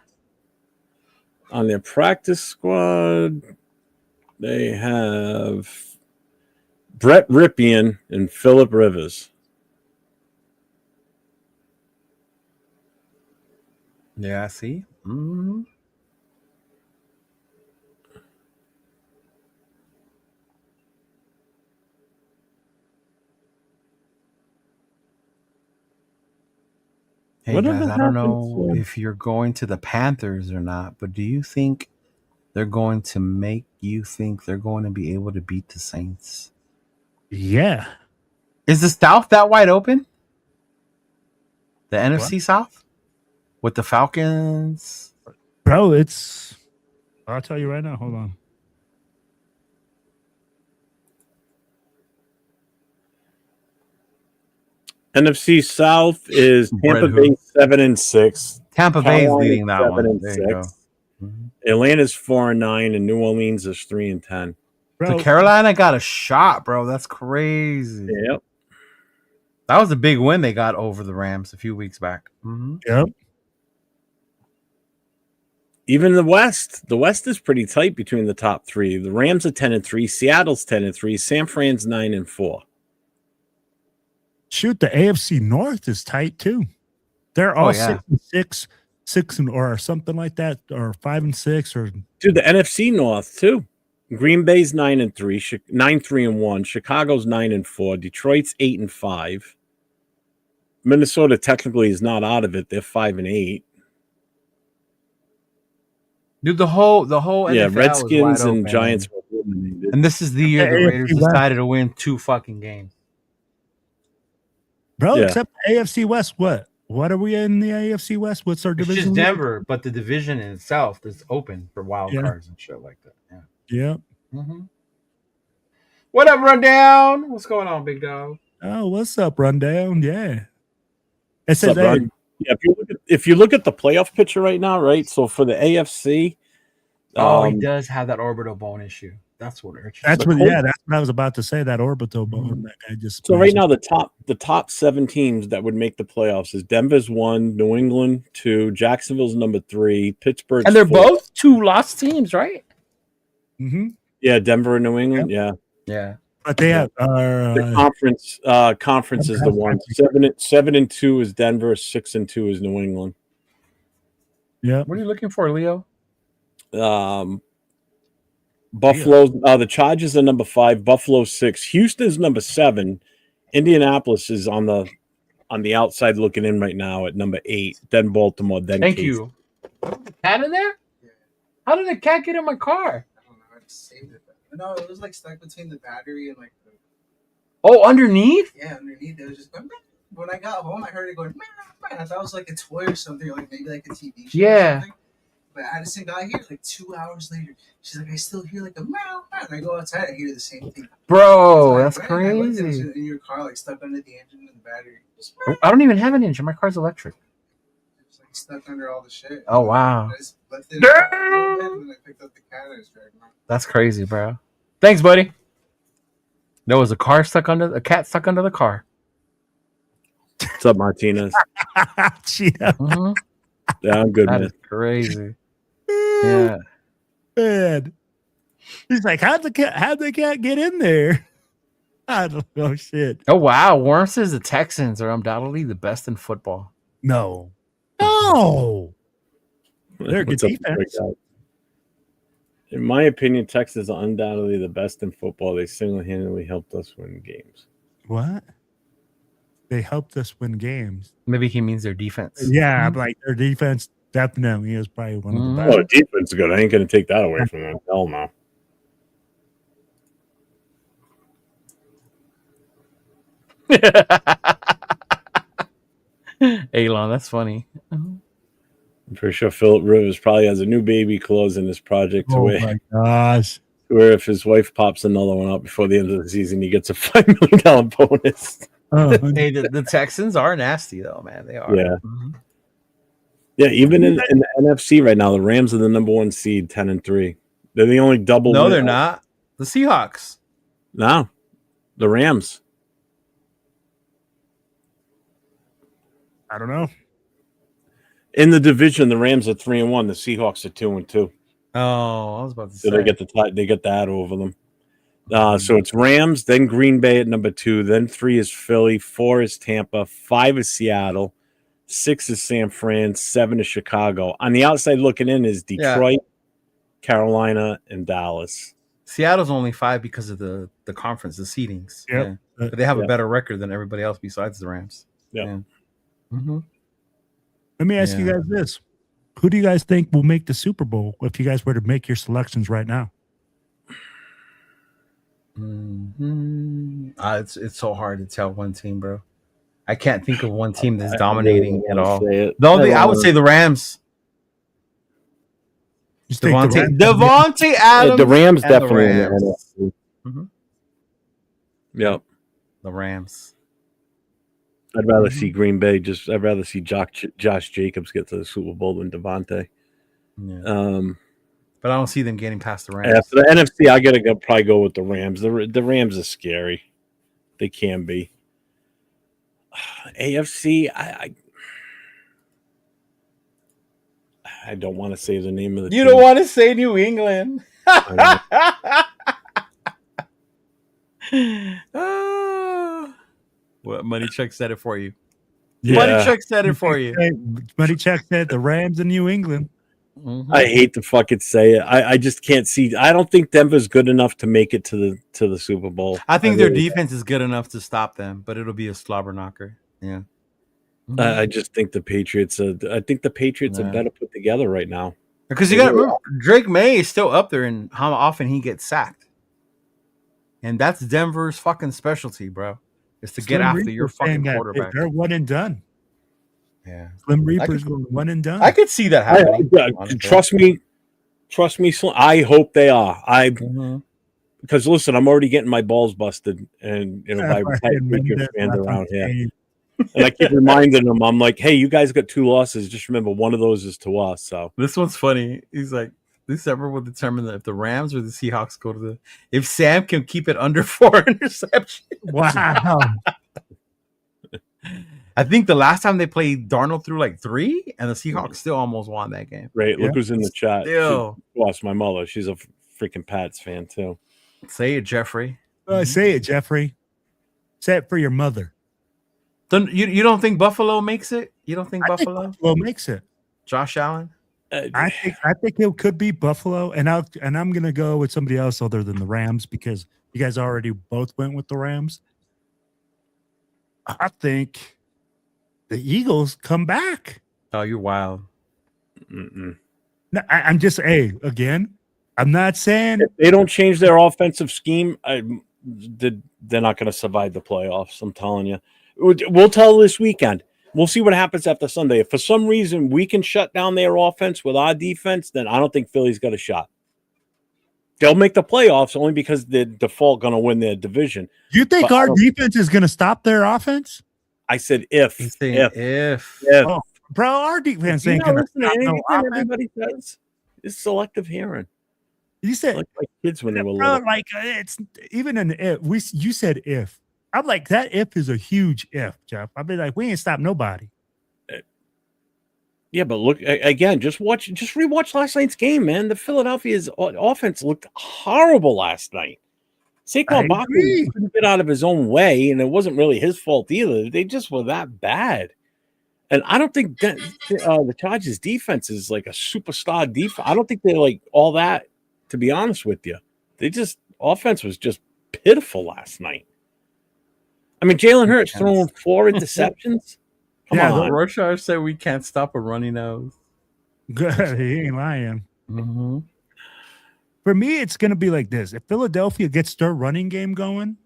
On their practice squad, they have Brett Ripien and Phillip Rivers. Yeah, I see. Mm-hmm. Hey guys, I don't know if you're going to the Panthers or not, but do you think they're going to make you think they're going to be able to beat the Saints? Yeah. Is the South that wide open? The NFC South? With the Falcons? Bro, I'll tell you right now. Hold on. NFC South is Tampa Bay 7-6. Tampa Bay is leading that one. There you go. Atlanta's 4-9, and New Orleans is 3-10. So Carolina got a shot, bro. That's crazy. Yep. That was a big win they got over the Rams a few weeks back. Mm-hmm. Yep. Even the West is pretty tight between the top three. The Rams are 10-3, Seattle's 10-3, San Fran's 9-4. Shoot, the AFC North is tight too. They're all 6-6, or something like that, or 5-6, or Dude, the NFC North too. Green Bay's 9-3, 9-3-1. Chicago's 9-4. Detroit's 8-5. Minnesota technically is not out of it. They're 5-8. Dude, the whole NFL Redskins was wide and open, Giants man. were eliminated. And this is the year the AFC Raiders West. decided to win 2 fucking games. bro. Yeah. Except AFC West. What are we in the AFC West? What's our It's division? just Denver, but the division in itself is open for wild Yeah. cards and shit like that. Yeah. Yeah. Mm-hmm. What up, Rundown? What's going on, big dog? Oh, what's up, Rundown? Yeah. It says, What's up, hey, Ron? Yeah, if you look at the playoff picture right now, right? So for the AFC, He does have that orbital bone issue. That's what hurts. that's what I was about to say. That orbital bone. That guy just. so right now the top 7 teams that would make the playoffs is Denver's 1, New England 2, Jacksonville's number 3, Pittsburgh, and they're both 2 lost teams, right? Mm-hmm. Yeah, Denver and New England. Yeah. But they have The conference is the one. 7-2 is Denver. 6-2 is New England. Yeah. What are you looking for, Leo? Buffalo. The Chargers are number 5. Buffalo 6. Houston's number 7. Indianapolis is on the outside looking in right now at number 8. Then Baltimore. Then Thank KC. you. Cat in there? How did the cat get in my car? I don't know. I just saved it. No, it was like stuck between the battery and like the Underneath? underneath. It was just going. When I got home, I heard it going. I thought it was like a toy or something, or like maybe like a TV show. Yeah. Or something. But Addison got here like 2 hours later. She's like, I still hear like a meow. And I go outside, I hear the same thing. Bro, So that's I ran, I looked, it was crazy. in your car, like stuck under the engine and the battery. Just, I don't even have an engine. My car's electric. just like stuck under all the shit. Oh, wow. I just left it a little bit, and then I picked up the cat and I was dragging around. That's crazy, bro. Thanks, buddy. There was a cat stuck under the car. What's up, Martinez? Mm-hmm. Yeah, I'm good, That man. is crazy. Yeah. Man. He's like, how'd the cat get in there? I don't know shit. Oh wow, Worm says the Texans are undoubtedly the best in football. No. They're a good What's up, defense. big guy? In my opinion, Texas are undoubtedly the best in football. They single-handedly helped us win games. What? They helped us win games. Maybe he means their defense. Yeah, like their defense definitely is probably one of the Oh, best. the defense is good. I ain't going to take that away from them. Hell no. Elon, that's funny. I'm pretty sure Philip Rivers probably has a new baby clothes in this project Oh my gosh. where if his wife pops another one out before the end of the season, he gets a $5 million bonus. Hey, the Texans are nasty though, man. They are. Yeah. Mhm. Yeah, even in the NFC right now, the Rams are the number 1 seed, 10-3. They're the only double. No, win- they're not. The Seahawks. No, the Rams. I don't know. In the division, the Rams are 3-1. The Seahawks are 2-2. Oh, I was about to So say. they get that over them. So it's Rams, then Green Bay at number 2, then 3 is Philly, 4 is Tampa, 5 is Seattle, 6 is San Fran, 7 is Chicago. On the outside looking in is Detroit, Carolina, and Dallas. Seattle's only 5 because of the conference, the seedings. Yep. Yeah. But they have Yeah. a better record than everybody else besides the Rams. Yeah. Mm-hmm. Let me ask you guys this. Who do you guys think will make the Super Bowl if you guys were to make your selections right now? Mm-hmm. It's so hard to tell one team, bro. I can't think of one team that's dominating at all. I would say the Rams. Just take the Rams. Devontae Adams. The Rams and the definitely in the Rams. NFC. Mhm. Yep. The Rams. I'd rather see Green Bay. I'd rather see Josh Jacobs get to the Super Bowl than Devontae. Yeah. But I don't see them getting past the Rams. After the NFC, I gotta probably go with the Rams. The Rams are scary. They can be. AFC, I don't want to say the name of the You team. don't want to say New England. What Money Chuck said it for you. Yeah. Money Chuck said it for you. Money Chuck said the Rams in New England. Mhm. I hate to fucking say it. I just can't see. I don't think Denver's good enough to make it to the Super Bowl. I think their really defense is good enough to stop them, but it'll be a slobber knocker. Yeah. I just think the Patriots. I think the Patriots Yeah. are better put together right now. Because you got to remember, Drake May is still up there in how often he gets sacked. And that's Denver's fucking specialty, bro. Is to get Slim after Reaper's your saying fucking that quarterback. They're one and done. Yeah. Slim Reaper's going one and done. I could see that happening. Trust me. I hope they are. Mhm. Because listen, I'm already getting my balls busted, and by Fucking Patriots fans Mendes, around here. game. And I keep reminding them, I'm like, hey, you guys got 2 losses. Just remember, one of those is to us. So This one's funny. He's like, December will determine that if the Rams or the Seahawks go to the. If Sam can keep it under 4 interceptions. Wow. I think the last time they played, Darnold threw like 3, and the Seahawks still almost won that game. Right, Yeah. look who's in the chat. Still. She lost my mother. She's a freaking Pats fan too. Say it, Jeffrey. Say it, Jeffrey. Say it for your mother. Then you don't think Buffalo makes it? You don't think I think Buffalo? Buffalo makes it. Josh Allen? I think it could be Buffalo, and I'm gonna go with somebody else other than the Rams because you guys already both went with the Rams. I think the Eagles come back. Oh, you're wild. Mm-mm. No, I'm just again. I'm not saying If they don't change their offensive scheme, they're not going to survive the playoffs. I'm telling you. We'll tell this weekend. We'll see what happens after Sunday. If for some reason we can shut down their offense with our defense, then I don't think Philly's got a shot. They'll make the playoffs only because they're default going to win their division. you think But I our don't- defense is gonna stop their offense. I said if. He's saying If. Oh, bro, our defense You ain't know, gonna listen to stop no anything offense. everybody says. It's selective hearing. You said, Like kids when they were bro, little. like it's even an if. You said if. I'm like that if is a huge if, Jeff. I'll be like, we ain't stop nobody. Yeah, but look again. Just rewatch last night's game, man. The Philadelphia's offense looked horrible last night. Saquon Barkley agree. couldn't get out of his own way, and it wasn't really his fault either. They just were that bad, and I don't think that the Chargers' defense is like a superstar defense. I don't think they're like all that. To be honest with you, offense was just pitiful last night. I mean, Jalen Hurts throwing 4 interceptions. Come Yeah, on. Rorschach said we can't stop a runny nose. Good, he ain't lying. Mm-hmm. For me, it's gonna be like this: if Philadelphia gets their running game going,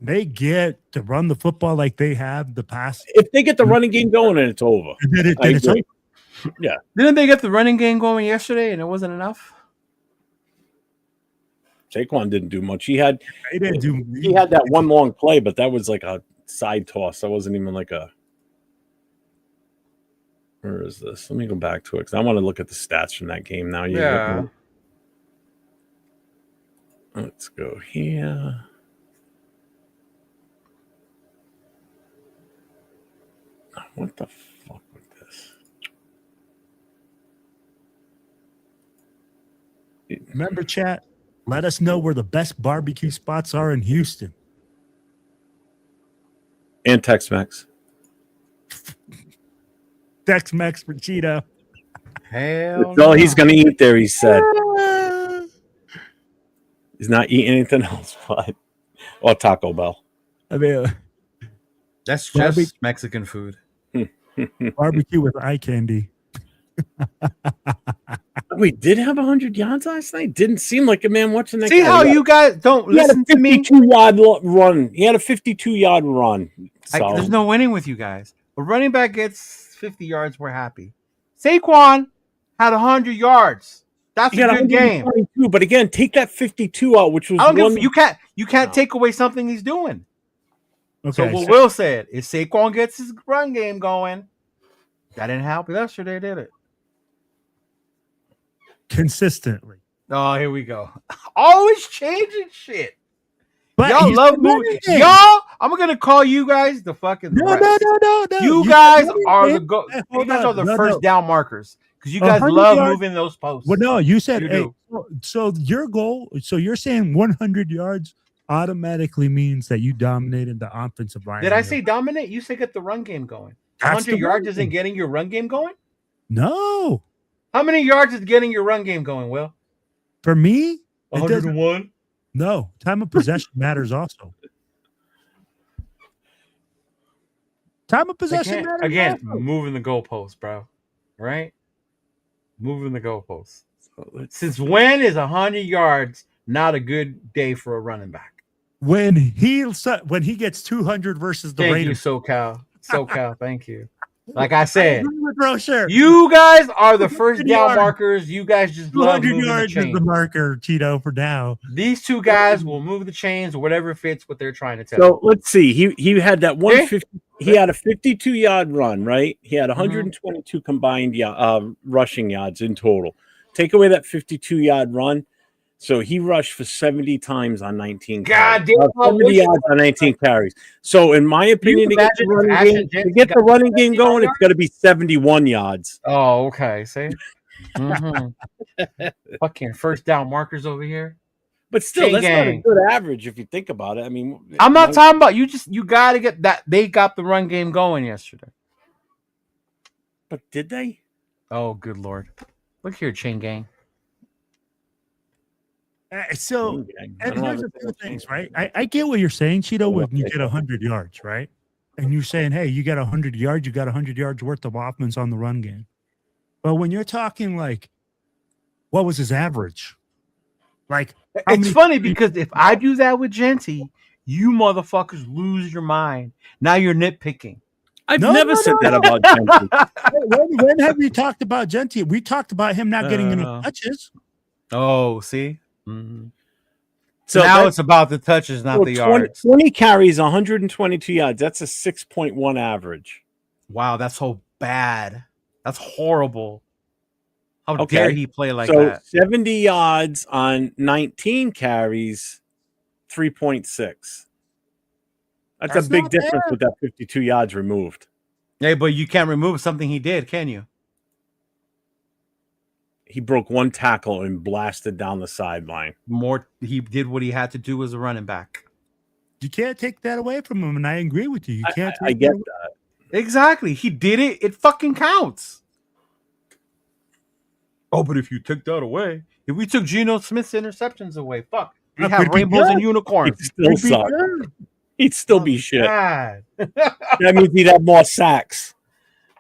they get to run the football like they have the past. If they get the running game going, then it's over. Then I it's agree. Yeah. Didn't they get the running game going yesterday and it wasn't enough? Saquon didn't do much. He had that one long play, but that was like a side toss. That wasn't even like a. Where is this? Let me go back to it because I want to look at the stats from that game now. Yeah. Let's go here. What the fuck with this? Remember, chat. Let us know where the best barbecue spots are in Houston. And Tex-Mex. Tex-Mex for Cheeto. Hell That's all he's going to eat there, he said. He's not eating anything else, but or Taco Bell. I mean, That's Barbie- just Mexican food. barbecue with eye candy. Wait, did have 100 yards last night? Didn't seem like a man watching that. See guy. how you guys don't He had a listen to me? 52-yard run. He had a 52-yard run. So There's no winning with you guys. A running back gets 50 yards, we're happy. Saquon had 100 yards. That's he a got good game. 122, but again, take that 52 out, which was I don't one. give, you can't No. take away something he's doing. Okay, So what Will said is Saquon gets his run game going. That didn't help yesterday, did it? consistently. Oh, here we go. Always changing shit. But Y'all he's love the moving. running game. Y'all, I'm gonna call you guys the fucking No. You said guys running are the game. go. Hey, You hold guys on. are the No. first down markers because you guys 100 love yards. moving those posts. Well, no, you said, You hey, do. so your goal, so you're saying 100 yards automatically means that you dominated the offensive line. Did I say dominate? You say get the run game going. That's 100 the yards run isn't game. getting your run game going. No, How many yards is getting your run game going? Will for me, it doesn't. 101. No, time of possession matters also. Time of possession matters Again, also. moving the goalposts, bro. Right? Moving the goalposts. Since when is 100 yards not a good day for a running back? When he gets 200 versus the Thank Raiders. you, SoCal. Thank you. Like I said, Sure. you guys are the first 200 down yards. markers. You guys just love 200 moving the yards is chains. the marker, Cheeto, for now. These two guys will move the chains, whatever fits what they're trying to tell. So let's see. He had that 150. Okay. He had a 52-yard run, right? He Mm-hmm. had 122 combined rushing yards in total. Take away that 52-yard run. So he rushed for 70 times on 19 God carries. damn, 70 yards on 19 carries. So in my opinion, to get the running game going, it's got to be 71 yards. Oh, okay. See? Fucking first down markers over here. But still, Chain that's not a gang. good average if you think about it. I mean, I'm not talking about you got to get that. They got the run game going yesterday. But did they? Oh, good Lord. Look here, chain gang. So, I and don't here's a understand few what's things, going right? I get what you're saying, Cheeto, when you okay. get 100 yards, right? And you're saying, hey, you got 100 yards, you got 100 yards worth of offense on the run game. But when you're talking like, what was his average? Like, It's funny because if I do that with Genty, you motherfuckers lose your mind. Now you're nitpicking. I've never said that about Genty. When have we talked about Genty? We talked about him not getting enough touches. Oh, see? Mm-hmm. So now it's about the touches, not the 20, yards. 20 carries, 122 yards. That's a 6.1 average. Wow, that's so bad. That's horrible. How dare he play like so that? 70 yards on 19 carries, 3.6. That's a big difference with that 52 yards removed. Hey, but you can't remove something he did, can you? He broke one tackle and blasted down the sideline. He did what he had to do as a running back. You can't take that away from him, and I agree with you. You can't. I get that. Exactly. He did it. It fucking counts. Oh, but if you took that away, if we took Geno Smith's interceptions away, fuck, we have rainbows and unicorns. He'd still suck. He'd still be shit. God. That means he'd have more sacks.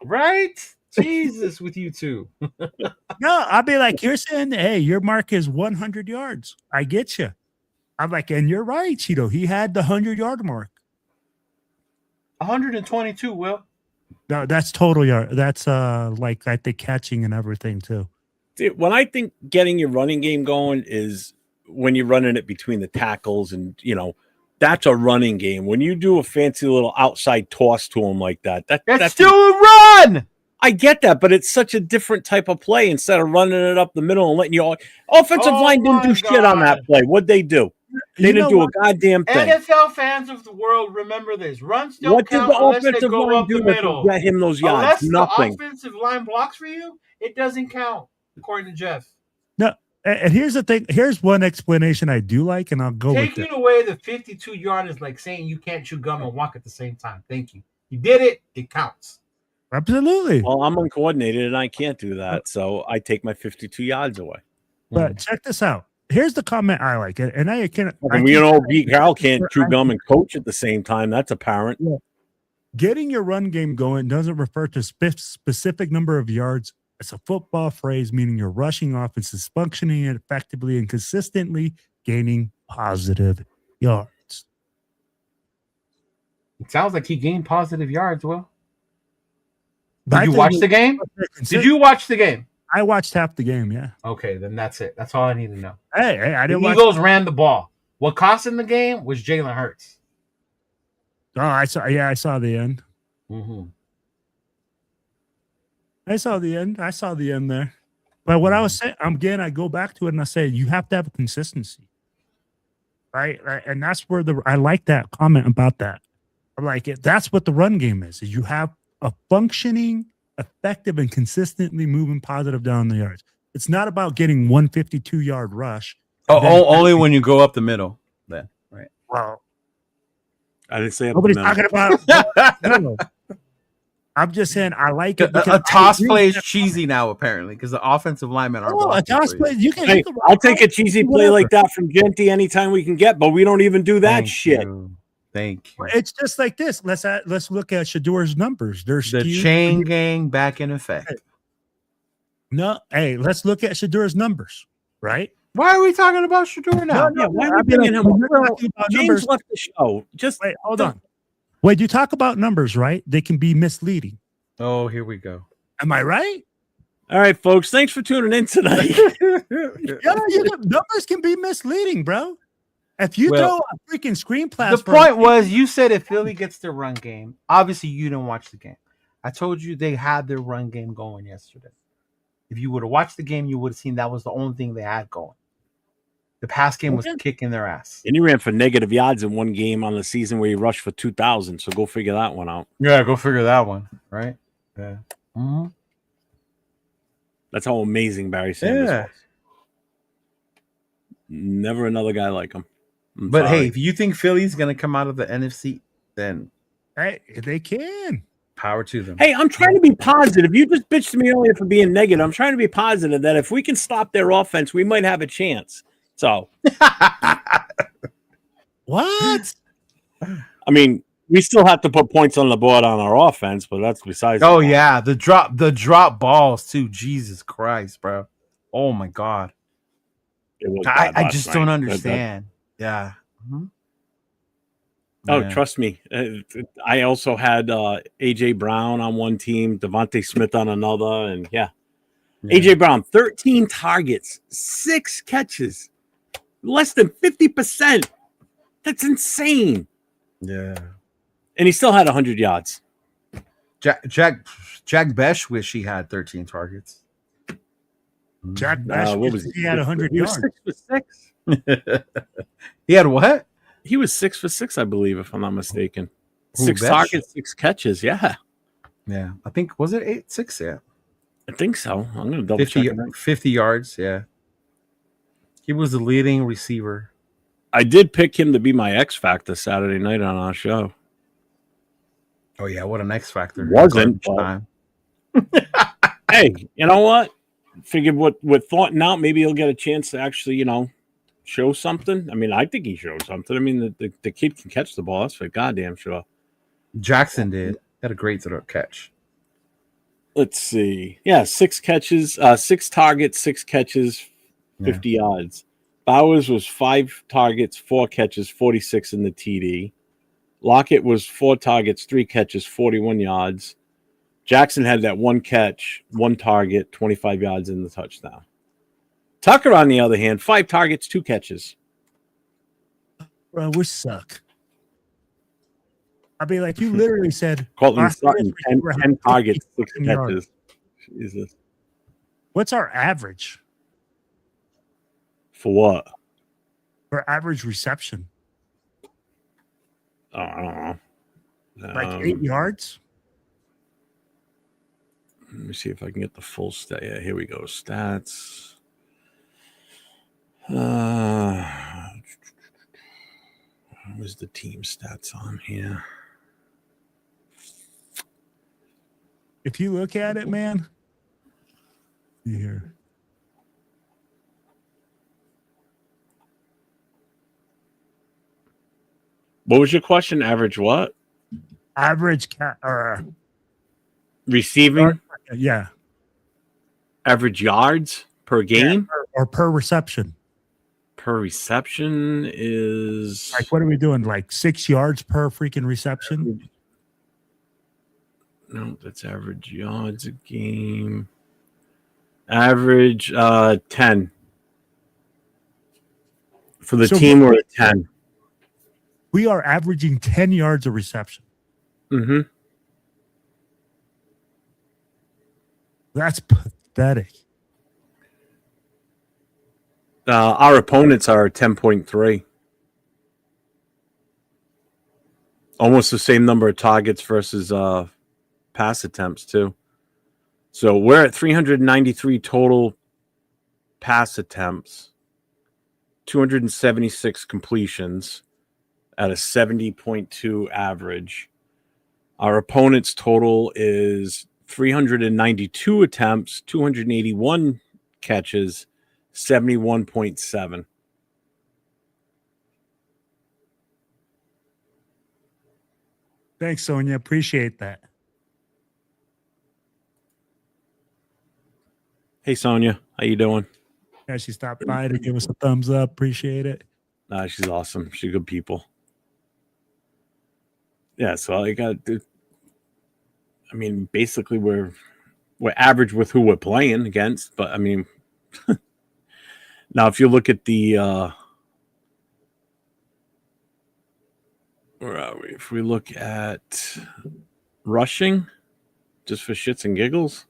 Right? Jesus, with you two. No, I'll be like, you're saying, hey, your mark is 100 yards. I get you. I'm like, and you're right, Cheeto. He had the 100-yard mark. 122, Will. No, that's total yard. That's like I think catching and everything too. Dude, when I think getting your running game going is when you're running it between the tackles and, that's a running game. When you do a fancy little outside toss to him like that, that's still a run. I get that, but it's such a different type of play instead of running it up the middle and letting you offensive line didn't do shit on that play. What'd they do? They didn't do a goddamn thing. NFL fans of the world, remember this. Runs don't What did count the unless they offensive go line up do the to middle. get him those yards? Unless Nothing. the offensive line blocks for you, it doesn't count, according to Jeff. No, and here's the thing. Here's one explanation I do like, and I'll go with it. Taking away the 52-yard is like saying you can't chew gum and walk at the same time. Thank you. You did it. It counts. Absolutely. Well, I'm uncoordinated and I can't do that, so I take my 52 yards away. But check this out. Here's the comment I like, and I can't. Pete Carroll can't chew gum and coach at the same time. That's apparent. Yeah. Getting your run game going doesn't refer to specific number of yards. It's a football phrase meaning your rushing offense is functioning effectively and consistently gaining positive yards. It sounds like he gained positive yards, Will. Did you watch the game? Did you watch the game? I watched half the game, yeah. Okay, then that's it. That's all I need to know. Hey, I didn't the watch. Eagles ran the ball. What cost in the game was Jalen Hurts. Oh, I saw the end. Mm-hmm. I saw the end there. But what I was saying, again, I go back to it and I say, you have to have a consistency. right? And that's where I like that comment about that. I'm like, that's what the run game is you have a functioning, effective, and consistently moving positive down the yards. It's not about getting 152-yard rush. Only when you go up the middle, then, right? Well, I didn't say nobody's talking about. No. I'm just saying I like it. A toss play is cheesy now, apparently, because the offensive linemen are. A toss play. You can. Hey, I'll take a cheesy play like that from Genty anytime we can get, but we don't even do that shit. Thank you. It's just like this. Let's look at Shador's numbers. They're the skewed. chain gang back in effect. No, hey, let's look at Shador's numbers, right? Why are we talking about Shador now? Yeah, why are we bringing him up? James left the show. Just wait, hold on. When you talk about numbers, right? They can be misleading. Oh, here we go. Am I right? All right, folks. Thanks for tuning in tonight. Numbers can be misleading, bro. If you throw a freaking screen pass, the point was you said if Philly gets their run game, obviously you didn't watch the game. I told you they had their run game going yesterday. If you would have watched the game, you would have seen that was the only thing they had going. The pass game was kicking their ass. And he ran for negative yards in one game on the season where he rushed for 2,000. So go figure that one out. Yeah, go figure that one. Right? Yeah. Mm-hmm. That's how amazing Barry Sanders was. Never another guy like him. But hey, if you think Philly's going to come out of the NFC, then hey, they can. Power to them. Hey, I'm trying to be positive. You just bitched to me earlier for being negative. I'm trying to be positive that if we can stop their offense, we might have a chance. So, what? I mean, we still have to put points on the board on our offense, but that's besides. Oh yeah, the drop balls too. Jesus Christ, bro! Oh my God, I just don't understand. Yeah. Mm-hmm. Oh, trust me. I also had AJ Brown on one team, Devontae Smith on another, and AJ Brown, 13 targets, 6 catches. Less than 50%. That's insane. Yeah. And he still had 100 yards. Jack Besh wish he had 13 targets. Jack Besh he had 100 yards. He was 6 for 6. He had what? He was 6 for 6, I believe, if I'm not mistaken. Who, 6 Besh? targets, 6 catches. Yeah. Yeah. I think, was it 8-6? Yeah. I think so. I'm going to double check. 50 yards. Yeah. He was the leading receiver. I did pick him to be my X Factor Saturday night on our show. Oh, yeah. What an X Factor. Wasn't. Hey, you know what? Figured with thought out, maybe he'll get a chance to actually, show something. I mean, I think he showed something. I mean, the kid can catch the ball. That's for goddamn sure. Jackson did. Had a great catch. Let's see. Yeah, 6 catches, 6 targets, 6 catches, 50 yards. Bowers was 5 targets, 4 catches, 46 in the TD. Lockett was 4 targets, 3 catches, 41 yards. Jackson had that 1 catch, 1 target, 25 yards in the touchdown. Tucker, on the other hand, 5 targets, 2 catches. Bro, we suck. I mean, like you literally said, Cortland Sutton, 10 targets, 6 catches. Jesus. What's our average? For what? For average reception. Oh, I don't know. Like 8 yards? Let me see if I can get the full stat. Yeah, here we go. Stats. Where's the team stats on here? If you look at it, man. Here. What was your question? Average what? Average receiving? Yeah. Average yards per game? Yeah, or per reception. Per reception is like, what are we doing? Like 6 yards per freaking reception? No, that's average yards a game. Average 10. For the team, we're at 10. We are averaging 10 yards a reception. Mm-hmm. That's pathetic. Our opponents are 10.3. Almost the same number of targets versus pass attempts too. So we're at 393 total pass attempts, 276 completions at a 70.2 average. Our opponent's total is 392 attempts, 281 catches, 71.7. Thanks, Sonia. Appreciate that. Hey, Sonia, how you doing? Yeah, she stopped by to give us a thumbs up. Appreciate it. Nah, she's awesome. She's good people. Yeah, so I got. I mean, basically, we're average with who we're playing against, but I mean, now if you look at the where are we? If we look at rushing, just for shits and giggles,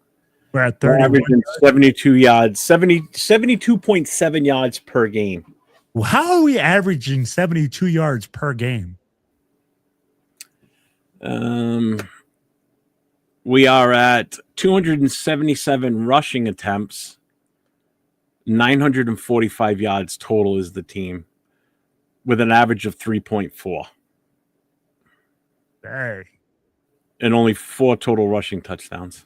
We're at we're 30. averaging 72 yards, 72.7 yards per game. Well, how are we averaging 72 yards per game? We are at 277 rushing attempts, 945 yards total is the team, with an average of 3.4. Hey, And only 4 total rushing touchdowns.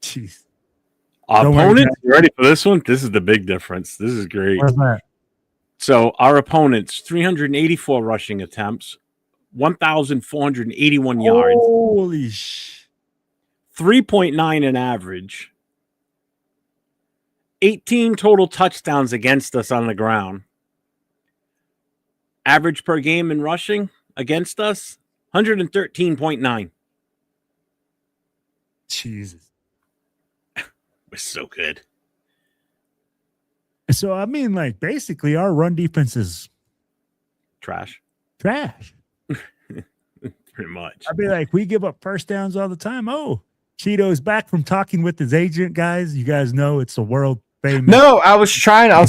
jeez. Our Don't worry, opponents, you ready for this one? This is the big difference. This is great. What's that? So our opponents, 384 rushing attempts, 1,481 yards, Holy sh! 3.9 in average, 18 total touchdowns against us on the ground. Average per game in rushing against us, 113.9. Jesus. We're so good. So I mean, like, basically, our run defense is Trash. trash. Pretty much. I'd be like, we give up first downs all the time. Oh, Cheeto's back from talking with his agent, guys. You guys know it's a world famous. No, I was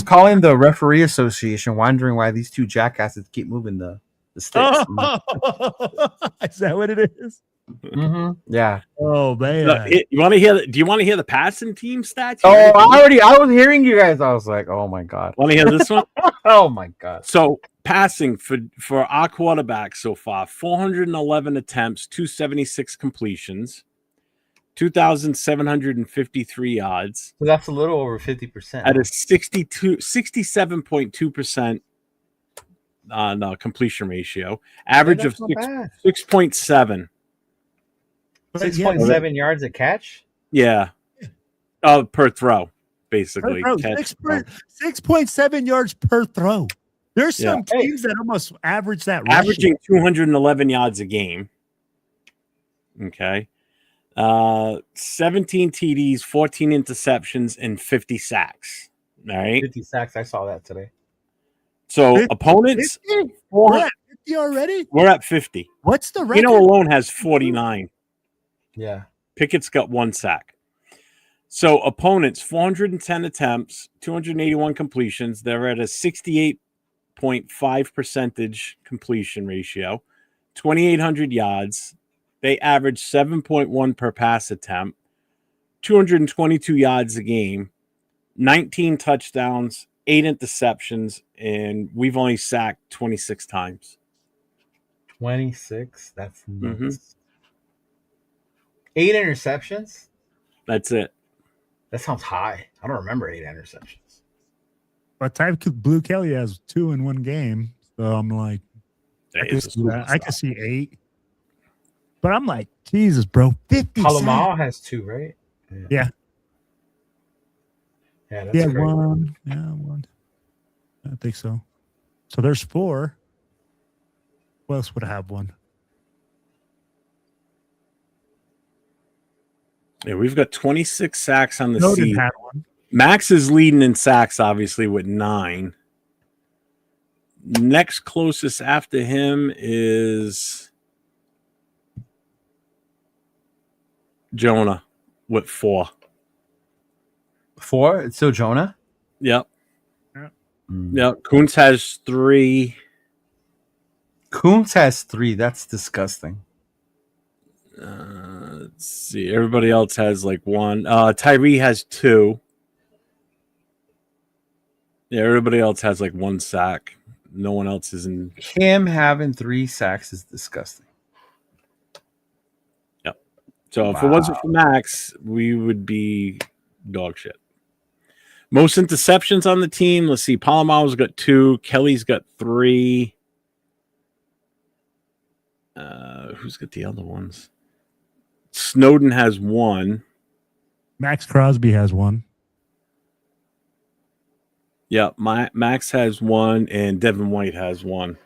calling the referee association, wondering why these two jackasses keep moving the sticks. Is that what it is? Yeah. Oh man. Look, you want to hear? Do you want to hear the passing team stats? Oh, I was hearing you guys. I was like, oh my god. Want to hear this one? Oh my god. So passing for our quarterback so far, 411 attempts, 276 completions, 2,753 yards. So that's a little over 50%. At a 67.2% completion ratio. Average of 6.7. 6.7 yards a catch? Yeah. Per throw, basically. 6.7 yards per throw. There's some teams that almost average that. Averaging 211 yards a game. Okay. 17 TDs, 14 interceptions, and 50 sacks. All right. 50 sacks. I saw that today. So 50? opponents, 50? We're at 50 already? We're at 50. What's the record? Reno alone has 49. Yeah. Pickett's got 1 sack. So opponents, 410 attempts, 281 completions. They're at a 68.5% completion ratio, 2,800 yards. They average 7.1 per pass attempt, 222 yards a game, 19 touchdowns, 8 interceptions, and we've only sacked 26 times. 26? That's nuts. 8 interceptions? That's it. That sounds high. I don't remember 8 interceptions. But Type Blue Kelly has 2 in one game. So I'm like, I can see 8. But I'm like, Jesus, bro, 50. Palomar has 2, right? Yeah. Yeah, that's great. 1. Yeah, 1. I think so. So there's 4. Who else would have 1? Yeah, we've got 26 sacks on the Snowden season. had 1. Max is leading in sacks, obviously, with 9. Next closest after him is Jonah with 4. 4? It's still Jonah? Yep. Yep. Kuntz has 3. Coombs has 3. That's disgusting. Let's see. Everybody else has like 1. Tyree has 2. Yeah, everybody else has like 1 sack. No one else is in. Him having 3 sacks is disgusting. Yep. So if it wasn't for Max, we would be dog shit. Most interceptions on the team. Let's see. Palomaro's got 2. Kelly's got 3. Who's got the other ones? Snowden has 1. Max Crosby has 1. Yeah, Max has 1, and Devin White has 1.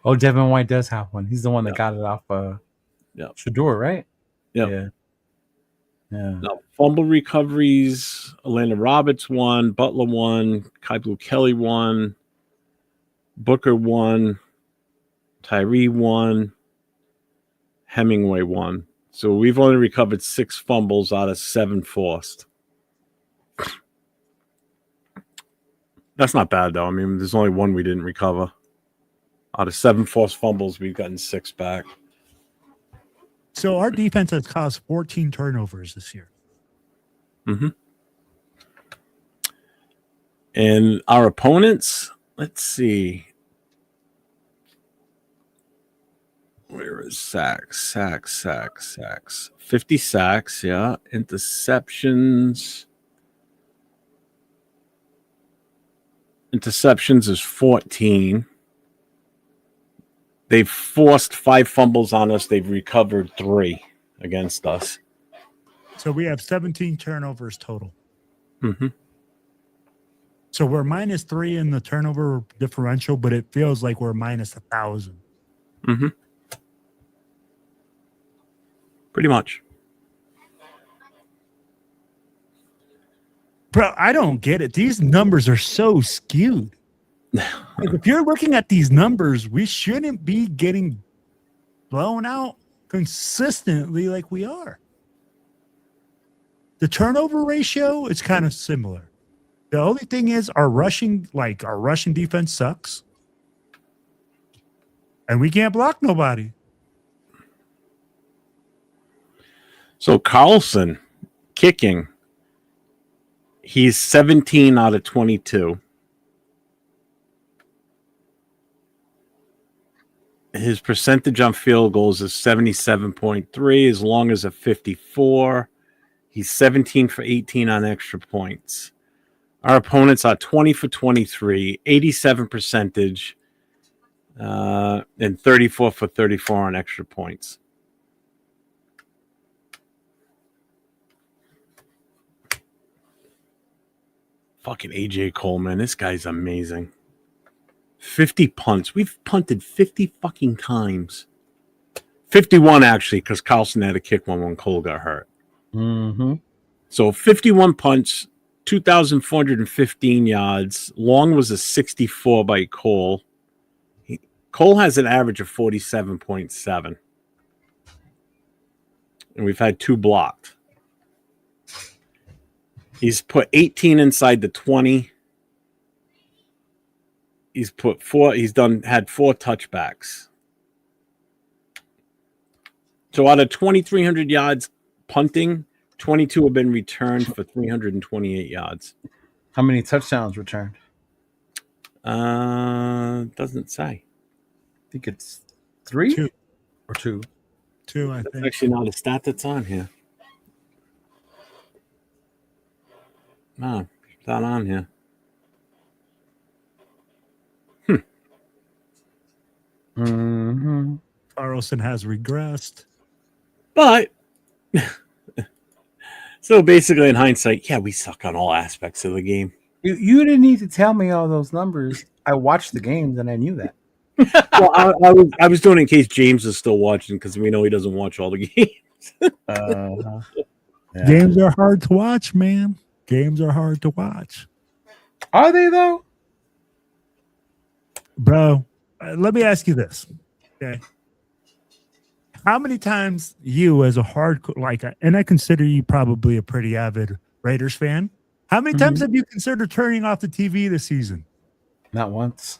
Oh, Devin White does have 1. He's the one that got it off Shador, right? Yep. Yeah. Now, fumble recoveries, Atlanta Roberts 1, Butler 1, Kai Blue Kelly 1, Booker 1, Tyree 1, Hemingway 1. So we've only recovered 6 fumbles out of 7 forced. That's not bad, though. I mean, there's only 1 we didn't recover. Out of 7 forced fumbles, we've gotten 6 back. So our defense has caused 14 turnovers this year. Mm-hmm. And our opponents, let's see. Where is sacks? 50 sacks, yeah. Interceptions. Interceptions is 14. They've forced 5 fumbles on us. They've recovered 3 against us. So we have 17 turnovers total. Mm-hmm. So we're -3 in the turnover differential, but it feels like we're -1,000. Mm-hmm. Pretty much. Bro, I don't get it. These numbers are so skewed. Like, if you're looking at these numbers, we shouldn't be getting blown out consistently like we are. The turnover ratio is kind of similar. The only thing is our rushing defense sucks. And we can't block nobody. So Carlson, kicking, he's 17 out of 22. His percentage on field goals is 77.3, as long as a 54. He's 17 for 18 on extra points. Our opponents are 20 for 23, 87 percentage, and 34 for 34 on extra points. Fucking AJ Coleman, this guy's amazing. 50 punts. We've punted 50 fucking times. 51 actually, because Carlson had to kick one when Cole got hurt. Mm-hmm. So 51 punts, 2,415 yards. Long was a 64 by Cole. Cole has an average of 47.7. And we've had 2 blocked. He's put 18 inside the 20. He's put 4. Had 4 touchbacks. So out of 2,300 yards punting, 22 have been returned for 328 yards. How many touchdowns returned? Doesn't say. I think it's 3 2. or 2. 2, I That's think. actually not a stat that's on here. No, it's not on here. Mm-hmm. Carlson has regressed. But so basically, in hindsight, yeah, we suck on all aspects of the game. You didn't need to tell me all those numbers. I watched the games and I knew that. Well, I was doing it in case James is still watching, because we know he doesn't watch all the games. Yeah. Games are hard to watch, man. Games are hard to watch. Are they though? Bro, let me ask you this. Okay. How many times you as a hardcore, and I consider you probably a pretty avid Raiders fan. How many times have you considered turning off the TV this season? Not once.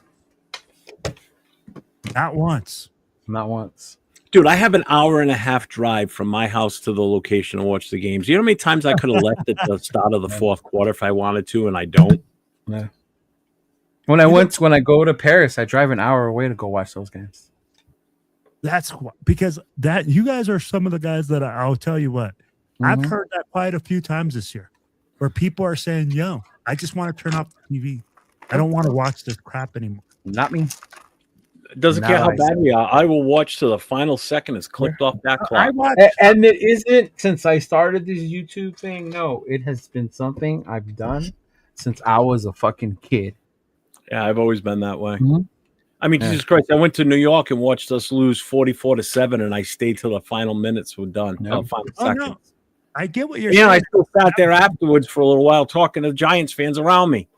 Not once. Not once. Dude, I have an hour and a half drive from my house to the location to watch the games. You know how many times I could have left at the start of the fourth quarter if I wanted to, and I don't? Yeah. When I go to Paris, I drive an hour away to go watch those games. That's because that you guys are some of the guys that I'll tell you what. I've heard that quite a few times this year where people are saying, yo, I just want to turn off the TV. I don't want to watch this crap anymore. Not me. Doesn't care how bad we are. I will watch till the final second is clicked off that clock. And it isn't since I started this YouTube thing. No, it has been something I've done since I was a fucking kid. Yeah, I've always been that way. I mean, Jesus Christ, I went to New York and watched us lose 44-7, and I stayed till the final minutes were done. Final seconds. No. I get what you're saying. Yeah, I still sat there afterwards for a little while talking to Giants fans around me.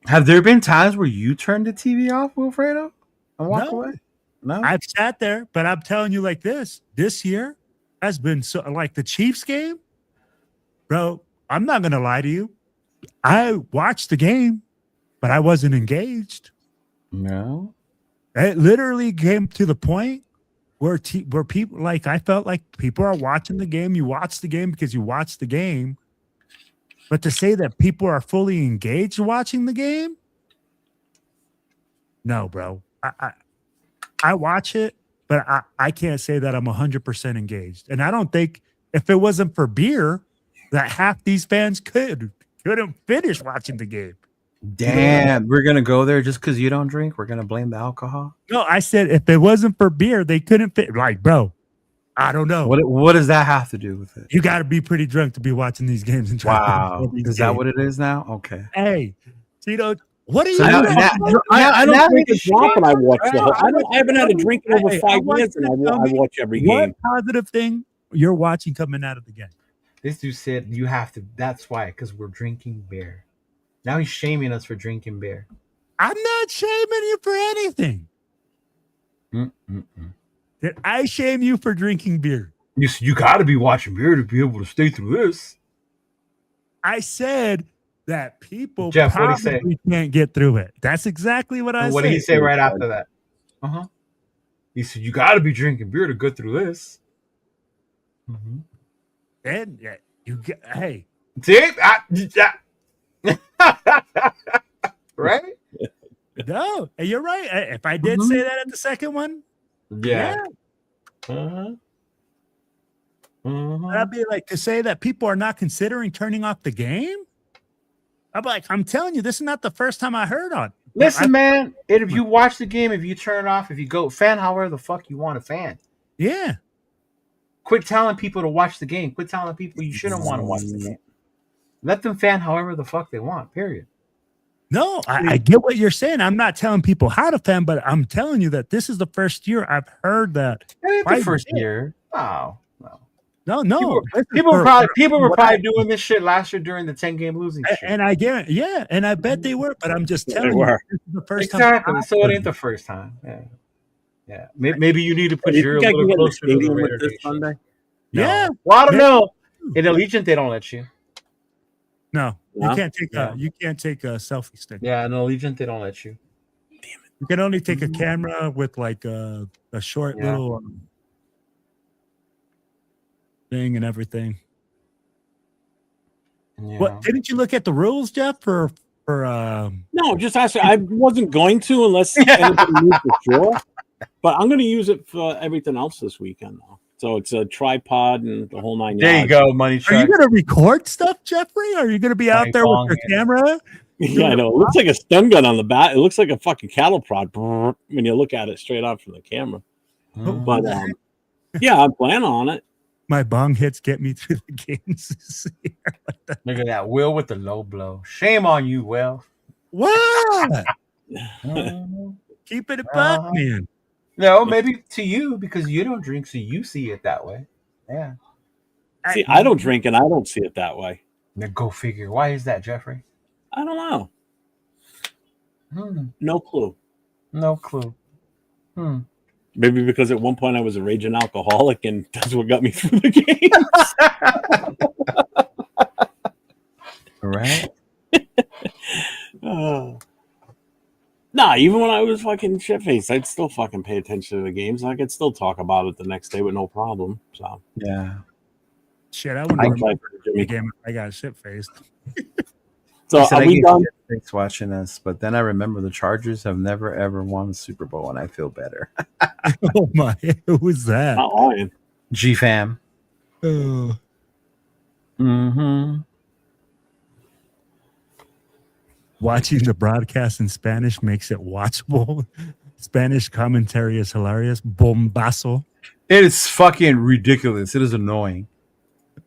Have there been times where you turned the TV off, Wilfredo, and walked away? No, I've sat there, but I'm telling you like this year has been so like the Chiefs game, bro. I'm not gonna lie to you. I watched the game, but I wasn't engaged. No, it literally came to the point where people like I felt like people are watching the game. You watch the game because you watch the game, but to say that people are fully engaged watching the game, no, bro. I watch it, but I can't say that I'm 100% engaged. And I don't think if it wasn't for beer, that half these fans couldn't finish watching the game. Damn, we're gonna go there just because you don't drink. We're gonna blame the alcohol. No, I said if it wasn't for beer, they couldn't fit. Like, bro, I don't know. What does that have to do with it? You got to be pretty drunk to be watching these games. And Is that what it is now? Okay. Hey, Tito, what are you? So I don't drink a drop, and I watch the whole. I haven't had a drink in over 5 years, and I watch every game. What positive thing you're watching coming out of the game? This dude said you have to. That's why, because we're drinking beer. Now he's shaming us for drinking beer. I'm not shaming you for anything. Did I shame you for drinking beer? You got to be watching beer to be able to stay through this. I said that people Jeff, probably can't get through it. That's exactly what I said. What did he say right after that? He said you got to be drinking beer to go through this. And you get hey, see, right? No, you're right. If I did say that at the second one, yeah. I'd be like to say that people are not considering turning off the game. I'm like, I'm telling you, this is not the first time I heard on. Listen, man, if you watch the game, if you turn it off, if you go fan however the fuck you want to fan. Yeah. Quit telling people to watch the game. Quit telling people you shouldn't want to watch the game. Let them fan however the fuck they want, period. No, I get what you're saying. I'm not telling people how to fan, but I'm telling you that this is the first year I've heard that. It ain't the first year. No. No. People were probably doing this shit last year during the 10-game losing streak. And I guarantee, yeah, and I bet they were, but I'm just telling you, this is the first time. Exactly. So it ain't the first time. Yeah. Maybe you need to put your little closer to the Raider Nation. Sunday? No. Yeah. Well, I don't know. In Allegiant, they don't let you. No, you can't take a selfie stick. Yeah, in Allegiant, they don't let you. Damn it! You can only take a camera with like a short little thing and everything. Yeah. What didn't you look at the rules, Jeff? For no, just asking. I wasn't going to unless anybody knew for sure. But I'm going to use it for everything else this weekend, though. So it's a tripod and the whole 9 yards. There you go, money truck. Are you going to record stuff, Jeffrey? Are you going to be out there with your camera? Yeah, I know. It looks like a stun gun on the back. It looks like a fucking cattle prod when you look at it straight out from the camera. But yeah, I plan on it. My bong hits get me through the games. Look at that, Will with the low blow. Shame on you, Will. What? Keep it a buck, man. No, maybe to you because you don't drink, so you see it that way. Yeah. See, I don't drink and I don't see it that way. Now go figure. Why is that, Jeffrey? I don't know. No clue. No clue. Maybe because at one point I was a raging alcoholic and that's what got me through the game. Right? No, even when I was fucking shit-faced, I'd still fucking pay attention to the games. I could still talk about it the next day with no problem. So Yeah. Shit, I wouldn't I remember tried for the Jimmy. game if I got shit faced. So He said, are I we get done? Thanks watching us, but then I remember the Chargers have never ever won the Super Bowl, and I feel better. Oh my, who was that? Not lying. G fam. Oh. Mm-hmm. Watching the broadcast in Spanish makes it watchable. Spanish commentary is hilarious. Bombazo. It is fucking ridiculous. It is annoying.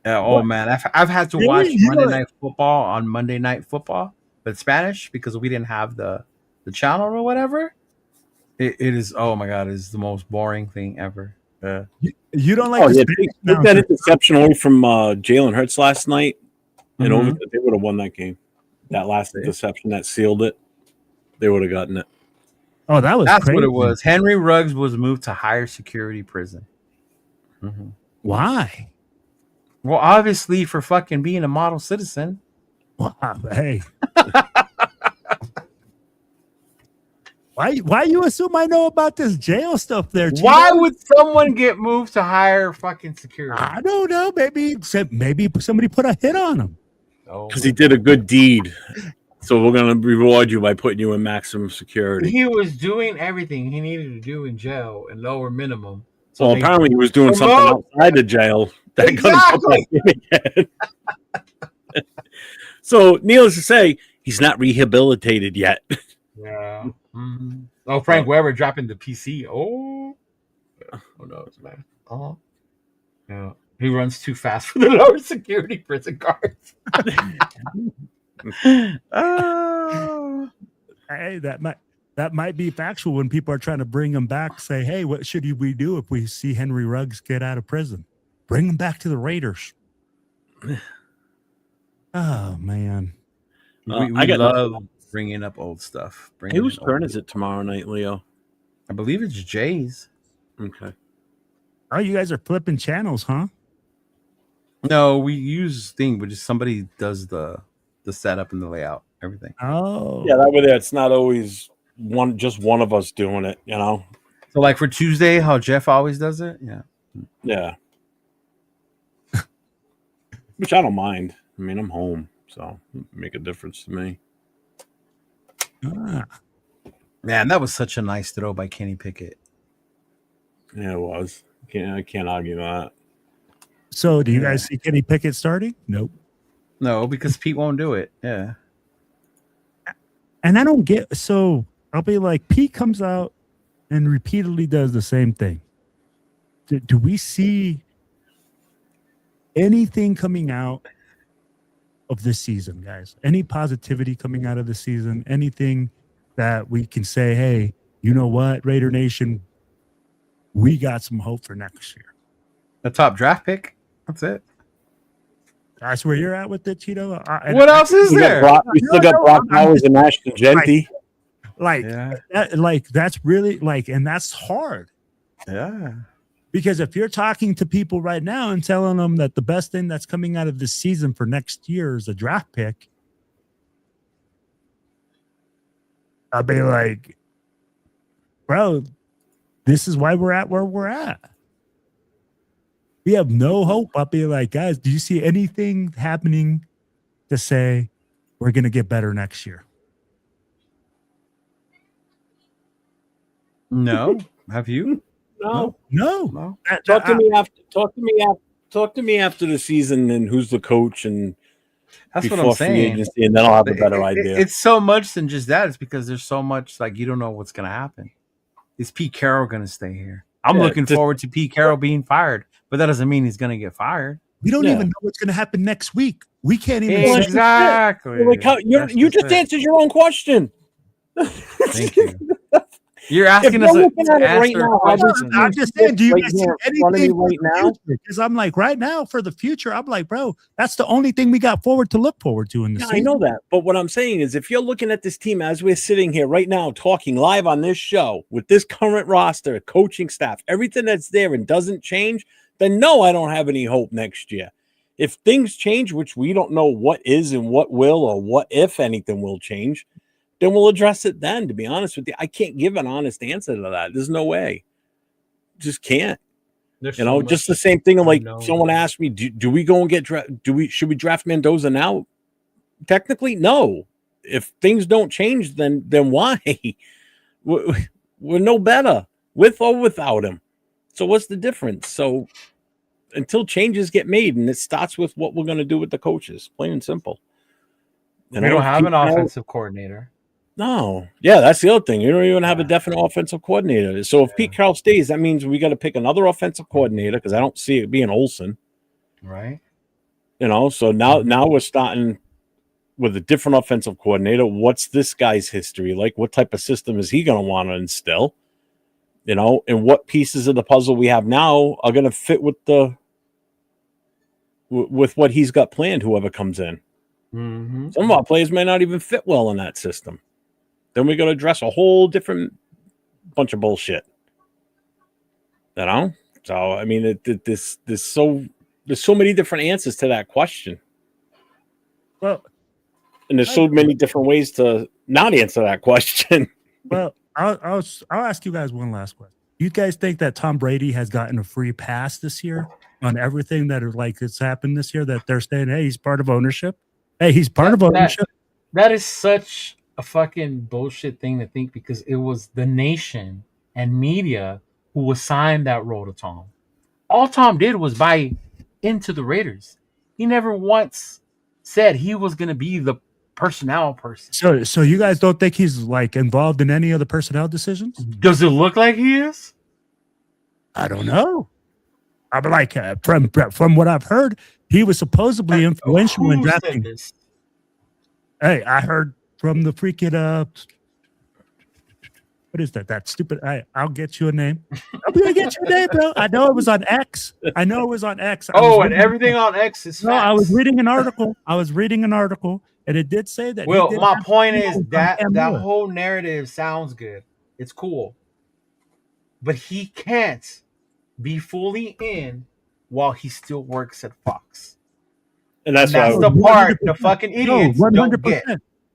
Oh man, I've had to watch Monday Night Football on Monday Night Football, but Spanish because we didn't have the channel or whatever. It is, oh my god, it is the most boring thing ever. You don't like Oh, the yeah, Spanish took that announcer? interception away from Jalen Hurts last night, and Mhm. over they would have won that game. That last interception that sealed it, they would have gotten it. Oh, that's what crazy. it was. Henry Ruggs was moved to higher security prison. Mm-hmm. Why? Well, obviously for fucking being a model citizen. Wow, hey. Why you assume I know about this jail stuff there? Chido? Why would someone get moved to higher fucking security? I don't know. Maybe somebody put a hit on him. Because he did a good deed. So we're gonna reward you by putting you in maximum security. He was doing everything he needed to do in jail and lower minimum. So they- apparently he was doing something outside the jail that Exactly. got him again. So needless to say, he's not rehabilitated yet. Yeah. Mm-hmm. Oh, Frank Weber dropping the PC. Oh, who knows, man? Oh, yeah. He runs too fast for the lower security prison guards. Oh. Hey, that might be factual when people are trying to bring him back. Say, hey, what should we do if we see Henry Ruggs get out of prison? Bring him back to the Raiders. Oh man, We I got love bringing up old stuff. Whose turn is it tomorrow night, Leo? I believe it's Jay's. Okay. Oh, you guys are flipping channels, huh? No, we use thing, but just somebody does the setup and the layout, everything. Oh, Yeah, that way there. It's not always just one of us doing it, you know? So like for Tuesday, how Jeff always does it? Yeah. Yeah. Which I don't mind. I mean, I'm home, so it make a difference to me. Ah. Man, that was such a nice throw by Kenny Pickett. Yeah, it was. I can't argue that. So, do you guys see Kenny Pickett starting? Nope. No, because Pete won't do it. Yeah. And I don't get. So I'll be like, Pete comes out and repeatedly does the same thing. Do we see anything coming out of this season, guys? Any positivity coming out of the season? Anything that we can say, hey, you know what, Raider Nation, we got some hope for next year. The top draft pick. That's it. That's where you're at with it, Cheeto. What else is there? We still got Brock Powers and Ashton Genty. That's really and that's hard. Yeah. Because if you're talking to people right now and telling them that the best thing that's coming out of this season for next year is a draft pick, I'll be like, bro, this is why we're at where we're at. We have no hope. I'll be like, guys, do you see anything happening to say we're going to get better next year? No. Have you? No. No. Talk to me after the season and who's the coach and That's what before I'm free saying. agency, and then I'll have a better idea. It's so much than just that. It's because there's so much you don't know what's going to happen. Is Pete Carroll going to stay here? I'm looking forward to Pete Carroll being fired, but that doesn't mean he's going to get fired. We don't even know what's going to happen next week. We can't even exactly. Like you just answered your own question. Thank you. You're asking us looking at it right answer now, questions. I'm just saying, do you right guys see here in front of anything me right now? Because I'm like, right now for the future, I'm like, bro, that's the only thing we got to look forward to in the season. I know that. But what I'm saying is if you're looking at this team as we're sitting here right now talking live on this show with this current roster, coaching staff, everything that's there and doesn't change, then no, I don't have any hope next year. If things change, which we don't know what is and what will or what if anything will change, then we'll address it then. To be honest with you, I can't give an honest answer to that. There's no way. Just can't. There's You so know, much just the same thing. Like unknown. someone asked me, do we go and get should we draft Mendoza now? Technically, no. If things don't change, then why? We're no better with or without him. So what's the difference? So until changes get made, and it starts with what we're going to do with the coaches, plain and simple. We don't have an offensive coordinator. No. Yeah, that's the other thing. You don't even have a definite offensive coordinator. So if Pete Carroll stays, that means we got to pick another offensive coordinator because I don't see it being Olsen. Right. You know, so now we're starting with a different offensive coordinator. What's this guy's history like? What type of system is he going to want to instill? You know, and what pieces of the puzzle we have now are going to fit with what he's got planned, whoever comes in. Mm-hmm. Some of our players may not even fit well in that system. Then we got to address a whole different bunch of bullshit. You know? So, I mean, there's so many different answers to that question. Well, and there's so many different ways to not answer that question. Well, I'll ask you guys one last question. You guys think that Tom Brady has gotten a free pass this year on everything that it's happened this year, that they're saying, hey, he's part of ownership? Hey, he's part of ownership. That is such a fucking bullshit thing to think, because it was the nation and media who assigned that role to Tom. All Tom did was buy into the Raiders. He never once said he was going to be the personnel person. So you guys don't think he's like involved in any of the personnel decisions? Does it look like he is? I don't know. I'm like, from what I've heard, he was supposedly influential in drafting. This? Hey, I heard from the freaking what is that? That stupid. I'll get you a name. I'm gonna get you a name, bro. I know it was on X. And everything on X is. No, I was reading an article. And it did say that. Well, my point is that whole narrative sounds good. It's cool, but he can't be fully in while he still works at Fox. And that's the part the fucking idiots don't get.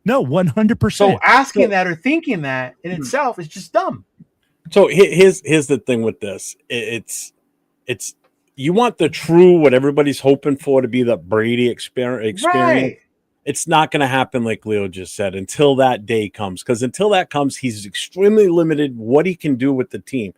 No, 100%. So asking that or thinking that in itself is just dumb. So here's the thing with this. It's you want the true, what everybody's hoping for to be the Brady experience. Right. It's not going to happen, like Leo just said, until that day comes. Because until that comes, he's extremely limited what he can do with the team.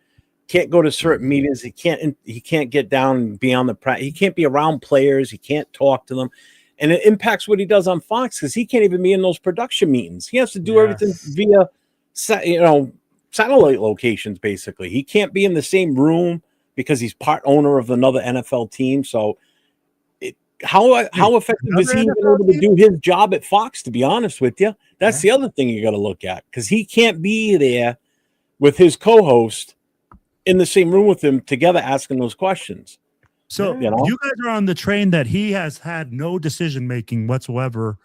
Can't go to certain meetings. He can't get down and be on the practice. He can't be around players. He can't talk to them. And it impacts what he does on Fox because he can't even be in those production meetings. He has to do everything via, satellite locations, basically. He can't be in the same room because he's part owner of another NFL team. So how effective is he even able to do his job at Fox, to be honest with you? That's the other thing you got to look at, because he can't be there with his co-host in the same room with him together asking those questions. So you guys are on the train that he has had no decision making whatsoever.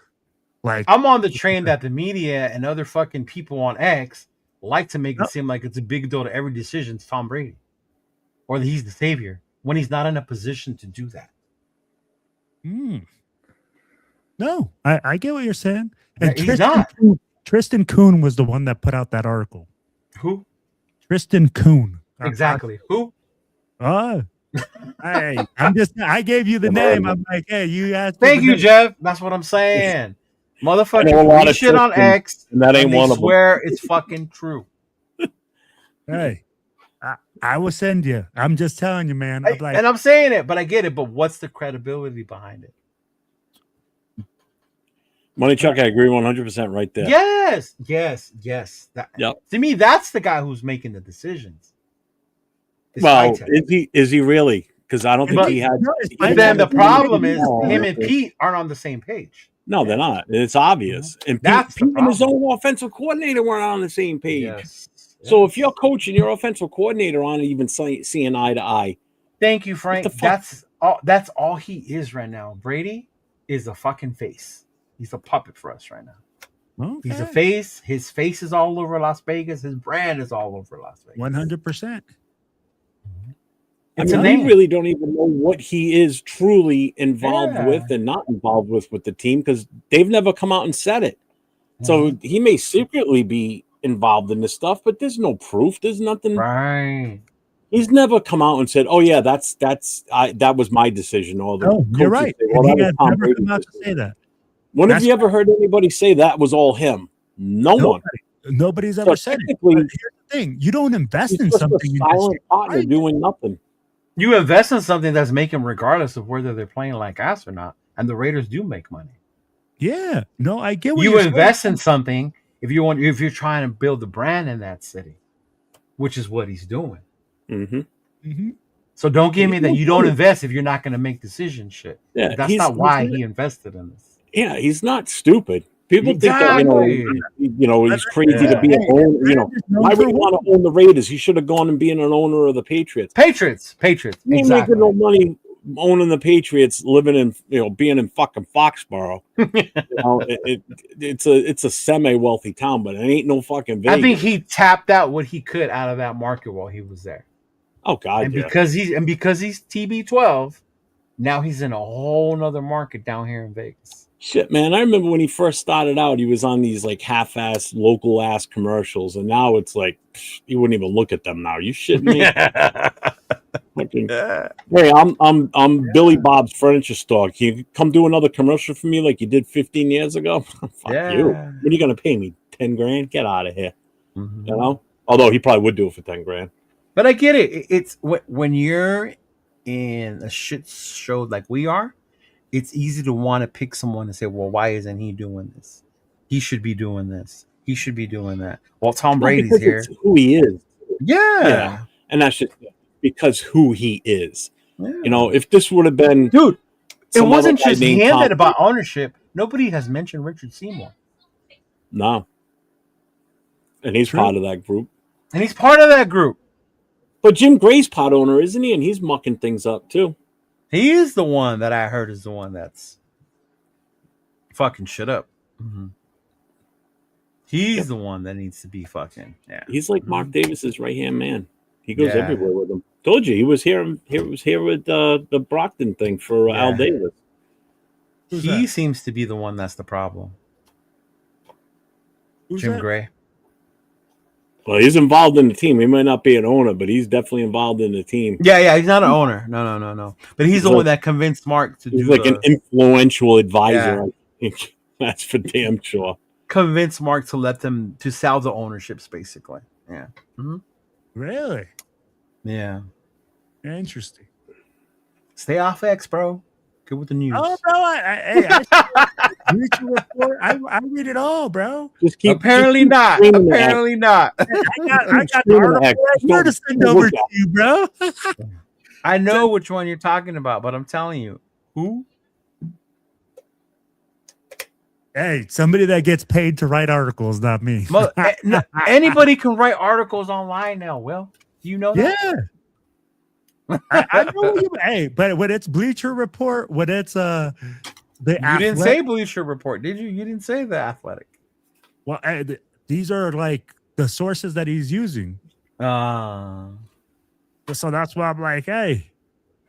Like, I'm on the train that the media and other fucking people on X like to make it seem like it's a big deal to every decision to Tom Brady, or that he's the savior when he's not in a position to do that. No, I get what you're saying. And he's not. Tristan Kuhn was the one that put out that article. Who? Tristan Kuhn. Exactly. Who? Hey, I gave you the name. I'm like, hey, you asked. Thank you, Jeff. That's what I'm saying. Motherfucker, shit on X, and that ain't one of them. Swear it's fucking true. Hey, I will send you. I'm just telling you, man. And I'm saying it, but I get it. But what's the credibility behind it? Money Chuck, I agree 100% right there. Yes. To me, that's the guy who's making the decisions. Well, is he really? Because I don't think he had. But then the problem is him and Pete aren't on the same page. No, they're not. It's obvious. And Pete and his own offensive coordinator weren't on the same page. Yes. So if your coach and your offensive coordinator aren't even seeing eye to eye. Thank you, Frank. That's all he is right now. Brady is a fucking face. He's a puppet for us right now. Okay. He's a face. His face is all over Las Vegas. His brand is all over Las Vegas. 100%. We really don't even know what he is truly involved with and not involved with the team, because they've never come out and said it. So he may secretly be involved in this stuff, but there's no proof. There's nothing. Right. He's never come out and said, "Oh yeah, that was my decision." Or the No, you're coaches right. say, And that he was has Tom never Brady's come out to decision." say that. When have That's you ever heard anybody say that was all him? No one. Nobody's So ever said it. technically, But here's the thing: you don't invest he's in just something. a you silent just- partner doing nothing. You invest in something that's making regardless of whether they're playing like ass or not, and the Raiders do make money. Yeah, no, I get what You you're saying. invest in something if you're trying to build a brand in that city, which is what he's doing. Mm-hmm. Mm-hmm. So don't give me that you don't invest if you're not going to make decisions. Shit. Yeah, That's not why he invested in this. Yeah, he's not stupid. People think that he's crazy to be an owner. Why would he want to own the Raiders? He should have gone and being an owner of the Patriots. Patriots. He ain't Exactly. making no money owning the Patriots, living in being in fucking Foxborough. It's a semi-wealthy town, but it ain't no fucking Vegas. I think he tapped out what he could out of that market while he was there. Oh God, and yeah. because he's TB12, now he's in a whole nother market down here in Vegas. Shit, man. I remember when he first started out, he was on these like half-ass, local-ass commercials, and now it's like you wouldn't even look at them now. You shitting me? Fucking, hey, I'm Billy Bob's Furniture Store. Can you come do another commercial for me like you did 15 years ago? Fuck you. What are you gonna pay me? 10 grand? Get out of here. Mm-hmm. You know? Although he probably would do it for 10 grand. But I get it. It's when you're in a shit show like we are, it's easy to want to pick someone and say, well, why isn't he doing this? He should be doing this. He should be doing that. Well, Tom Brady's here. It's who he is. Yeah. And that's just because who he is. Yeah. You know, if this would have been... Dude, it wasn't just him that about ownership. Nobody has mentioned Richard Seymour. No. And he's part of that group. But Jim Gray's part owner, isn't he? And he's mucking things up, too. He is the one that I heard is the one that's fucking shit up. Mm-hmm. He's the one that needs to be fucking. Yeah. He's like Mark Davis's right-hand man. He goes everywhere with him. Told you, he was here with the Brockton thing for Al Davis. He seems to be the one that's the problem. Who's Jim that? Gray. Well, he's involved in the team. He might not be an owner, but he's definitely involved in the team. Yeah, he's not an owner. No. But he's the one that convinced Mark to do. He's like an influential advisor. I think that's for damn sure. Convince Mark to let them to sell the ownerships, basically. Yeah. Mm-hmm. Really? Yeah. Interesting. Stay off X, bro. Good with the news. Oh, bro, I read it all, bro. Apparently not. I got the article right here to send over to you, bro. I know which one you're talking about, but I'm telling you, who? Hey, somebody that gets paid to write articles, not me. Anybody can write articles online now. Well, do you know that? Yeah. I know what you. Hey, but when it's Bleacher Report, when it's you didn't say Bleacher Report, did you? You didn't say The Athletic. Well, these are like the sources that he's using. So that's why I'm like, hey,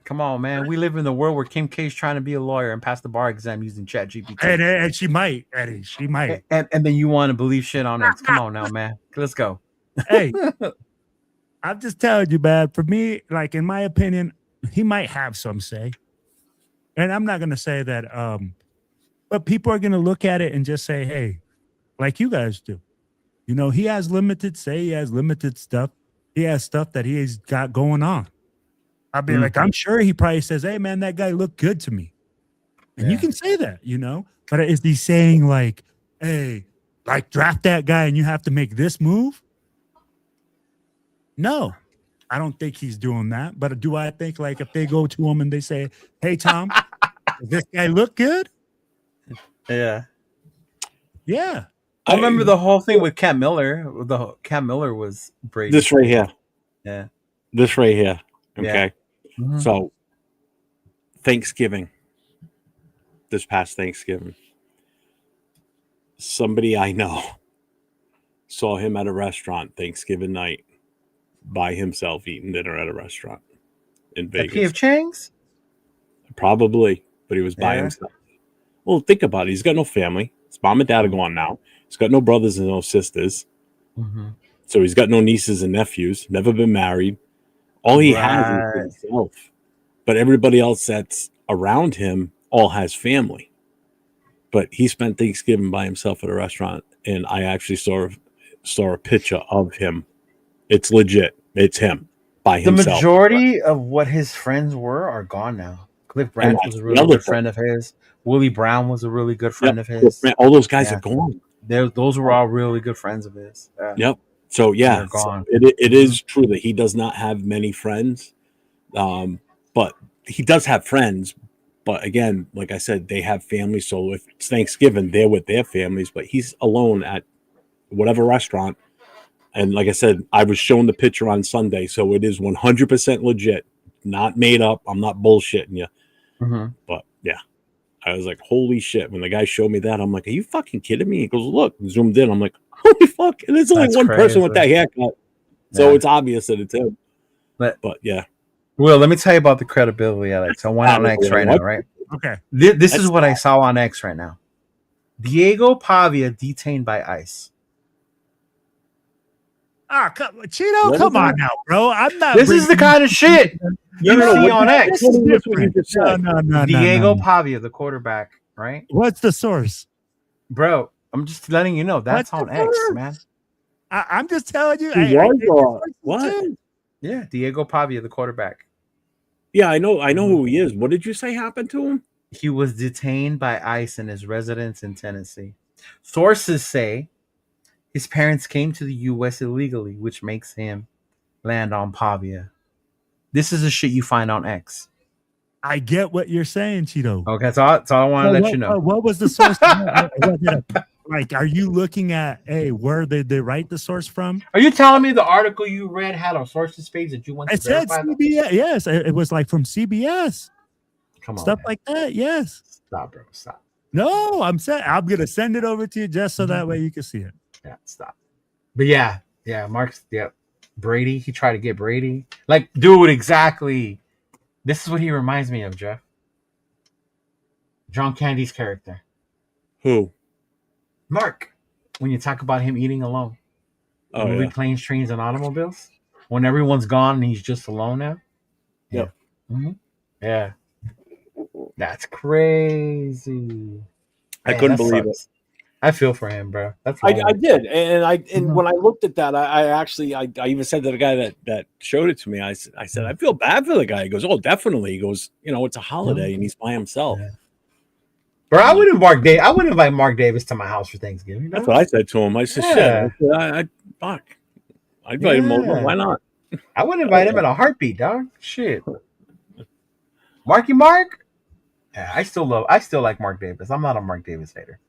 come on, man. We live in the world where Kim K's trying to be a lawyer and pass the bar exam using ChatGPT. And she might, Eddie. She might. And then you want to believe shit on X. Come on now, man. Let's go. Hey. I'm just telling you, man. For me, like in my opinion, he might have some say, and I'm not gonna say that. But people are gonna look at it and just say, "Hey, like you guys do." You know, he has limited say. He has limited stuff. He has stuff that he's got going on. I'd be like, I'm sure he probably says, "Hey, man, that guy looked good to me," and you can say that, you know. But is he saying like, "Hey, like draft that guy and you have to make this move"? No, I don't think he's doing that. But do I think like if they go to him and they say, "Hey, Tom, does this guy look good?" Yeah. Yeah. I remember the whole thing with Cam Miller. Cam Miller was Brady. This right here. Yeah. This right here. Okay. Yeah. Mm-hmm. So Thanksgiving. This past Thanksgiving. Somebody I know saw him at a restaurant Thanksgiving night by himself eating dinner at a restaurant in Vegas. P.F. Chang's? Probably, but he was by himself. Well, think about it. He's got no family. His mom and dad are gone now. He's got no brothers and no sisters. Mhm. So he's got no nieces and nephews. Never been married. All he has is himself. But everybody else that's around him all has family. But he spent Thanksgiving by himself at a restaurant, and I actually saw a picture of him. It's legit. It's him by The himself. majority of what his friends were are gone now. Cliff Branch was a really another good friend of his. Willie Brown was a really good friend of Yep. his. All those guys Yeah. are gone. Those were all really good friends of his. Yep. So yeah, They're gone. it is true that he does not have many friends, but he does have friends. But again, like I said, they have families. So if it's Thanksgiving, they're with their families. But he's alone at whatever restaurant. And like I said, I was shown the picture on Sunday, so it is 100% legit, not made up. I'm not bullshitting you. Mhm. But yeah, I was like, holy shit. When the guy showed me that, I'm like, are you fucking kidding me? He goes, look, zoomed in. I'm like, holy fuck. And there's only That's one person with that crazy. haircut. So Yeah. it's obvious that it's him. But yeah. Will, let me tell you about the credibility of it. So I went on X right now, What? right? Okay. This is what I saw on X right now. Diego Pavia detained by ICE. Ah, Cheeto, What come is on that? now, bro. I'm not. This is the kind of shit you No, see what on the- X. That's what you just said. No. Diego Pavia, the quarterback, right? What's the source? Bro, I'm just letting you know that's What's on the X, source? man. I'm just telling you. He I was, think it's what? too. Yeah, Diego Pavia, the quarterback. Yeah, I know who he is. What did you say happened to him? He was detained by ICE in his residence in Tennessee. Sources say his parents came to the U.S. illegally, which makes him land on Pavia. This is the shit you find on X. I get what you're saying, Cheeto. Okay, that's all I want to let you know. What was the source? Like, are you looking at, hey, where did they write the source from? Are you telling me the article you read had a sources page that you went to I said verify? CBS. Yes, it was like from CBS. Come on, Stuff man. like that. Yes. Stop, bro. Stop. No, I'm gonna send it over to you just so that way you can see it. Yeah, stop. But yeah, Mark's Brady. He tried to get Brady. Like, dude, exactly. This is what he reminds me of, Jeff. John Candy's character. Who? Mark. When you talk about him eating alone. The Oh, movie yeah. Planes, Trains, and Automobiles. When everyone's gone and he's just alone now. Yep. Yeah. That's crazy. I Man, couldn't that believe sucks. I feel for him, bro. That's I lonely. did, and Mhm. when I looked at that, I even said to the guy that showed it to me, I said I feel bad for the guy. He goes, oh, definitely. He goes, it's a holiday and he's by himself. Yeah. Bro, I wouldn't invite Mark Davis to my house for Thanksgiving. That's No? what I said to him. I said, Yeah. shit. I'd invite him over. Yeah. Why not? I wouldn't invite him in a heartbeat, dog. Shit. Marky Mark? Yeah, I still like Mark Davis. I'm not a Mark Davis hater.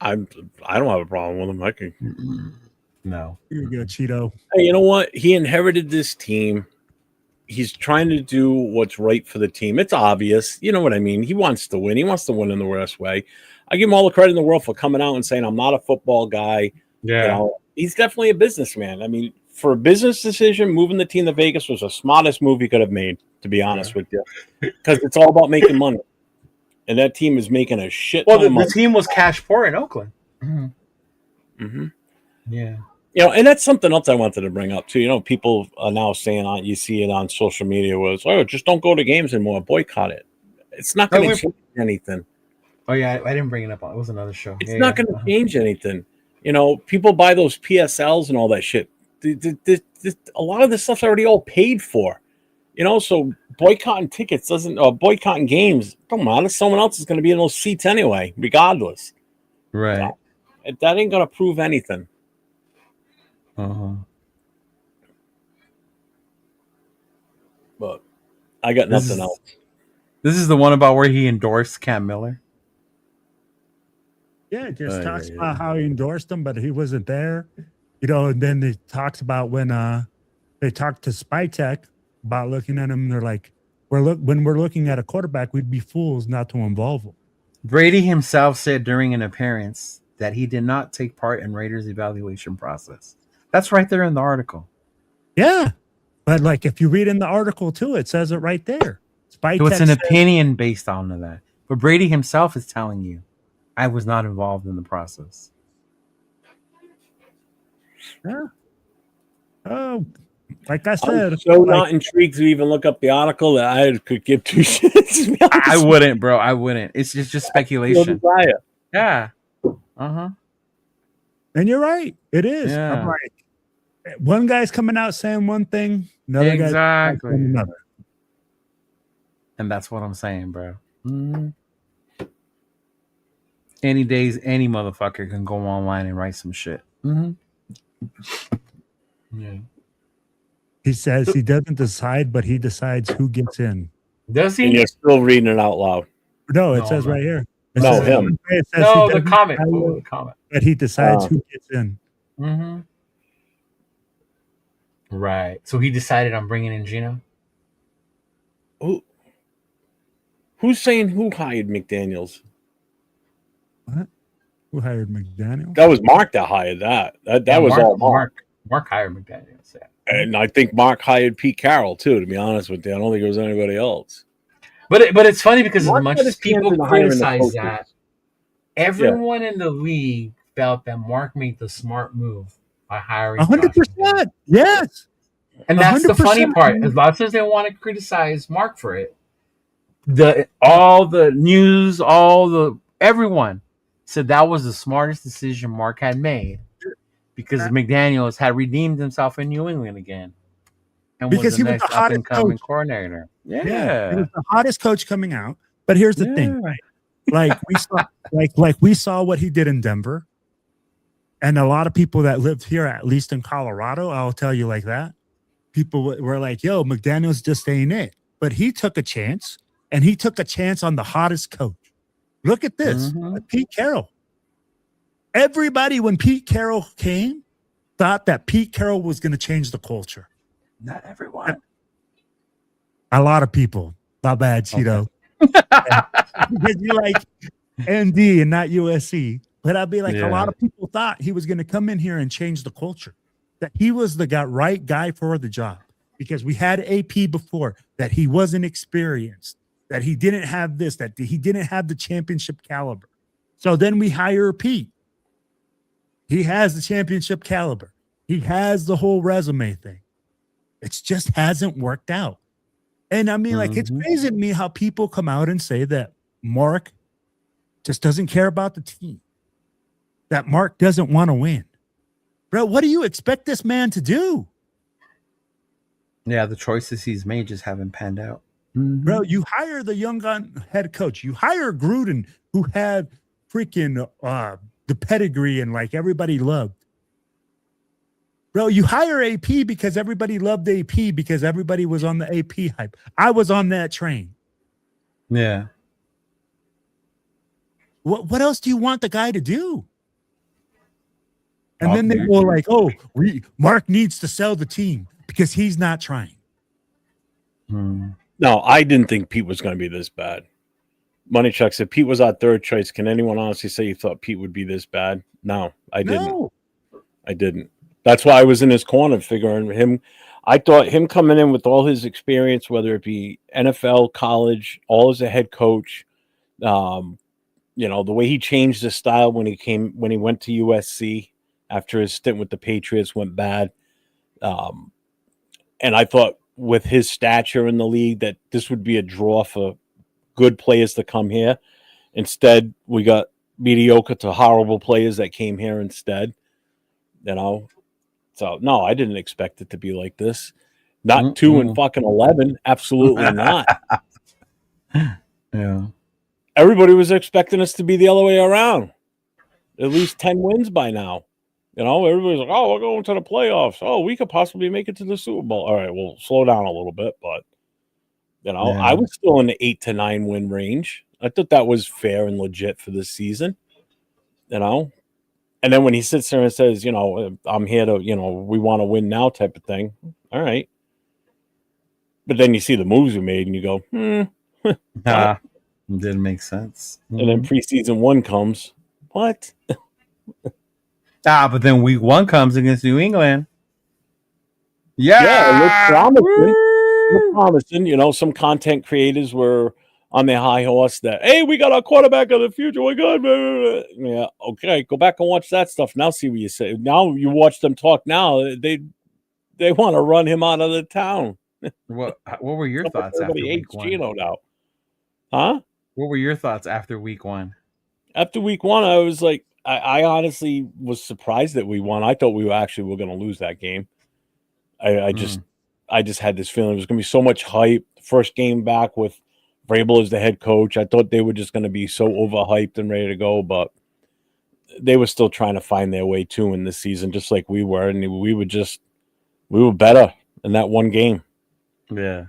I don't have a problem with him. I can. No. Here you go, Cheeto. Hey, you know what? He inherited this team. He's trying to do what's right for the team. It's obvious. You know what I mean? He wants to win. He wants to win in the worst way. I give him all the credit in the world for coming out and saying, I'm not a football guy. Yeah. He's definitely a businessman. I mean, for a business decision, moving the team to Vegas was the smartest move he could have made, to be honest with you. Because it's all about making money. And that team is making a shit ton of money. The team was cash poor in Oakland. Mm-hmm. Yeah. And that's something else I wanted to bring up too. People are now saying you see it on social media was, just don't go to games anymore, boycott it. It's not going to change anything. Oh yeah, I didn't bring it up. It was another show. It's not going to change anything. People buy those PSLs and all that shit. A lot of this stuff's already all paid for. So boycotting tickets boycotting games, don't matter. Someone else is going to be in those seats anyway, regardless. Right. That ain't going to prove anything. Uh-huh. But I got nothing else. This is the one about where he endorsed Cam Miller. Yeah, it just talks about how he endorsed him, but he wasn't there. And then it talks about when they talked to Spytech about looking at him. They're like, when we're looking at a quarterback, we'd be fools not to involve him. Brady himself said during an appearance that he did not take part in Raiders' evaluation process. That's right there in the article. Yeah, but like if you read in the article too, it says it right there. So it's an opinion based on that. But Brady himself is telling you, I was not involved in the process. Oh, like I I'm said, so like, not intrigued to even look up the article that I could give two shits. to be I honest. wouldn't, bro. I wouldn't. It's just No speculation. desire. Yeah. Uh-huh. and you're right. It is. Yeah. I'm like, one guy's coming out saying one thing, another guy's Exactly. saying another. And that's what I'm saying, bro. Mhm. Any days, any motherfucker can go online and write some shit. Mm-hmm. Yeah. He says he doesn't decide, but he decides who gets in. Does And he? you're still reading it out loud. No, it No, says no. right here. It No, says- him. It says No, he the doesn't comment. decide, Oh, the comment. but he decides who gets in. Mm-hmm. Right. So he decided on bringing in Gino? Who's saying who hired McDaniels? Who hired McDaniel? That was Mark that hired that. That Yeah, was all Mark. Mark hired McDaniels. Yeah. And I think Mark hired Pete Carroll too, to be honest with you. I don't think it was anybody else. But it's funny because Mark as much had as his hands people in the hiring of criticize coaches. that, everyone in the league felt that Mark made the smart move by hiring 100%. Yes. And that's the funny 100%. part. As much as they want to criticize Mark for it, all the news, everyone said that was the smartest decision Mark had made because McDaniels had redeemed himself in New England again. And Because he was the next hottest up-and-coming coach. coordinator. He Yeah. was the hottest coach coming out. But here's the thing, right? Like we saw, like we saw what he did in Denver, and a lot of people that lived here, at least in Colorado, I'll tell you like that. People were like, "Yo, McDaniels just ain't it." But he took a chance, and he took a chance on the hottest coach. Look at this, Pete Carroll. Everybody, when Pete Carroll came, thought that Pete Carroll was going to change the culture. Not everyone. A lot of people. Not bad, Cheeto. Because you like ND and not USC. But I'd be like, a lot of people thought he was going to come in here and change the culture. That he was the right guy for the job. Because we had AP before, that he wasn't experienced, that he didn't have this, that he didn't have the championship caliber. So then we hire Pete. He has the championship caliber. He has the whole resume thing. It just hasn't worked out. And I mean, like, it's crazy to me how people come out and say that Mark just doesn't care about the team, that Mark doesn't want to win. Bro, what do you expect this man to do? Yeah, the choices he's made just haven't panned out. Bro, you hire the young gun head coach. You hire Gruden, who had freaking the pedigree and like everybody loved. Bro, you hire AP because everybody loved AP because everybody was on the AP hype. I was on that train. Yeah. What else do you want the guy to do? And then they go like, "Oh, Mark needs to sell the team because he's not trying." No, I didn't think Pete was going to be this bad. Money Chuck said Pete was our third choice. Can anyone honestly say you thought Pete would be this bad? No, I didn't. No. I didn't. That's why I was in his corner figuring him. I thought him coming in with all his experience, whether it be NFL, college, all as a head coach, the way he changed his style when he went to USC after his stint with the Patriots went bad. And I thought with his stature in the league that this would be a draw for good players to come here. Instead, we got mediocre to horrible players that came here instead. So no, I didn't expect it to be like this. Not 2-11, absolutely not. Yeah. Everybody was expecting us to be the other way around. At least 10 wins by now. Everybody's like, "Oh, we're going to the playoffs. Oh, we could possibly make it to the Super Bowl." All right, well, slow down a little bit, but I was still in the 8 to 9 win range. I thought that was fair and legit for this season. And then when he sits there and says, "I'm here to, we want to win now," type of thing. All right. But then you see the moves we made and you go, It didn't make sense. And then preseason 1 comes. What? But then week 1 comes against New England. Yeah, it looks promising. Some content creators were on their high horse that, hey, we got our quarterback of the future. We're good. Yeah, okay. Go back and watch that stuff. Now see what you say. Now you watch them talk now. They want to run him out of the town. What were your thoughts after Everybody week hates one? Gino now. Huh? What were your thoughts after week one? After week one, I was like, I honestly was surprised that we won. I thought we were going to lose that game. I just had this feeling it was going to be so much hype. First game back with Vrabel as the head coach. I thought they were just going to be so overhyped and ready to go, but they were still trying to find their way too in this season, just like we were. And we were better in that one game. Yeah.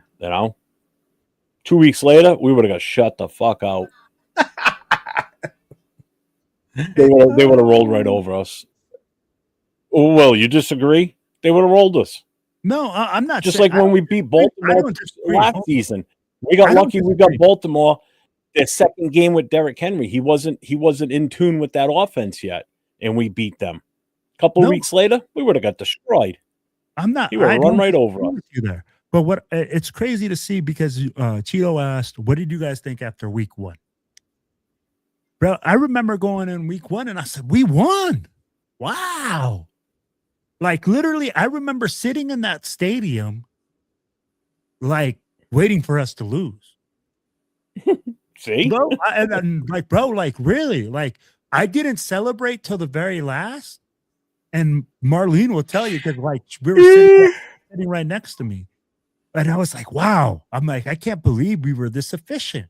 2 weeks later, we would have got shut the fuck out. They would have rolled right over us. Oh, well, you disagree? They would have rolled us. No, I'm not. Just like when we beat Baltimore last season. We got lucky. We got Baltimore. Their second game with Derrick Henry. He wasn't in tune with that offense yet, and we beat them. A couple of weeks later, we would have got destroyed. I'm not. He would have run right over us. You there. But what it's crazy to see because Cheeto asked, "What did you guys think after week one?" Bro, I remember going in week one and I said, "We won! Wow!" Like literally, I remember sitting in that stadium, like waiting for us to lose. See, bro, like really, like I didn't celebrate till the very last, and Marlene will tell you because like we were sitting right next to me. And I was like, wow. I'm like, I can't believe we were this efficient.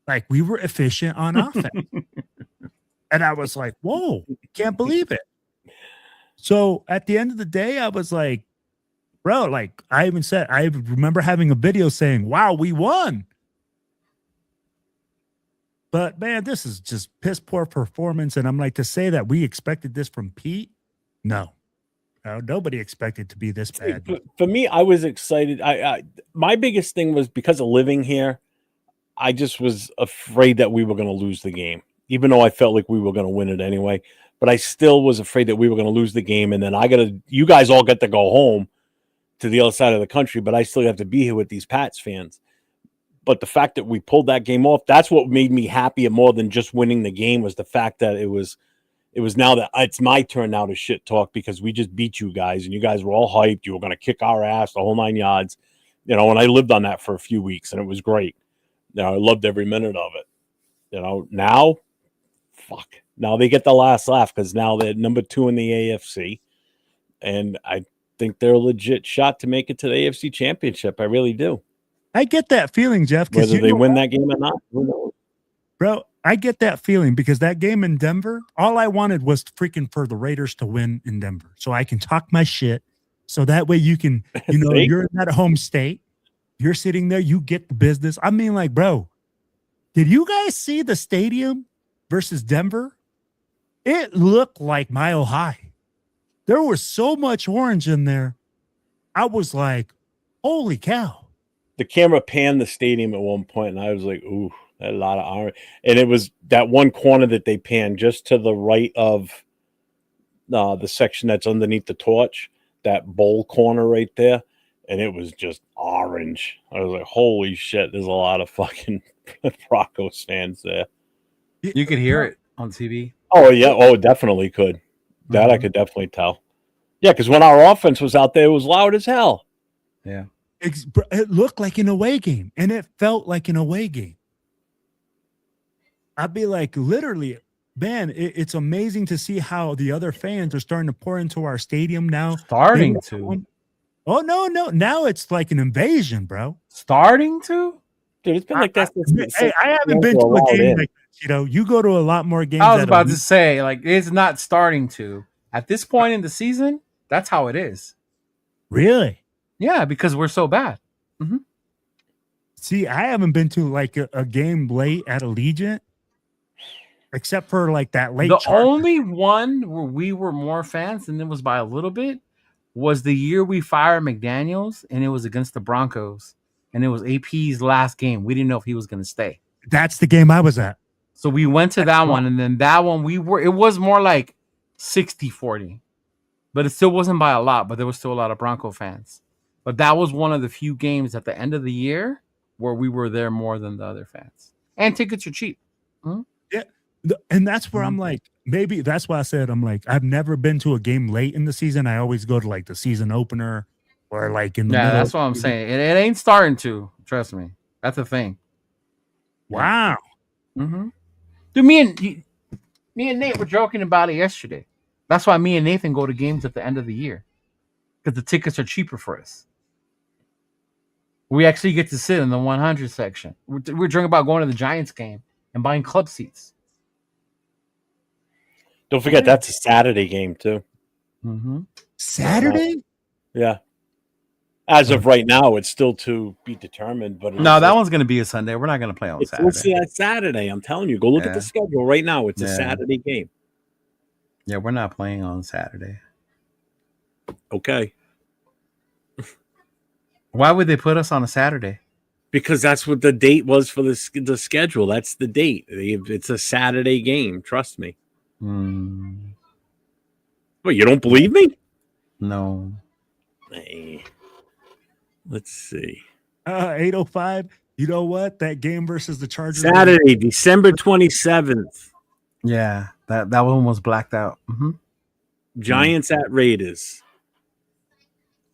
Like, we were efficient on offense. And I was like, whoa, can't believe it. So at the end of the day, I was like, bro, like I remember having a video saying, wow, we won. But man, this is just piss poor performance. And I'm like, to say that we expected this from Pete, no. Nobody expected to be this bad. For me, I was excited. My biggest thing was because of living here, I just was afraid that we were going to lose the game, even though I felt like we were going to win it anyway. But I still was afraid that we were going to lose the game. And then you guys all get to go home to the other side of the country, but I still have to be here with these Pats fans. But the fact that we pulled that game off, that's what made me happier more than just winning the game, was the fact that it was now that it's my turn now to shit talk because we just beat you guys and you guys were all hyped. You were going to kick our ass the whole 9 yards, and I lived on that for a few weeks and it was great. I loved every minute of it. Now, fuck. Now they get the last laugh because now they're number 2 in the AFC, and I think they're a legit shot to make it to the AFC Championship. I really do. I get that feeling, Jeff. Whether they win that game or not, who knows? Bro, I get that feeling because that game in Denver, all I wanted was freaking for the Raiders to win in Denver so I can talk my shit. So that way you can, you're in that home state. You're sitting there, you get the business. I mean, like, bro, did you guys see the stadium versus Denver? It looked like Mile High. There was so much orange in there. I was like, holy cow. The camera panned the stadium at one point, and I was like, ooh, a lot of orange. And it was that one corner that they panned just to the right of the section that's underneath the torch, that bowl corner right there. And it was just orange. I was like, holy shit, there's a lot of fucking Broncos fans there. You could hear it on TV. Oh, yeah. Oh, definitely could. That I could definitely tell. Yeah, because when our offense was out there, it was loud as hell. Yeah. It looked like an away game, and it felt like an away game. I'd be like, literally, man, it's amazing to see how the other fans are starting to pour into our stadium now. Starting to. Oh, no. Now it's like an invasion, bro. Starting to? Dude, it's been like that. I haven't been to a game like that. You go to a lot more games. I was about to say, like, it's not starting to. At this point in the season, that's how it is. Really? Yeah, because we're so bad. Mm-hmm. See, I haven't been to like a game late at Allegiant, except for like that late. The only one where we were more fans, and it was by a little bit, was the year we fired McDaniels, and it was against the Broncos, and it was AP's last game. We didn't know if he was going to stay. That's the game I was at. So we went to that one, and then that one it was more like 60-40, but it still wasn't by a lot, but there was still a lot of Bronco fans. But that was one of the few games at the end of the year where we were there more than the other fans, and tickets are cheap. And that's where I'm like, maybe that's why I said I'm like, I've never been to a game late in the season. I always go to like the season opener or like in the middle. That's what I'm saying. It ain't starting to. Trust me, that's the thing. Wow. Mm-hmm. Dude, me and Nate were joking about it yesterday. That's why me and Nathan go to games at the end of the year, because the tickets are cheaper for us. We actually get to sit in the 100 section. We're dreaming about going to the Giants game and buying club seats. Don't forget that's a Saturday game too. Mm-hmm. Saturday? Yeah. As of right now, it's still to be determined. But No, that one's going to be a Sunday. We're not going to play on Saturday. It's Saturday. I'm telling you. Go look at the schedule right now. It's a Saturday game. Yeah, we're not playing on Saturday. Okay. Why would they put us on a Saturday? Because that's what the date was for the schedule. That's the date. It's a Saturday game. Trust me. Well, you don't believe me? No. Hey. Let's see. 8:05. You know what? That game versus the Chargers. Saturday, December 27th. Yeah, that one was blacked out. Mm-hmm. Giants at Raiders.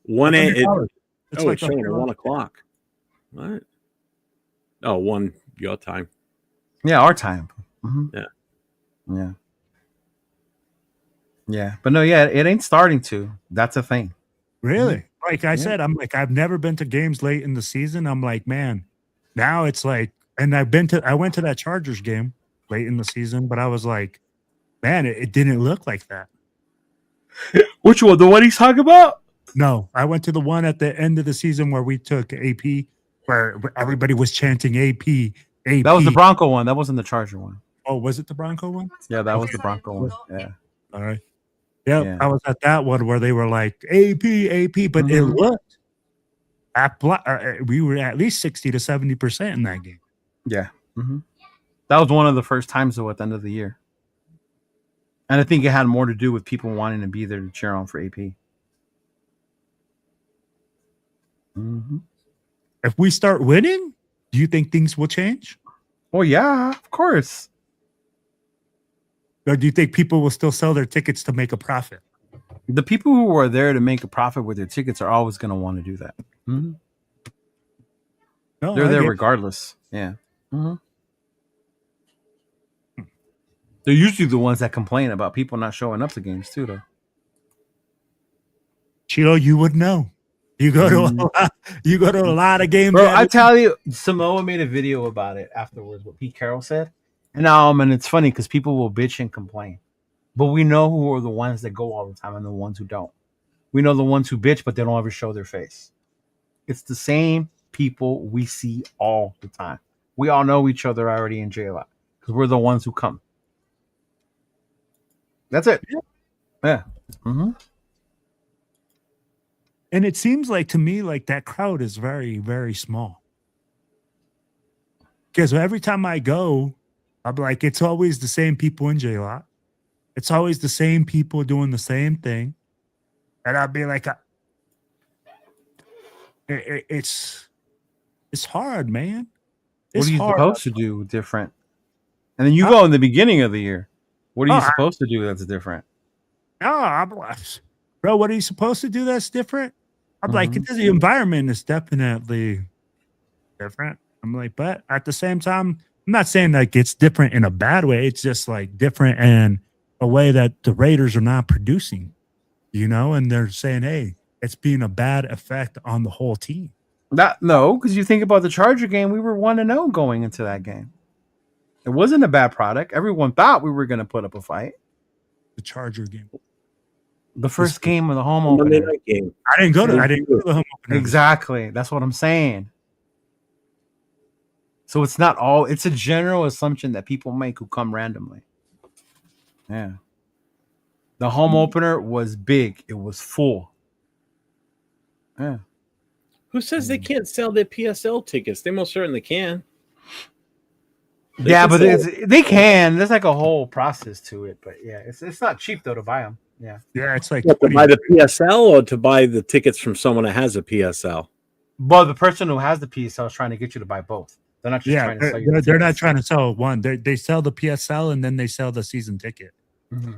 It's like showing at 1 o'clock. What? Oh, 1 your time. Yeah, our time. Mm-hmm. Yeah. Yeah. But no, it ain't starting to. That's a thing. Really? Mm-hmm. Like I said, I'm like, I've never been to games late in the season. I'm like, man, now it's like, and I went to that Chargers game late in the season, but I was like, man, it didn't look like that. Which one? The one he's talking about? No, I went to the one at the end of the season where we took AP, where everybody was chanting AP. That was the Bronco one. That wasn't the Charger one. Oh, was it the Bronco one? Yeah, that was the Bronco one. Yeah. All right. Yeah, I was at that one where they were like AP, but it looked we were at least 60 to 70% in that game. Yeah. Mm-hmm. That was one of the first times though at the end of the year. And I think it had more to do with people wanting to be there to cheer on for AP. Mm-hmm. If we start winning, do you think things will change? Oh, yeah, of course. Or do you think people will still sell their tickets to make a profit? The people who are there to make a profit with their tickets are always going to want to do that. Mm-hmm. No, they're there regardless. Yeah. Mm-hmm. They're usually the ones that complain about people not showing up to games too, though. Chido, you would know. You go to a lot of games. Bro, I tell you, Samoa made a video about it afterwards, what Pete Carroll said. And it's funny because people will bitch and complain. But we know who are the ones that go all the time and the ones who don't. We know the ones who bitch, but they don't ever show their face. It's the same people we see all the time. We all know each other already in jail because we're the ones who come. That's it. Yeah. Mm-hmm. And it seems like to me, like that crowd is very, very small. Because every time I go, I'm like, it's always the same people in J-Lot. It's always the same people doing the same thing. And I'll be like, it's hard, man. What are you supposed to do different? And then you go in the beginning of the year. What are you supposed to do that's different? Bro, what are you supposed to do that's different? I'm like, the environment is definitely different. I'm like, but at the same time, I'm not saying like it's different in a bad way. It's just like different in a way that the Raiders are not producing, and they're saying, hey, it's being a bad effect on the whole team. No, because you think about the Charger game, we were 1-0 going into that game. It wasn't a bad product. Everyone thought we were going to put up a fight. The Charger game. The first game of the home opener. Game. I didn't go to the home opener. Exactly. That's what I'm saying. So it's not all, it's a general assumption that people make who come randomly. Yeah. The home opener was big. It was full. Yeah. Who says they can't sell their PSL tickets? They most certainly can. But they can. There's like a whole process to it. But yeah, it's not cheap though to buy them. Yeah. Yeah, it's like to buy the PSL or to buy the tickets from someone that has a PSL. But the person who has the PSL is trying to get you to buy both. They're not just trying to sell you. They're not trying to sell one. They sell the PSL and then they sell the season ticket. Mm-hmm.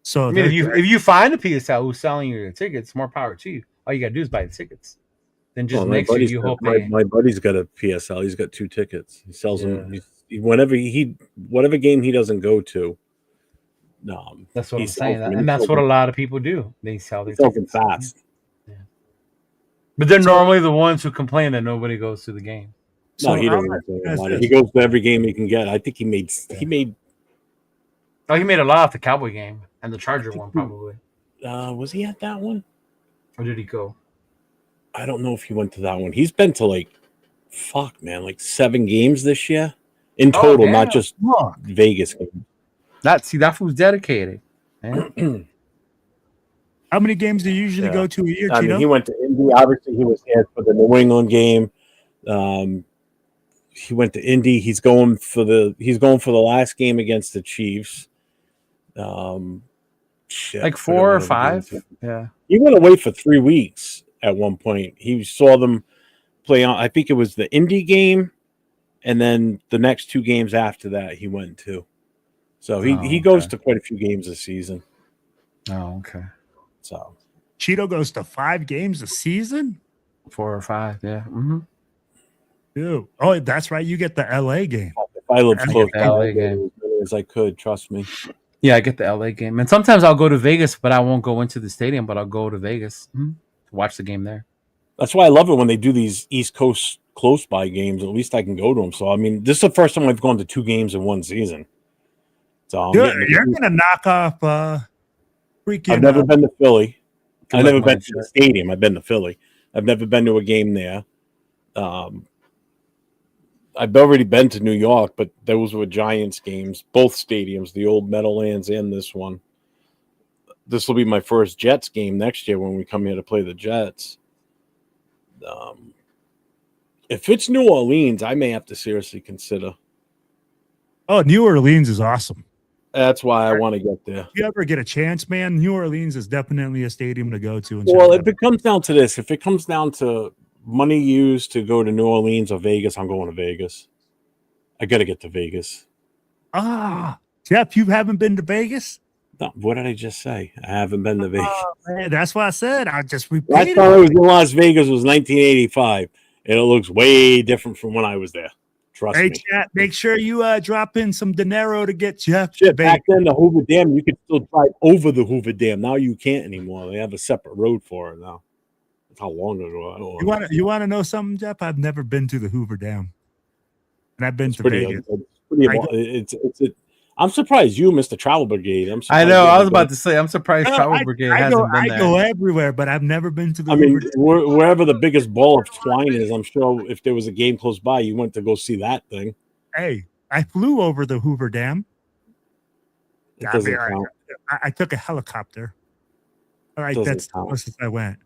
So I mean, if you find a PSL who's selling you the tickets, more power to you. All you gotta do is buy the tickets. Then just next year you hope my buddy's got a PSL. He's got 2 tickets. He sells them whatever game he doesn't go to. That's what I'm saying, and that's what a lot of people do. They sell their tickets tickets fast. Yeah. But they're normally the ones who complain that nobody goes to the game. No, he doesn't. He goes to every game he can get. I think he made. Oh, he made a lot off the Cowboy game and the Charger one, probably. Was he at that one? Or did he go? I don't know if he went to that one. He's been to like 7 games this year in total, not just Vegas games. That fool's dedicated. How many games do you usually go to a year? I mean, he went to Indy. Obviously, he was here for the New England game. He went to Indy. He's going for the last game against the Chiefs. Like 4 or 5. Yeah, he went away for 3 weeks at one point. He saw them play on. I think it was the Indy game, and then the next 2 games after that he went to. So he goes to quite a few games this season. Oh, okay. So Cheeto goes to 5 games a season? 4 or 5, yeah. Mm-hmm. Dude. Oh, that's right. You get the LA game. If I lived close to LA game as I could, trust me. Yeah, I get the LA game. And sometimes I'll go to Vegas, but I won't go into the stadium, but I'll go to Vegas to watch the game there. That's why I love it when they do these East Coast close by games. At least I can go to them. So, I mean, this is the first time I've gone to 2 games in one season. So you're going to knock off freaking... I've never been to Philly. I've never been to the stadium. I've been to Philly. I've never been to a game there. I've already been to New York, but those were Giants games, both stadiums, the old Meadowlands and this one. This will be my first Jets game next year when we come here to play the Jets. If it's New Orleans, I may have to seriously consider. Oh, New Orleans is awesome. That's why I want to get there. If you ever get a chance, man, New Orleans is definitely a stadium to go to. Well, if it comes down to this, if it comes down to money used to go to New Orleans or Vegas, I'm going to Vegas. I got to get to Vegas. Jeff, you haven't been to Vegas? No, what did I just say? I haven't been to Vegas. Man, that's what I said. I just repeated. Last time I was in Las Vegas was 1985, and it looks way different from when I was there. Trust me. Chat, make sure you drop in some dinero to get Jeff. Shit, back then the Hoover Dam, you could still drive over the Hoover Dam. Now you can't anymore. They have a separate road for it now. That's how long ago. I don't know. You want to know something, Jeff? I've never been to the Hoover Dam, and I've been to Vegas. I'm surprised you missed the Travel Brigade. I know. I was about to say, I'm surprised Travel Brigade hasn't been there. I go everywhere, but I've never been to the. Wherever the biggest ball of twine is, I'm sure if there was a game close by, you went to go see that thing. Hey, I flew over the Hoover Dam. It doesn't count. I took a helicopter. All right, that's the closest I went.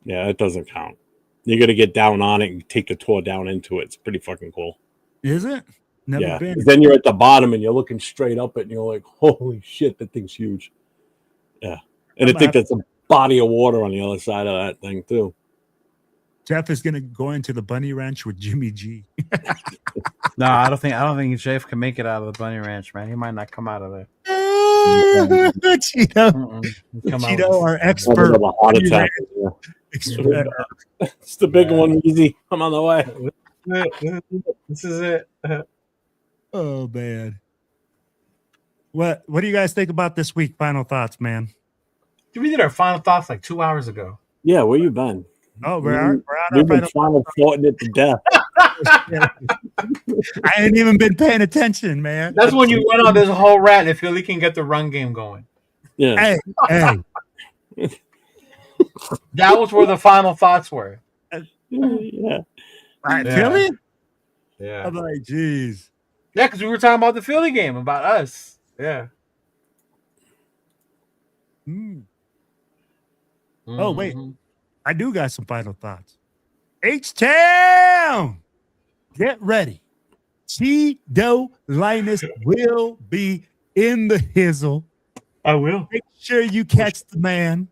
Yeah, it doesn't count. You got to get down on it and take the tour down into it. It's pretty fucking cool. Is it? Never been. Then you're at the bottom and you're looking straight up it and you're like, holy shit, that thing's huge. Yeah. And I think that's a body of water on the other side of that thing too. Jeff is gonna go into the Bunny Ranch with Jimmy G. No, I don't think Jeff can make it out of the Bunny Ranch, man. He might not come out of there. Cheeto, our expert. A heart attack. It's the big one, easy. I'm on the way. This is it. Oh man. What do you guys think about this week? Final thoughts, man. We did our final thoughts like 2 hours ago. Yeah, where you been? Oh, we're on our final thought it to death. I ain't even been paying attention, man. That's when you went on this whole rant if Philly can get the run game going. Yeah. Hey. That was where the final thoughts were. Yeah. Right, Philly? Yeah. I'm like, geez. Yeah, because we were talking about the Philly game, about us. Yeah. Oh, wait. I do got some final thoughts. H-Town! Get ready. Chidolinus will be in the hizzle. I will. Make sure you catch the man.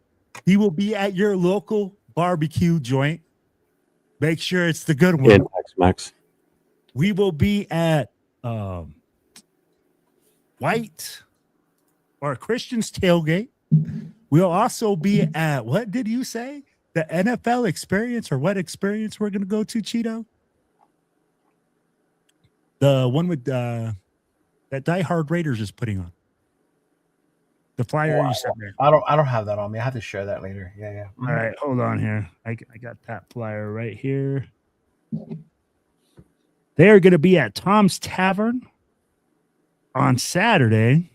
He will be at your local barbecue joint. Make sure it's the good one. In Tex-Mex. We will be at White or Christian's tailgate. We'll also be at, what did you say? The NFL experience, or what experience we're going to go to, Cheeto? The one with that Die Hard Raiders is putting on. The flyer you sent me. I don't have that on me. I have to share that later. Yeah. All right, hold on here. I got that flyer right here. They are going to be at Tom's Tavern on Saturday.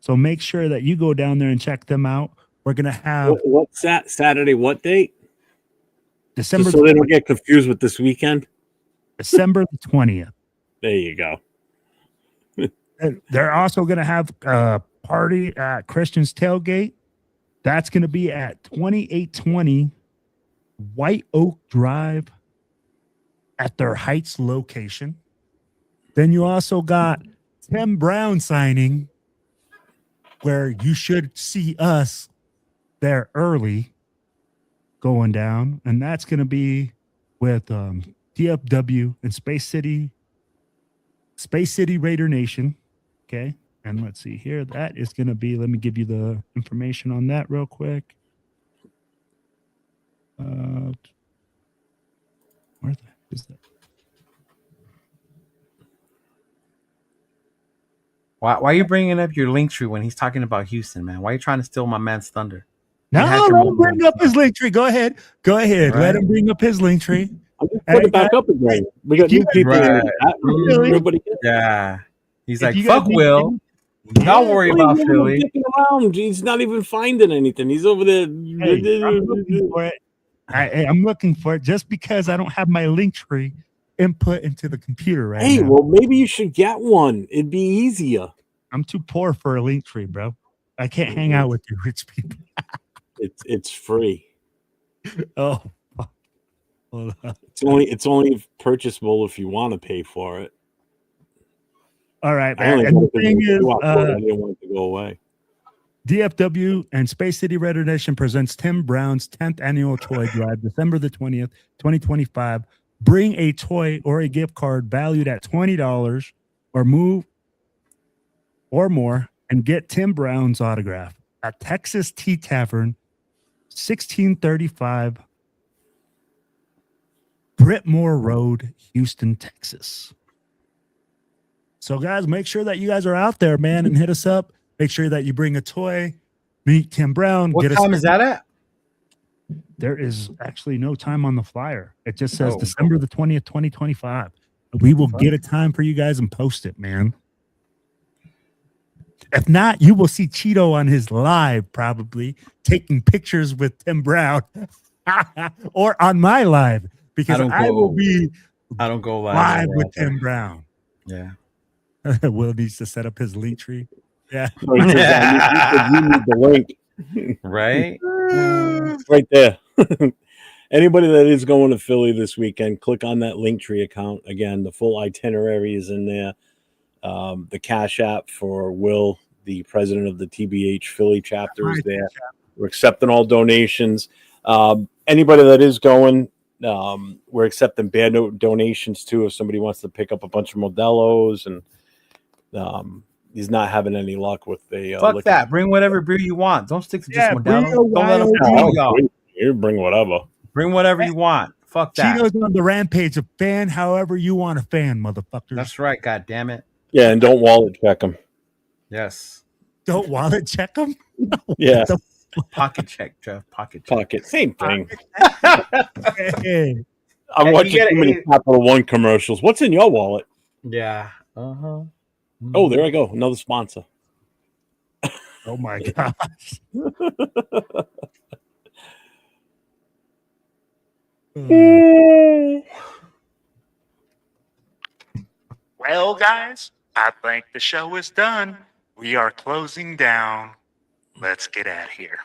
So make sure that you go down there and check them out. We're going to have what's that Saturday? What date? December. Just so they don't get confused with this weekend. December the 20th. There you go. They're also going to have a party at Christian's Tailgate. That's going to be at 2820 White Oak Drive at their Heights location. Then you also got Tim Brown signing, where you should see us there early going down. And that's going to be with DFW and Space City Raider Nation. Okay. And let's see here. That is going to be, let me give you the information on that real quick. Where the heck is that? Why are you bringing up your link tree when he's talking about Houston, man? Why are you trying to steal my man's thunder? No, let him bring up his link tree. Go ahead. Right. Let him bring up his link tree. I'm just putting it back up again. We got new people. Right. Everybody. Yeah. He's like, you fuck guys need- Will. Don't worry about Philly. Around. He's not even finding anything. He's over there. Hey, I'm looking for it. I'm looking for it just because I don't have my link tree input into the computer right now. Well, maybe you should get one. It'd be easier. I'm too poor for a link tree, bro. I can't hang out with you rich people. It's free. Oh, fuck. Hold on. It's only purchasable if you want to pay for it. All right, I man. And the thing is, I didn't want it to go away. DFW and Space City Raider Nation presents Tim Brown's 10th annual toy drive, December the 20th, 2025. Bring a toy or a gift card valued at $20 or more and get Tim Brown's autograph at Texas Tea Tavern, 1635 Brittmore Road, Houston, Texas. So, guys, make sure that you guys are out there, man, and hit us up. Make sure that you bring a toy, meet Tim Brown. What time is that at? There is actually no time on the flyer. It just says December the 20th, 2025. We will get a time for you guys and post it, man. If not, you will see Cheeto on his live, probably taking pictures with Tim Brown or on my live, because I will be I don't go live with Tim Brown. Yeah. Will needs to set up his link tree. Yeah. So you need the link. Right? Right there. Anybody that is going to Philly this weekend, click on that Linktree account. Again, the full itinerary is in there. The Cash App for Will, the president of the TBH Philly chapter, is there. We're accepting all donations. Anybody that is going, we're accepting bad donations too. If somebody wants to pick up a bunch of Modelo's, and he's not having any luck with the fuck that. Bring whatever beer you want. Don't stick to just Modelo. Don't let them fool y'all. You bring whatever. Bring whatever you want. Fuck that. Cheeto's on the rampage of fan however you want to fan, motherfuckers. That's right. God damn it. Yeah, and don't wallet check them. Yes. Don't wallet check them? Yeah. Pocket check, Jeff. Pocket check. Pocket. Same thing. Hey. I'm watching too many Capital One commercials. What's in your wallet? Yeah. Uh-huh. Oh, there I go. Another sponsor. Oh, my gosh. Well, guys, I think the show is done. We are closing down. Let's get out of here.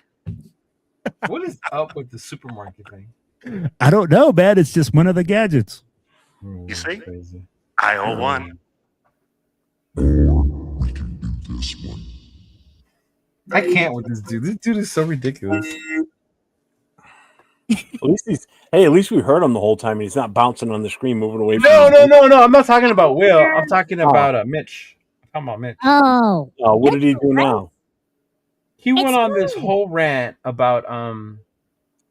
What is up with the supermarket thing? I don't know, man. It's just one of the gadgets. You see? Aisle 1. I can't with this dude. This dude is so ridiculous. At least we heard him the whole time, and he's not bouncing on the screen, moving away from No. I'm not talking about Will. I'm talking about Mitch. I'm talking about Mitch. Oh. What did he do now? He went on this whole rant about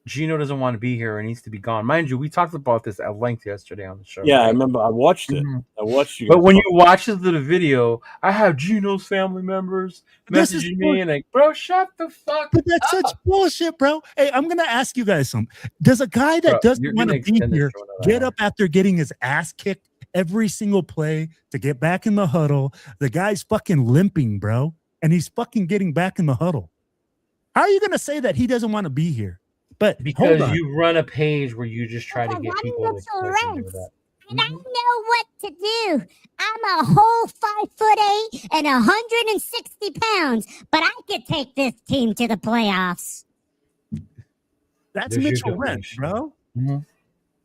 Gino doesn't want to be here and needs to be gone. Mind you, we talked about this at length yesterday on the show. Yeah, I remember. I watched it. I watched you. But when you watch the video, I have Gino's family members messaging me and like, bro, shut the fuck But that's such bullshit, bro. Hey, I'm gonna ask you guys something. Does a guy that doesn't want to be here get up after getting his ass kicked every single play to get back in the huddle? The guy's fucking limping, bro, and he's fucking getting back in the huddle. How are you gonna say that he doesn't want to be here? But because you run a page where you just try to get people to do that. And I know what to do. I'm a whole 5'8" and 160 pounds, but I could take this team to the playoffs. That's Mitchell Wentz, bro.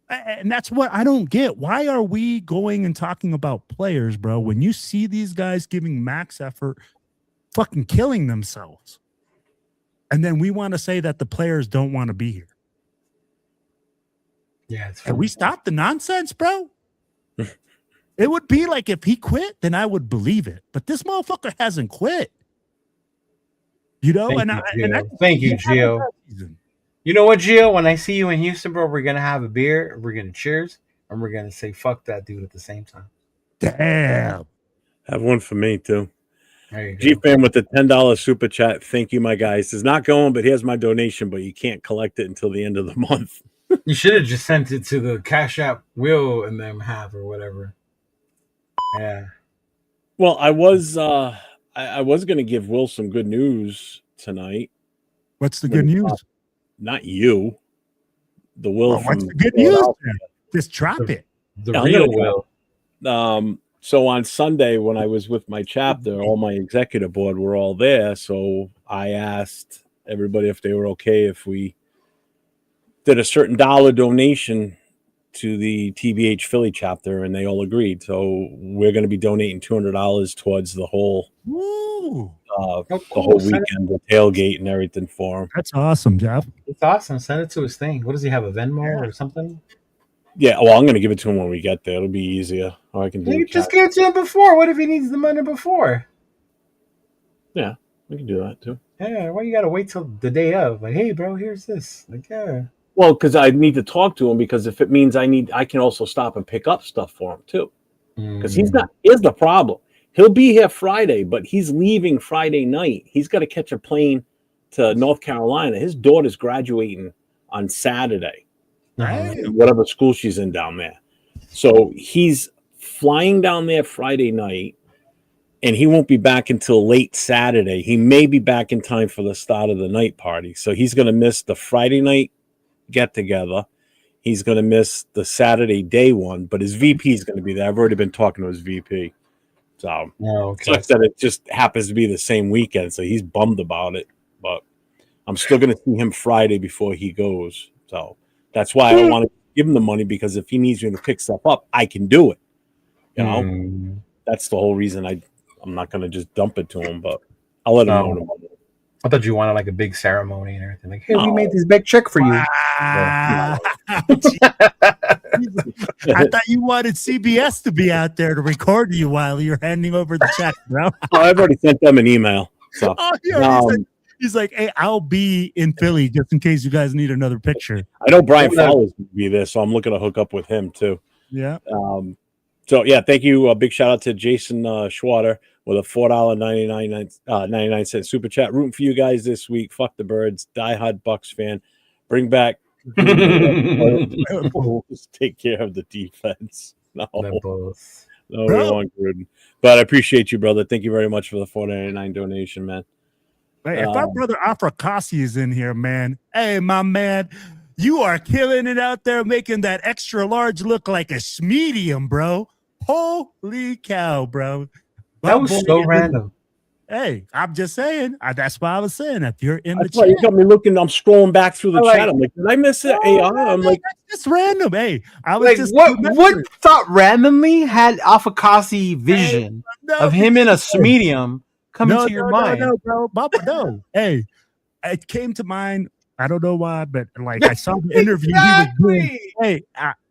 And that's what I don't get. Why are we going and talking about players, bro, when you see these guys giving max effort, fucking killing themselves? And then we want to say that the players don't want to be here. Yeah, it's Can we stop the nonsense, bro? It would be like if he quit, then I would believe it. But this motherfucker hasn't quit. You know, Thank you, Gio. You know what, Gio? When I see you in Houston, bro, we're gonna have a beer, we're gonna cheers, and we're gonna say fuck that dude at the same time. Damn. Have one for me too. There you G go. Fan with the $10 super chat. Thank you, my guys. It's not going, but here's my donation, but you can't collect it until the end of the month. You should have just sent it to the Cash App Will and them have or whatever. Yeah. Well, I was I was gonna give Will some good news tonight. What's the good news? Not you. The Will from what's the good news? Just drop it. The real Will. So on Sunday, when I was with my chapter, all my executive board were all there. So I asked everybody if they were okay if we did a certain dollar donation to the TBH Philly chapter, and they all agreed. So we're going to be donating $200 towards the whole the whole weekend, the tailgate and everything for him. That's awesome, Jeff. It's awesome. Send it to his thing. What does he have? A Venmo or something? Yeah, well, I'm going to give it to him when we get there. It'll be easier. Or I can do You just give it to him before. What if he needs the money before? Yeah, we can do that too. Yeah, why you got to wait till the day of? Like, hey, bro, here's this. Like, yeah. Well, because I need to talk to him, because if it means I can also stop and pick up stuff for him too. Because he's not. Here's the problem. He'll be here Friday, but he's leaving Friday night. He's got to catch a plane to North Carolina. His daughter's graduating on Saturday, whatever school she's in down there. So he's flying down there Friday night, and he won't be back until late Saturday. He may be back in time for the start of the night party. So he's going to miss the Friday night get together. He's going to miss the Saturday day one, but his VP is going to be there. I've already been talking to his VP. So, so I said it just happens to be the same weekend, so he's bummed about it. But I'm still going to see him Friday before he goes. So that's why I don't want to give him the money, because if he needs me to pick stuff up, I can do it. You know, that's the whole reason I'm not going to just dump it to him, but I'll let him know tomorrow. I thought you wanted like a big ceremony and everything. Like, hey, we made this big check for you. I thought you wanted CBS to be out there to record you while you're handing over the check, bro. Oh, I've already sent them an email. So he's like, hey, I'll be in Philly just in case you guys need another picture. I know Brian Fowler's going to be there, so I'm looking to hook up with him too. Yeah. So yeah, thank you. A big shout out to Jason Schwatter with a $4.99 super chat. Rooting for you guys this week. Fuck the Birds. Diehard Bucks fan. Bring back. Take care of the defense. No, we want Gruden. But I appreciate you, brother. Thank you very much for the $4.99 donation, man. Hey, if our brother Afrakasi is in here, man. Hey, my man, you are killing it out there, making that extra large look like a medium, bro. Holy cow, bro. That was so random. Hey, I'm just saying. That's why I was saying. If you're in That's the why chat, you got me looking. I'm scrolling back through the chat. I'm like, did I miss it? I'm like, that's just random. Hey, I was like, just what thought randomly had Afakasi vision of him in a medium coming to your mind? No, bro. No. Hey, it came to mind I don't know why, but like I saw the interview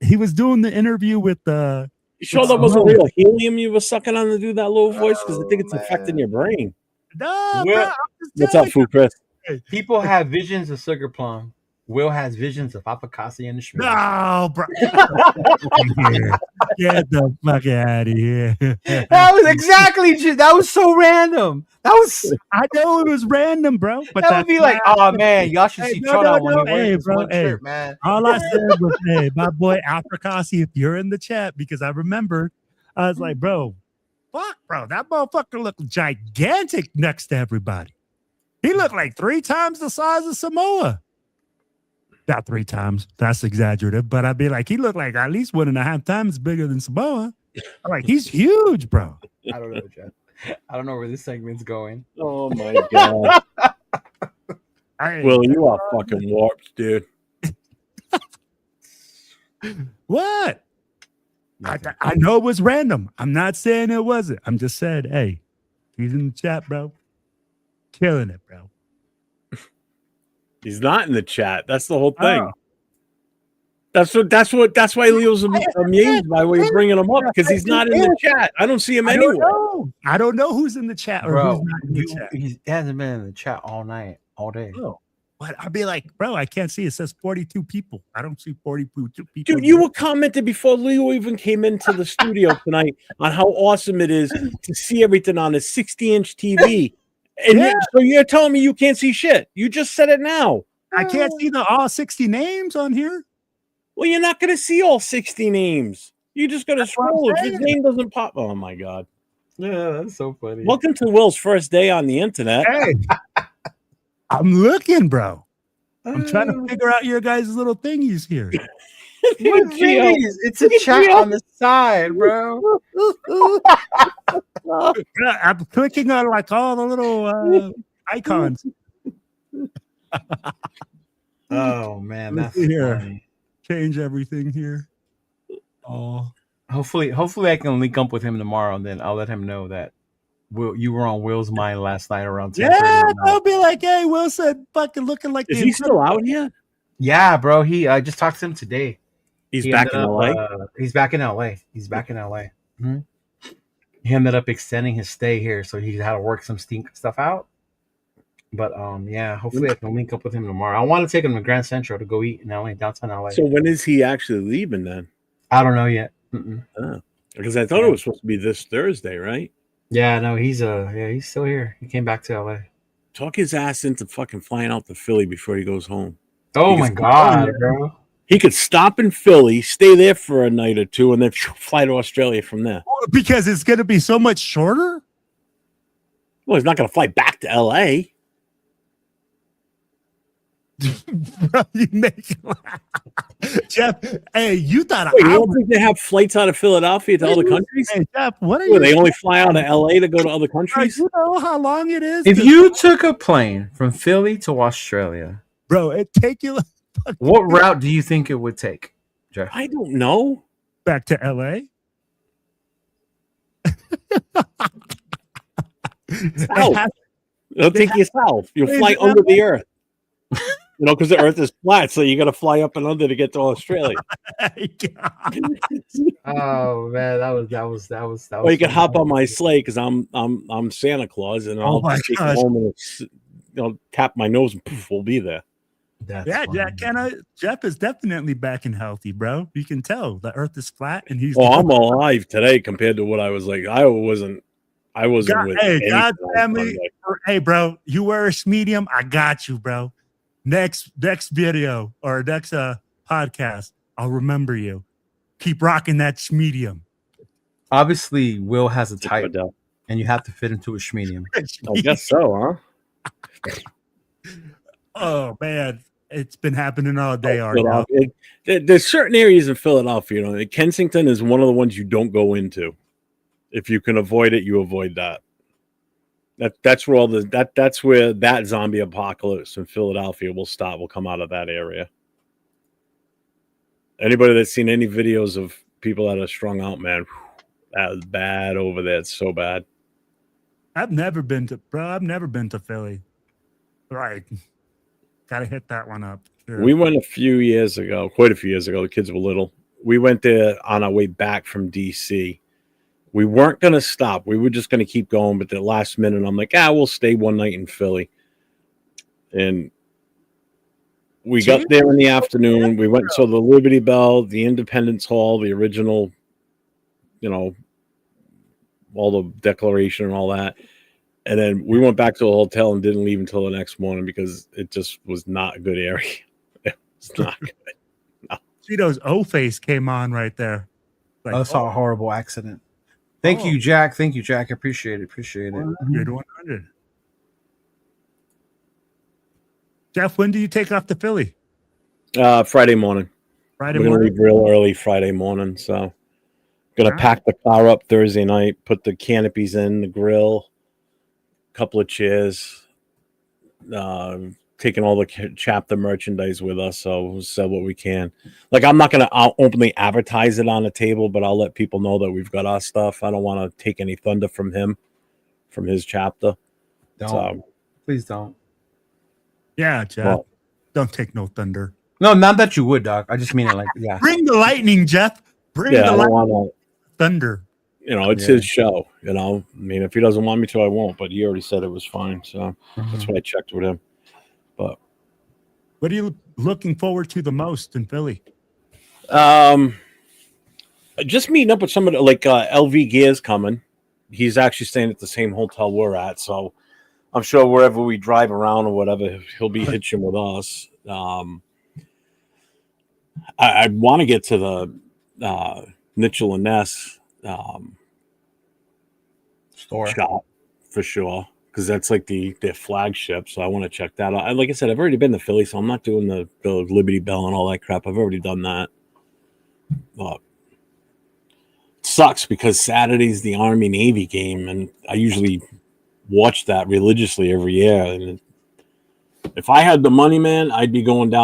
he was doing the interview with the. You sure that wasn't real helium you were sucking on to do that low voice? Because I think it's infecting your brain. No, Will- bro, I'm just What's up, Food Chris? People have visions of sugar plum. Will has visions of Apicasi and the Schmidt. No, bro. Get the fuck out of here. That was exactly. That was so random. That was. I know it was random, bro. But That would be like, oh man, y'all should see Trout when he wears hey, this bro, one hey. shirt, man. All I said was, hey, my boy Apricasi, if you're in the chat, because I remember, I was like, bro, fuck, bro, that motherfucker looked gigantic next to everybody. He looked like 3 times the size of Samoa. Not 3 times. That's exaggerative. But I'd be like, he looked like at least 1.5 times bigger than Samoa. I'm like, he's huge, bro. I don't know, Jeff. I don't know where this segment's going. Oh my god. Will, you are fucking warped, dude. What? I know it was random. I'm not saying it wasn't. I'm just saying, hey, he's in the chat, bro. Killing it, bro. He's not in the chat. That's the whole thing. That's why Leo's amused by why you're bringing him up, because he's not in the chat. I don't see him anywhere. I don't know who's in the chat or Bro, who's not in the chat. He hasn't been in the chat all night, all day. Oh, but I'd be like, bro, I can't see. It says 42 people. I don't see 42 people. Dude, you were commenting before Leo even came into the studio tonight on how awesome it is to see everything on a 60-inch TV. And so you're telling me you can't see shit. You just said it now. I can't see the all 60 names on here. Well, you're not going to see all 60 names. You just got to scroll. If his name doesn't pop. Oh, my God. Yeah, that's so funny. Welcome to Will's first day on the internet. Hey, I'm looking, bro. I'm trying to figure out your guys' little thingies here. What thingies? It's a chat on the side, bro. I'm clicking on like all the little icons. Oh man, that's here. funny. Change everything here. Oh, hopefully I can link up with him tomorrow, and then I'll let him know that you were on Will's mind last night around 10:30. Yeah, I'll be like, hey, Will said, fucking looking like. Is he still out here? Yeah, bro. I just talked to him today. He's back in LA. He's back in LA. Mm-hmm. He ended up extending his stay here, so he had to work some stuff out. But yeah, hopefully I can link up with him tomorrow. I want to take him to Grand Central to go eat in LA, downtown LA. So when is he actually leaving then? I don't know yet. Because I thought it was supposed to be this Thursday, right? Yeah, no, he's still here. He came back to LA. Talk his ass into fucking flying out to Philly before he goes home. Oh my God, bro. He could stop in Philly, stay there for a night or two, and then fly to Australia from there. Because it's going to be so much shorter? Well, he's not going to fly back to LA. Bro, you make Jeff. Hey, you thought you don't think they have flights out of Philadelphia to other countries? Hey, Jeff, what are you? They only fly out of LA to go to other countries? You know how long it is? If you took a plane from Philly to Australia, bro, it take you. What route do you think it would take, Jeff? I don't know. Back to LA. South. It'll take you south. You'll fly under the earth. You know, because the earth is flat, so you got to fly up and under to get to Australia. Oh man, that was. Or you can hop on my sleigh because I'm Santa Claus, and I'll just take you home and tap my nose and poof, we'll be there. Jeff is definitely back and healthy, bro. You can tell the earth is flat, and he's. Oh, I'm alive today compared to what I was like. I wasn't. With God's family. Hey, bro, you wear a medium. I got you, bro. Next video or next podcast, I'll remember you. Keep rocking that medium. Obviously, Will has a type, and you have to fit into a schmedium. I guess so, huh? Oh man, it's been happening all day. There's certain areas in Philadelphia. You know, Kensington is one of the ones you don't go into. If you can avoid it, you avoid that. That's where that's where that zombie apocalypse in Philadelphia will come out of that area. Anybody that's seen any videos of people that are strung out, man, that was bad over there. It's so bad. I've never been to Philly. Right. Gotta hit that one up. Sure. We went quite a few years ago. The kids were little. We went there on our way back from DC. We weren't going to stop. We were just going to keep going. But the last minute, I'm like, we'll stay one night in Philly. And we got there in the afternoon. We went and saw the Liberty Bell, the Independence Hall, the original, all the Declaration and all that. And then we went back to the hotel and didn't leave until the next morning because it just was not a good area. It was not good. No. Cheeto's O-face came on right there. I saw a horrible accident. Thank you, Jack. Thank you, Jack. Appreciate it. 100. Jeff, when do you take off to Philly? Friday morning. We're going to leave real early Friday morning. So going to pack the car up Thursday night, put the canopies in, the grill, couple of chairs, taking all the chapter merchandise with us, so we'll sell what we can. Like, I'm not going to openly advertise it on the table, but I'll let people know that we've got our stuff. I don't want to take any thunder from him, from his chapter. Please don't. Yeah, Jeff. Well, don't take no thunder. No, not that you would, Doc. I just mean it like, yeah. Bring the lightning, Jeff. Bring the lightning. Thunder. It's his show, I mean, if he doesn't want me to, I won't, but he already said it was fine. So that's what I checked with him. But what are you looking forward to the most in Philly? Just meeting up with somebody like LV Gear's coming. He's actually staying at the same hotel we're at. So I'm sure wherever we drive around or whatever, he'll be hitching with us. I want to get to the Mitchell and Ness store shop for sure, because that's like their flagship. So I want to check that out. Like I said, I've already been to Philly, so I'm not doing the Liberty Bell and all that crap. I've already done that. But it sucks because Saturday's the Army Navy game, and I usually watch that religiously every year. And if I had the money, man, I'd be going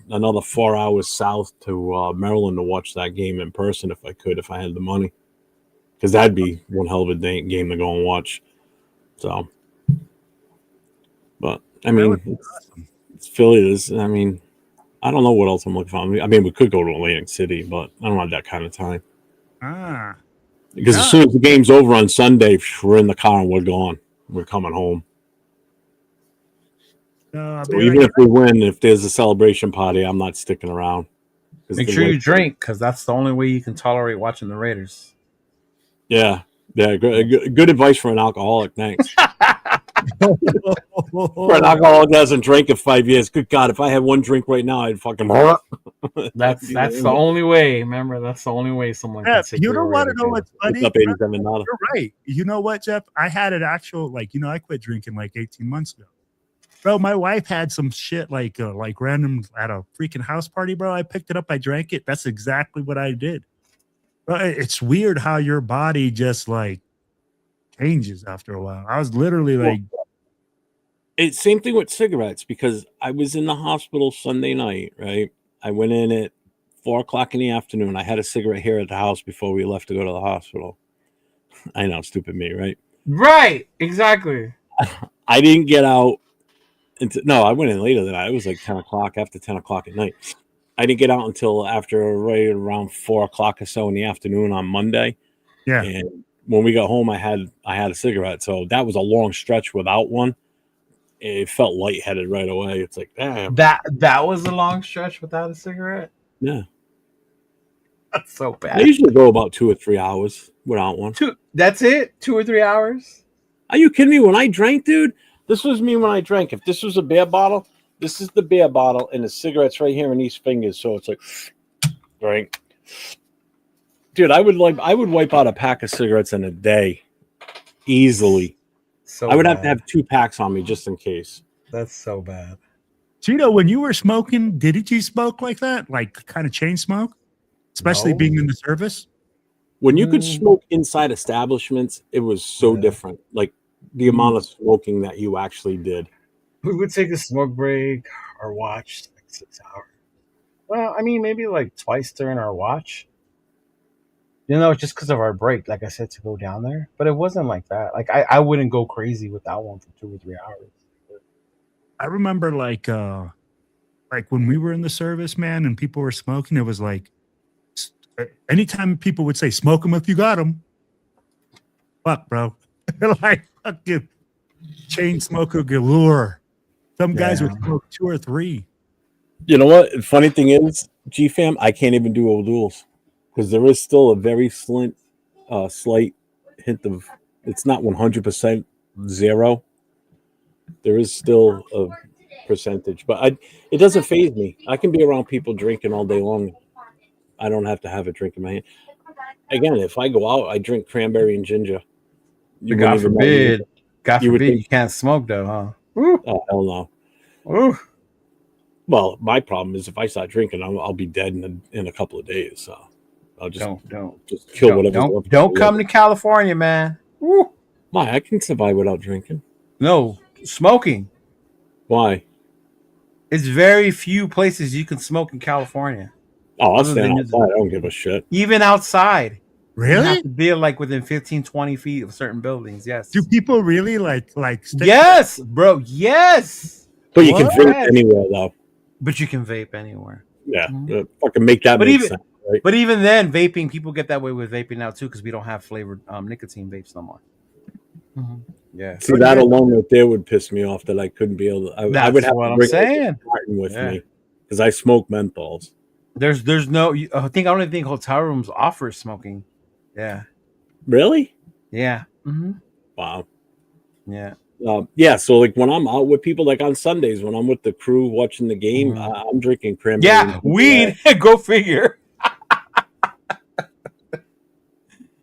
another 4 hours south to Maryland to watch that game in person if I had the money. Because that'd be one hell of a game to go and watch. So, but I mean, it's Philly. I mean, I don't know what else I'm looking for. I mean, we could go to Atlantic City, but I don't have that kind of time. Because as soon as the game's over on Sunday, we're in the car and we're gone. We're coming home. So even if we win, if there's a celebration party, I'm not sticking around. Make sure you drink, because that's the only way you can tolerate watching the Raiders. Yeah. Good advice for an alcoholic. Thanks. For an alcoholic that hasn't drank in 5 years. Good God, if I had one drink right now, I'd fucking. That's the only way. Remember, that's the only way someone can say. You don't want to know what's funny? You're right. You know what, Jeff? I had an actual I quit drinking like 18 months ago. Bro, my wife had some shit like random at a freaking house party, bro. I picked it up, I drank it. That's exactly what I did. But it's weird how your body just changes after a while. I was literally it's same thing with cigarettes, because I was in the hospital Sunday night, right? I went in at 4:00 in the afternoon. I had a cigarette here at the house before we left to go to the hospital. I know, stupid me, right? Right, exactly. I didn't get out. I went in later than that. It was like 10 o'clock, after 10 o'clock at night. I didn't get out until after right around 4 o'clock or so in the afternoon on Monday. Yeah. And when we got home, I had a cigarette. So that was a long stretch without one. It felt lightheaded right away. It's like, damn. That was a long stretch without a cigarette? Yeah. That's so bad. I usually go about 2 or 3 hours without one. That's it? 2 or 3 hours? Are you kidding me? When I drank, dude, this was me when I drank. If this was a beer bottle, this is the beer bottle, and the cigarette's right here in these fingers. So it's like, drink. Dude, I would wipe out a pack of cigarettes in a day, easily. So I would have to have 2 packs on me just in case. That's so bad. Cheeto, when you were smoking, did you smoke like that? Like kind of chain smoke? Especially being in the service? When you could smoke inside establishments, it was so different. Like the amount of smoking that you actually did. We would take a smoke break or watch 6 hours. Well, I mean, maybe twice during our watch. Just because of our break, like I said, to go down there. But it wasn't like that. I wouldn't go crazy without one for 2 or 3 hours. I remember like when we were in the service, man, and people were smoking, it was like anytime people would say, smoke them if you got them. Fuck, bro. Like fucking chain smoker galore. Some guys would smoke 2 or 3. You know what? The funny thing is, G-Fam, I can't even do old duels because there is still a very slight hint of, it's not 100% zero. There is still a percentage, but it doesn't faze me. I can be around people drinking all day long. I don't have to have a drink in my hand. Again, if I go out, I drink cranberry and ginger. God forbid you can't smoke though, huh? Oh, hell no. Ooh. Well, my problem is if I start drinking, I'll be dead in a couple of days. So I'll just just kill whatever. Don't come to California, man. Woo. Why? I can survive without drinking. No, smoking. Why? It's very few places you can smoke in California. Oh, I'll stand outside. I don't give a shit. Even outside. Really? You have to be like within 15, 20 feet of certain buildings. Yes. Do people really like yes, bro. Yes. But you can vape anywhere though. But you can vape anywhere. Yeah. Fucking make that make sense. Right? But even then, vaping, people get that way with vaping now too, because we don't have flavored nicotine vapes no more. Mm-hmm. Yeah. See, that alone right there would piss me off that I couldn't be able to. I would have what to I'm bring saying with me because I smoke menthols. There's no. I don't even think hotel rooms offer smoking. Yeah. Really? Yeah. Mm-hmm. Wow. Yeah. Yeah. So like when I'm out with people, like on Sundays when I'm with the crew watching the game, I'm drinking cranberry. Yeah, weed. Go figure.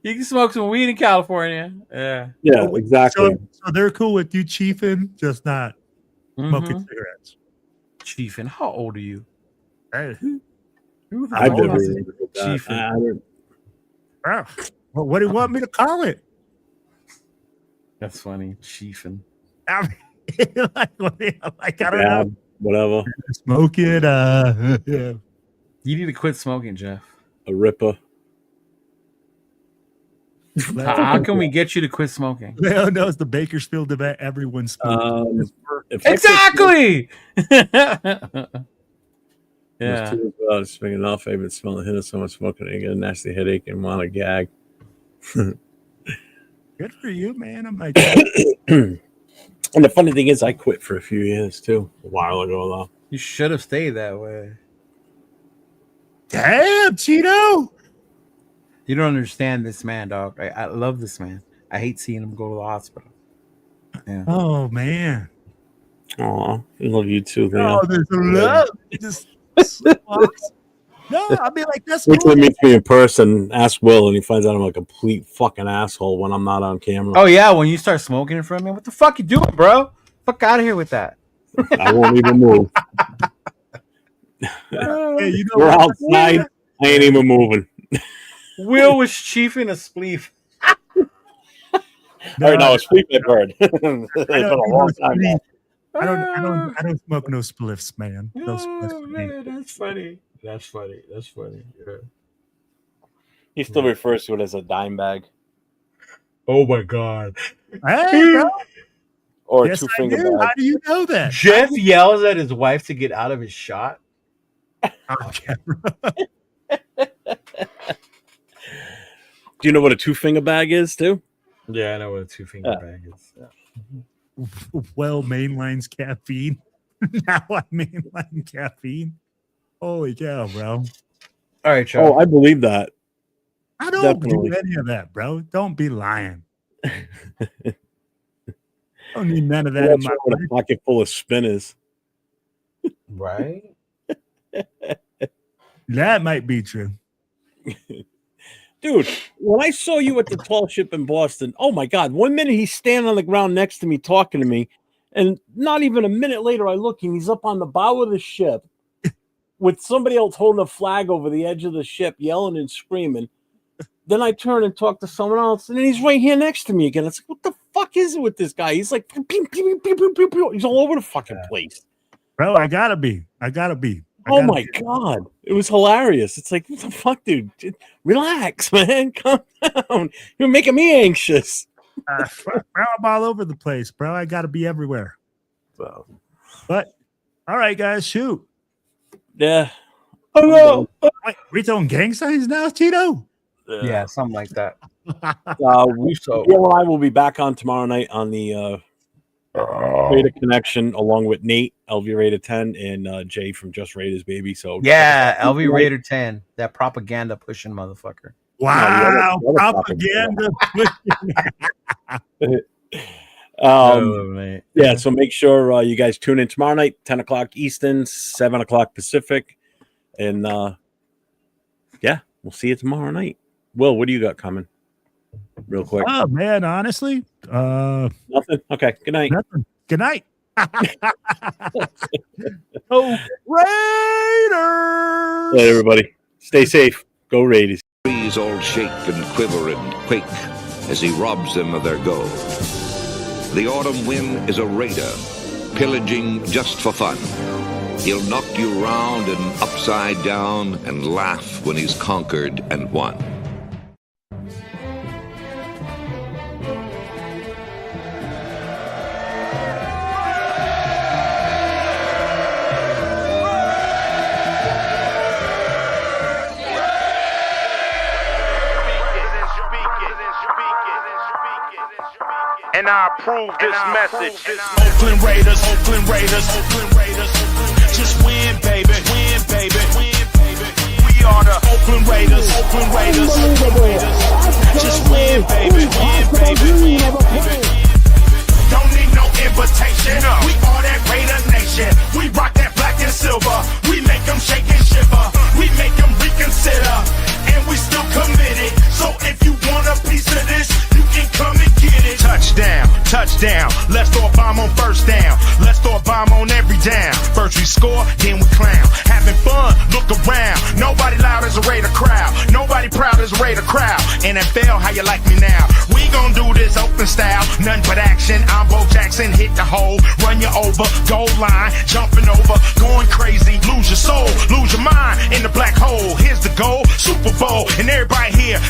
You can smoke some weed in California. Yeah. Yeah, exactly. So they're cool with you chiefing, just not smoking cigarettes. Chiefing, how old are you? Hey. I've never heard that. Well, what do you want me to call it? That's funny. Chiefing. I mean, I don't know. Whatever. Smoke it. Yeah. You need to quit smoking, Jeff. A ripper. How can we get you to quit smoking? No, it's the Bakersfield event. Everyone's smoking. Exactly. Yeah. Speaking of, favorite smell of hit of someone smoking, I get a nasty headache and want to gag. Good for you, man. I'm like, and the funny thing is, I quit for a few years too, a while ago though. You should have stayed that way. Damn, Cheeto. You don't understand this man, dog. I love this man. I hate seeing him go to the hospital. Yeah. Oh man. Oh, I love you too, man. Oh, there's a love. Just no, I mean like that's Wait till he meets me in person. Ask Will, and he finds out I'm a complete fucking asshole when I'm not on camera. Oh yeah, when you start smoking in front of me, what the fuck you doing, bro? Fuck out of here with that. I won't even move. Hey, you know we're outside. I ain't even moving. Will was chiefing a spleef. No, a spleef I've heard. I don't smoke no spliffs, man. No spliffs, man, that's funny. That's funny. Yeah. He still refers to it as a dime bag. Oh my god. Hey, bro. Or yes, a 2-finger bag. How do you know that? Jeff yells at his wife to get out of his shot. Okay. Do you know what a 2-finger bag is too? Yeah, I know what a 2-finger bag is. Yeah. Well, mainlines caffeine. Now I mainline caffeine. Holy cow, bro. All right, Charlie. Oh, I believe that. I don't do any of that, bro. Don't be lying. Don't need none of that in my life. A pocket full of spinners. Right? That might be true. Dude, when I saw you at the tall ship in Boston, oh my God, 1 minute he's standing on the ground next to me talking to me, and not even a minute later I look and he's up on the bow of the ship with somebody else holding a flag over the edge of the ship, yelling and screaming. Then I turn and talk to someone else, and then he's right here next to me again. It's like, what the fuck is it with this guy? He's like, pew, pew, pew, pew, pew, pew, pew. He's all over the fucking place. Bro, I gotta be. Oh my God. It was hilarious. It's like, what the fuck, dude? Relax, man. Calm down. You're making me anxious. Bro, I'm all over the place, bro. I gotta be everywhere. So, But all right, guys, shoot. Yeah. Oh no! Wait, we throwing gang signs now, Cheeto? Yeah, something like that. Will and I will be back on tomorrow night on the Rated Connection, along with Nate, LV Rated 10, and Jay from Just Raiders, baby. So yeah, LV Raider 10, that propaganda pushing motherfucker. Wow, propaganda. Yeah, so make sure you guys tune in tomorrow night, 10 o'clock Eastern, 7 o'clock Pacific. And yeah, we'll see you tomorrow night. Will, what do you got coming? Real quick. Oh man, honestly, nothing. Okay, good night. Nothing. Good night. Oh, Raiders! Hey, everybody, stay safe. Go Raiders. Trees all shake and quiver and quake as he robs them of their gold. The autumn wind is a raider, pillaging just for fun. He'll knock you round and upside down and laugh when he's conquered and won. And I approve this message. Oakland Raiders, Oakland Raiders, Oakland Raiders. Just win, baby, win, baby, win, baby. We are the Oakland Raiders, Oakland Raiders, Oakland Raiders. Just win, baby, win, baby, win, baby. Don't need no invitation. We are that Raider Nation. We rock that black and silver. We make them shake and shiver. We make them reconsider. And we still committed. So if you want a piece of this, you can come and get it. Touchdown, touchdown. Let's throw a bomb on first down. Let's throw a bomb on every down. First we score, then we clown. Having fun, look around. Nobody loud as a Raider crowd. Nobody proud as a Raider crowd. NFL, how you like me now? We gon' do this open style. Nothing but action. I'm Bo Jackson, hit the hole. Run you over, goal line. Jumping over, going crazy. Lose your soul, lose your mind in the black hole. Here's the goal, Super Bowl. And everybody here